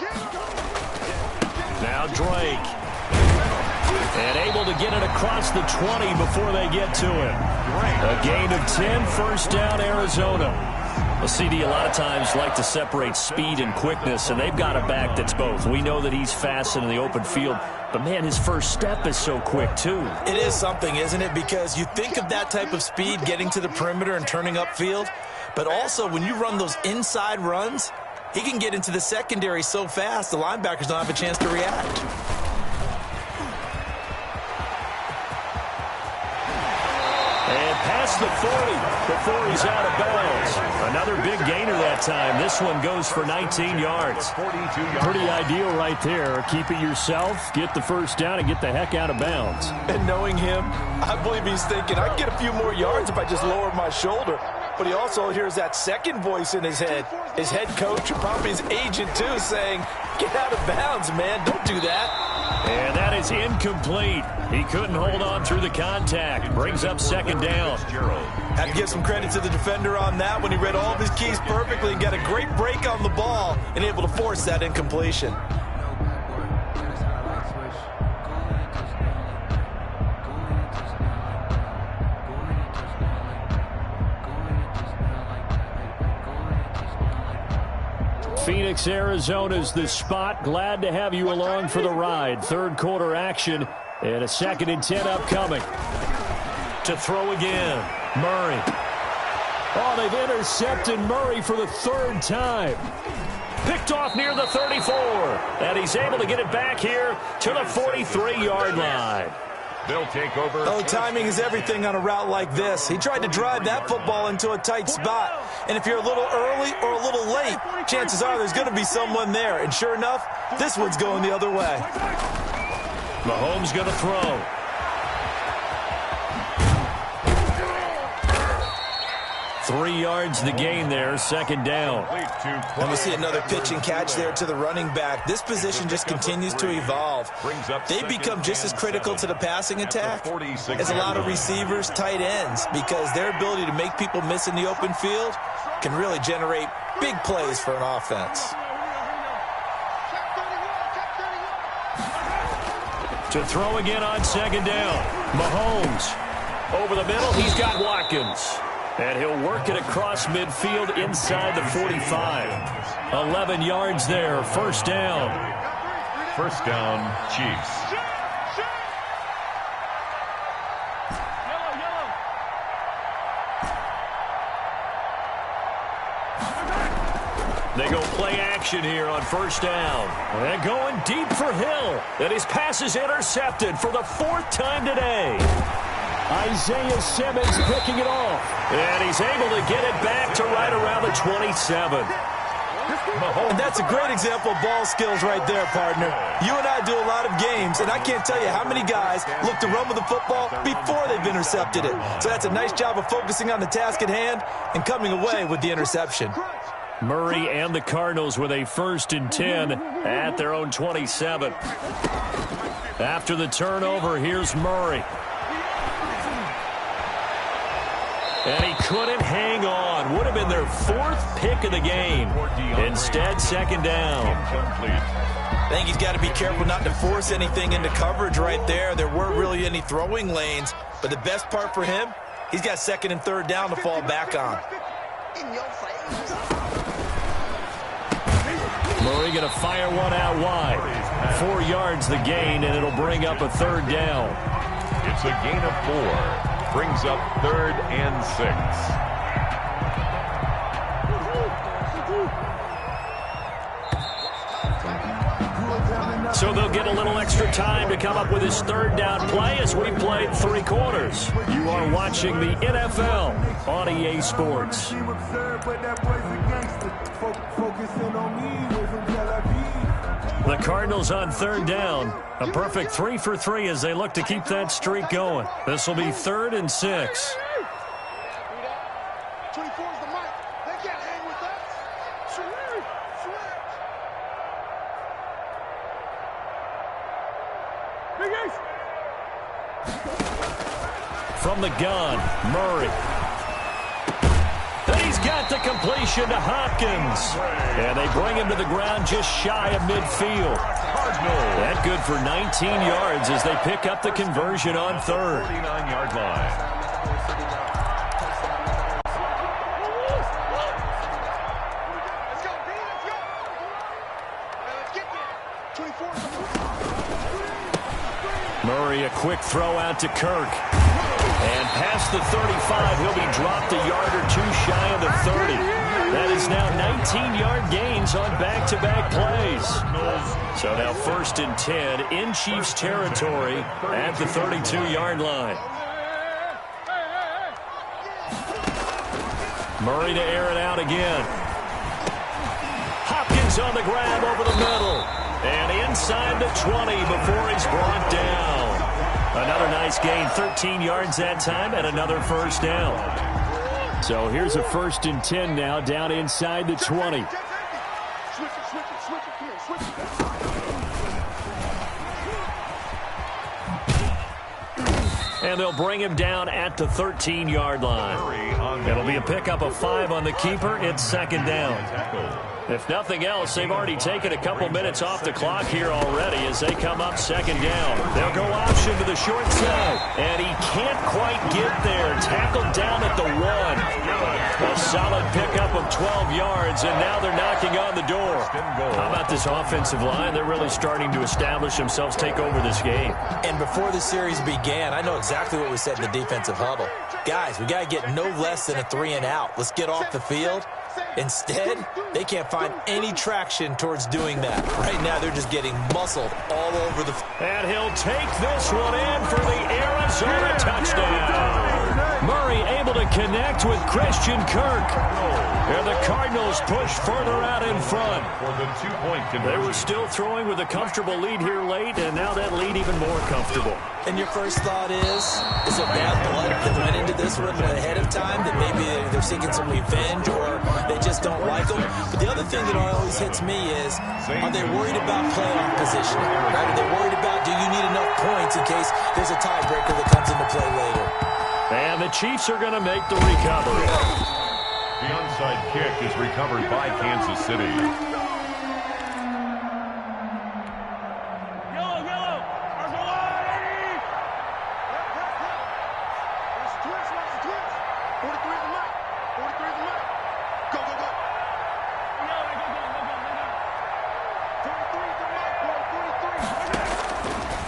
Get him. Now Drake. And able to get it across the 20 before they get to him. A gain of 10, 1st down, Arizona. Well, CD, a lot of times like to separate speed and quickness, and they've got a back that's both. We know that he's fast in the open field, but, man, his first step is so quick, too. It is something, isn't it? Because you think of that type of speed getting to the perimeter and turning upfield, but also when you run those inside runs, he can get into the secondary so fast the linebackers don't have a chance to react. And past the 40 before he's out of bounds. Another big gainer that time. This one goes for 19 yards. Pretty ideal right there. Keep it yourself, get the 1st down, and get the heck out of bounds. And knowing him, I believe he's thinking, I can get a few more yards if I just lower my shoulder. But he also hears that second voice in his head. His head coach, or probably his agent too, saying, get out of bounds, man. Don't do that. And that is incomplete. He couldn't hold on through the contact. Brings up 2nd down. Have to give some credit to the defender on that when he read all of his keys perfectly and got a great break on the ball and able to force that incompletion. Phoenix, Arizona's the spot. Glad to have you along for the ride. 3rd quarter action and a 2nd and 10 upcoming. To throw again, Murray. Oh, they've intercepted Murray for the 3rd time. Picked off near the 34. And he's able to get it back here to the 43-yard line. They'll take over. Oh, timing is everything on a route like this. He tried to drive that football into a tight spot. And if you're a little early or a little late, chances are there's going to be someone there. And sure enough, this one's going the other way. Mahomes going to throw. 3 yards the gain there, second down. And we see another pitch and catch there to the running back. This position just continues to evolve. They become just as critical to the passing attack as a lot of receivers, tight ends, because their ability to make people miss in the open field can really generate big plays for an offense. To throw again on second down. Mahomes over the middle. He's got Watkins. And he'll work it across midfield inside the 45. 11 yards there. First down. First down, Chiefs. They go play action here on first down. And going deep for Hill. And his pass is intercepted for the 4th time today. Isaiah Simmons picking it off. And he's able to get it back to right around the 27. And that's a great example of ball skills right there, partner. You and I do a lot of games, and I can't tell you how many guys look to run with the football before they've intercepted it. So that's a nice job of focusing on the task at hand and coming away with the interception. Murray and the Cardinals with a 1st and 10 at their own 27. After the turnover, here's Murray. And he couldn't hang on. Would have been their 4th pick of the game. Instead, second down. I think he's got to be careful not to force anything into coverage right there. There weren't really any throwing lanes. But the best part for him, he's got 2nd and 3rd down to fall back on. Murray going to fire one out wide. 4 yards the gain, and it'll bring up a 3rd down. It's a gain of 4. Brings up 3rd and 6. So they'll get a little extra time to come up with his 3rd down play as we played 3 quarters. You are watching the NFL on EA Sports. The Cardinals on 3rd down. A perfect 3 for 3 as they look to keep that streak going. This will be 3rd and 6. 24 is the mic. They can't hang with us. From the gun, Murray. And he's got the completion to Hopkins. And they bring him to the ground just shy of midfield. That good for 19 yards as they pick up the conversion on 3rd. 49-yard line. Murray, a quick throw out to Kirk. And past the 35, he'll be dropped a yard or 2 shy of the 30. That is now 19-yard gains on back-to-back plays. So now 1st and 10 in Chiefs territory at the 32-yard line. Murray to air it out again. Hopkins on the grab over the middle. And inside the 20 before he's brought down. Another nice gain, 13 yards that time, and another 1st down. So here's a 1st and 10 now, down inside the 20. And they'll bring him down at the 13-yard line. It'll be a pickup of 5 on the keeper. It's 2nd down. If nothing else, they've already taken a couple minutes off the clock here already as they come up 2nd down. They'll go option to the short side. And he can't quite get there. Tackled down at the 1. A solid pickup of 12 yards, and now they're knocking on the door. How about this offensive line? They're really starting to establish themselves, take over this game. And before the series began, I know exactly what we said in the defensive huddle. Guys, we got to get no less than a 3 and out. Let's get off the field. Instead, they can't find any traction towards doing that. Right now, they're just getting muscled all over the field. And he'll take this one in for the Arizona touchdown. Murray able to connect with Christian Kirk. And the Cardinals push further out in front. For the 2-point conversion. They were still throwing with a comfortable lead here late, and now that lead even more comfortable. And your first thought is it bad blood that went into this one ahead of time, that maybe they're seeking some revenge or they just don't like them? But the other thing that always hits me is, are they worried about playoff positioning? Right? Are they worried about, do you need enough points in case there's a tiebreaker that comes into play later? And the Chiefs are going to make the recovery. The onside kick is recovered by Kansas City.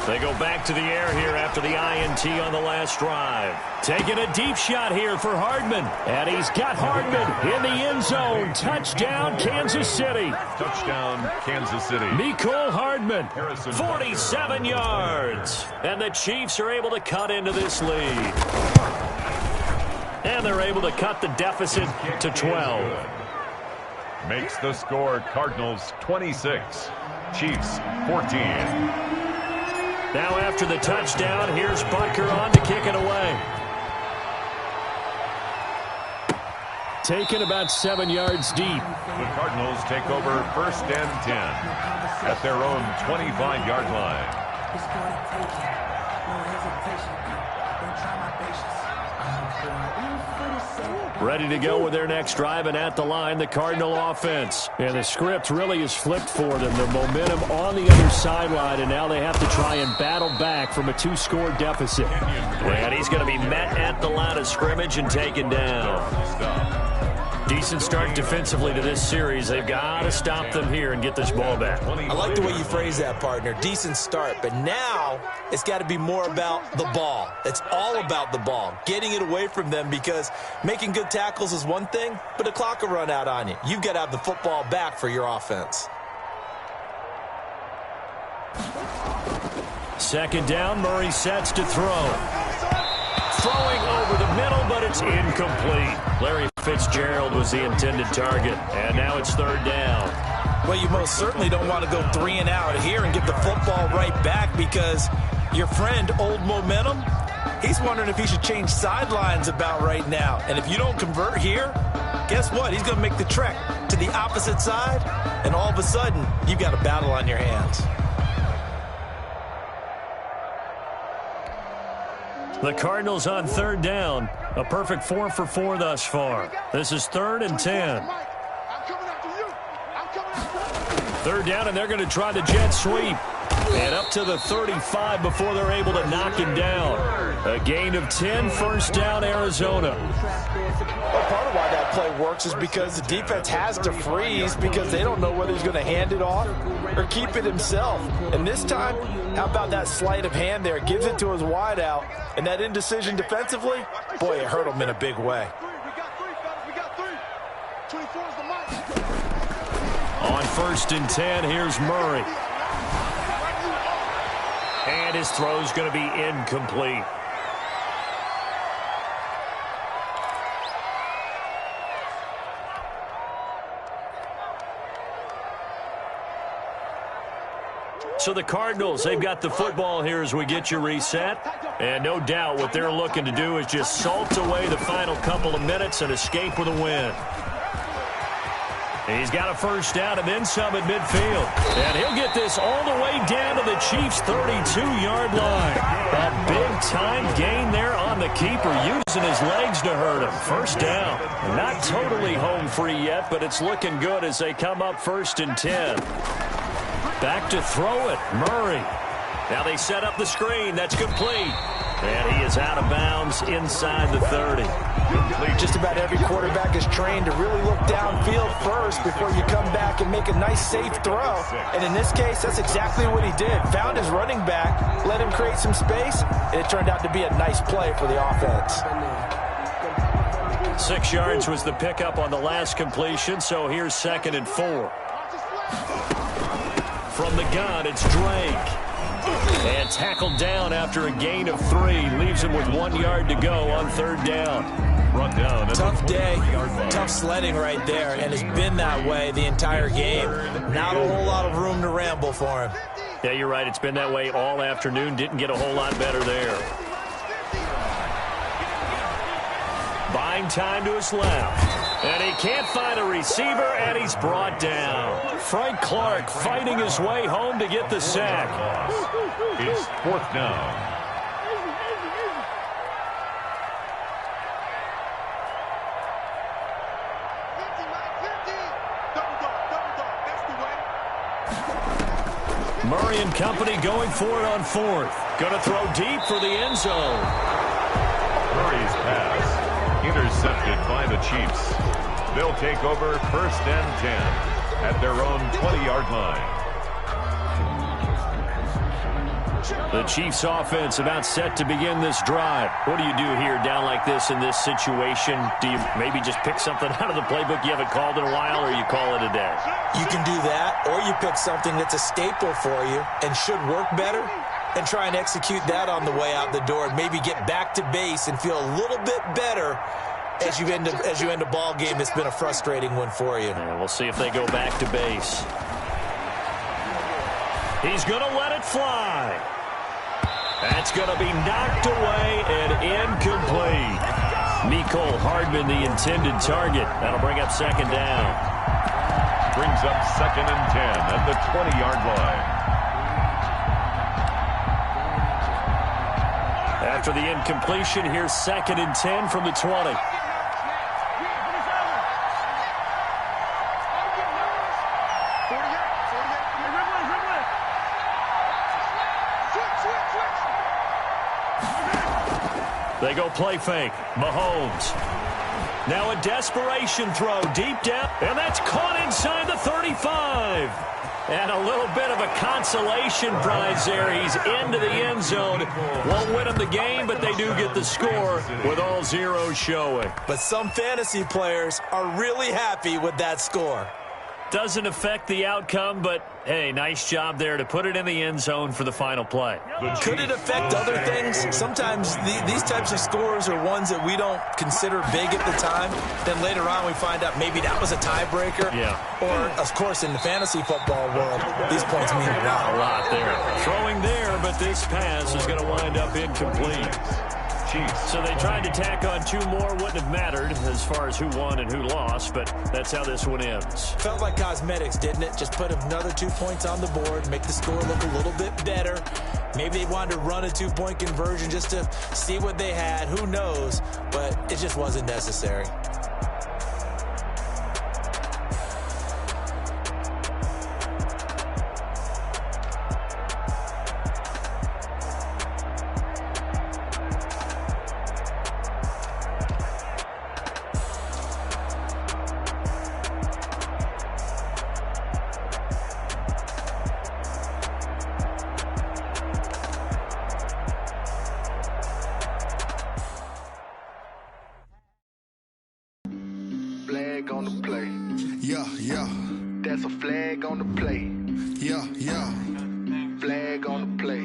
They go back to the air here after the INT on the last drive. Taking a deep shot here for Hardman. And he's got Hardman in the end zone. Touchdown, Kansas City. Touchdown, Kansas City. Mecole Hardman, 47 yards. And the Chiefs are able to cut into this lead. And they're able to cut the deficit to 12. Makes the score Cardinals 26, Chiefs 14. Now after the touchdown, here's Butker on to kick it away. Taken about 7 yards deep. The Cardinals take over 1st and 10 at their own 25-yard line. Ready to go with their next drive, and at the line, the Cardinal offense. And the script really is flipped for them. The momentum on the other sideline, and now they have to try and battle back from a 2-score deficit. And he's going to be met at the line of scrimmage and taken down. Decent start defensively to this series. They've got to stop them here and get this ball back. I like the way you phrase that, partner. Decent start, but now it's got to be more about the ball. It's all about the ball, getting it away from them, because making good tackles is one thing, but the clock will run out on you. You've got to have the football back for your offense. Second down, Murray sets to throw. Throwing over the middle, but it's incomplete. Larry Fitzgerald was the intended target, and now it's 3rd down. Well, you most certainly don't want to go 3 and out here and get the football right back, because your friend, Old Momentum, he's wondering if he should change sidelines about right now. And if you don't convert here, guess what? He's going to make the trek to the opposite side, and all of a sudden, you've got a battle on your hands. The Cardinals on 3rd down. A perfect 4 for 4 thus far. This is 3rd and 10. 3rd down, and they're going to try the jet sweep. And up to the 35 before they're able to knock him down. A gain of 10, 1st down, Arizona. Well, part of why that play works is because the defense has to freeze, because they don't know whether he's going to hand it off or keep it himself. And this time, how about that sleight of hand there? Gives it to his wideout. And that indecision defensively, boy, it hurt him in a big way. On 1st and 10, here's Murray. And his throw's going to be incomplete. So the Cardinals, they've got the football here as we get you reset. And no doubt what they're looking to do is just salt away the final couple of minutes and escape with a win. He's got a 1st down and then some at midfield. And he'll get this all the way down to the Chiefs' 32-yard line. A big-time gain there on the keeper, using his legs to hurt him. 1st down. Not totally home free yet, but it's looking good as they come up 1st and 10. Back to throw it, Murray. Now they set up the screen. That's complete. And he is out of bounds inside the 30. Just about every quarterback is trained to really look downfield first before you come back and make a nice, safe throw. And in this case, that's exactly what he did. Found his running back, let him create some space, and it turned out to be a nice play for the offense. 6 yards was the pickup on the last completion, so here's 2nd and 4. From the gun, it's Drake. And tackled down after a gain of 3. Leaves him with 1 yard to go on 3rd down. Run down. Tough day, tough sledding right there, and it's been that way the entire game. Not a whole lot of room to ramble for him. Yeah, you're right. It's been that way all afternoon. Didn't get a whole lot better there. Buying time to his left. And he can't find a receiver, and he's brought down. Frank Clark fighting his way home to get the sack. It's 4th down. Murray and company going for it on 4th. Going to throw deep for the end zone. Murray's pass intercepted by the Chiefs. They'll take over 1st and 10 at their own 20-yard line. The Chiefs offense about set to begin this drive. What do you do here down like this in this situation? Do you maybe just pick something out of the playbook you haven't called in a while, or you call it a day? You can do that, or you pick something that's a staple for you and should work better and try and execute that on the way out the door and maybe get back to base and feel a little bit better as you end a ball game that's been a frustrating one for you. Yeah, we'll see if they go back to base. He's going to let it fly. That's going to be knocked away and incomplete. Mecole Hardman, the intended target. That'll bring up 2nd down. Brings up 2nd and 10 at the 20-yard line. After the incompletion, here's 2nd and 10 from the 20. They go play fake. Mahomes. Now a desperation throw deep down, and that's caught inside the 35. And a little bit of a consolation prize there. He's into the end zone. Won't win them the game, but they do get the score with all zeros showing. But some fantasy players are really happy with that score. Doesn't affect the outcome, but, hey, nice job there to put it in the end zone for the final play. Could it affect other things? Sometimes these types of scores are ones that we don't consider big at the time. Then later on we find out maybe that was a tiebreaker. Yeah. Or, of course, in the fantasy football world, these points mean a lot. A lot there. Throwing there, but this pass is going to wind up incomplete. So they tried to tack on 2 more. Wouldn't have mattered as far as who won and who lost, but that's how this one ends. Felt like cosmetics, didn't it? Just put another 2 points on the board, make the score look a little bit better. Maybe they wanted to run a 2-point conversion just to see what they had. Who knows? But it just wasn't necessary. Flag on the play. Yeah, yeah. That's a flag on the play. Yeah, yeah. Flag on the play.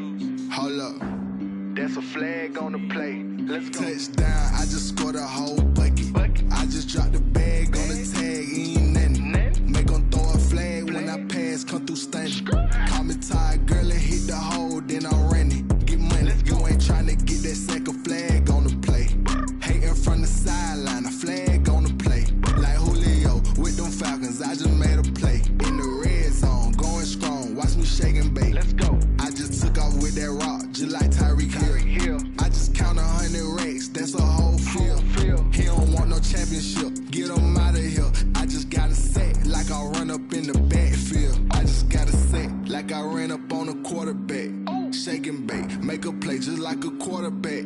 Hold up. That's a flag on the play. Let's go. Touchdown, I just scored a whole bucket. I just dropped the bag on the tag, ain't nothing. Make them throw a flag when I pass, come through stunning. Call me tired, girl, and hit the hole, then I'm running. Get money, you ain't tryna get that second flag on the play. Hating from the sideline, a flag on the play. Like Julio with them Falcons, I just made a play. In the red zone, going strong, watch me shake and bake. Let's go. I just took off with that rock, just like Tyreek Hill. I just count 100 racks, that's a whole field. He don't want no championship, get him out of here. I just got a set, like I run up in the backfield. I just got a set, like I ran up on a quarterback. Shake and bake, make a play just like a quarterback.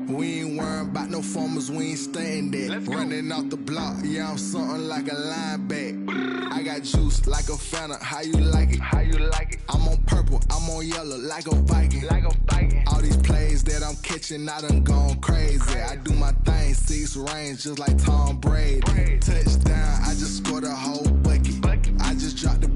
We ain't worrying about no formers, we ain't staying there. Running off the block, yeah, I'm something like a linebacker. I got juice like a Fanta, how you like it? How you like it? I'm on purple, I'm on yellow, like a Viking. Like a Viking. All these plays that I'm catching, I done gone crazy. I do my thing, 6 range, just like Tom Brady. Touchdown, I just scored a whole bucket. I just dropped the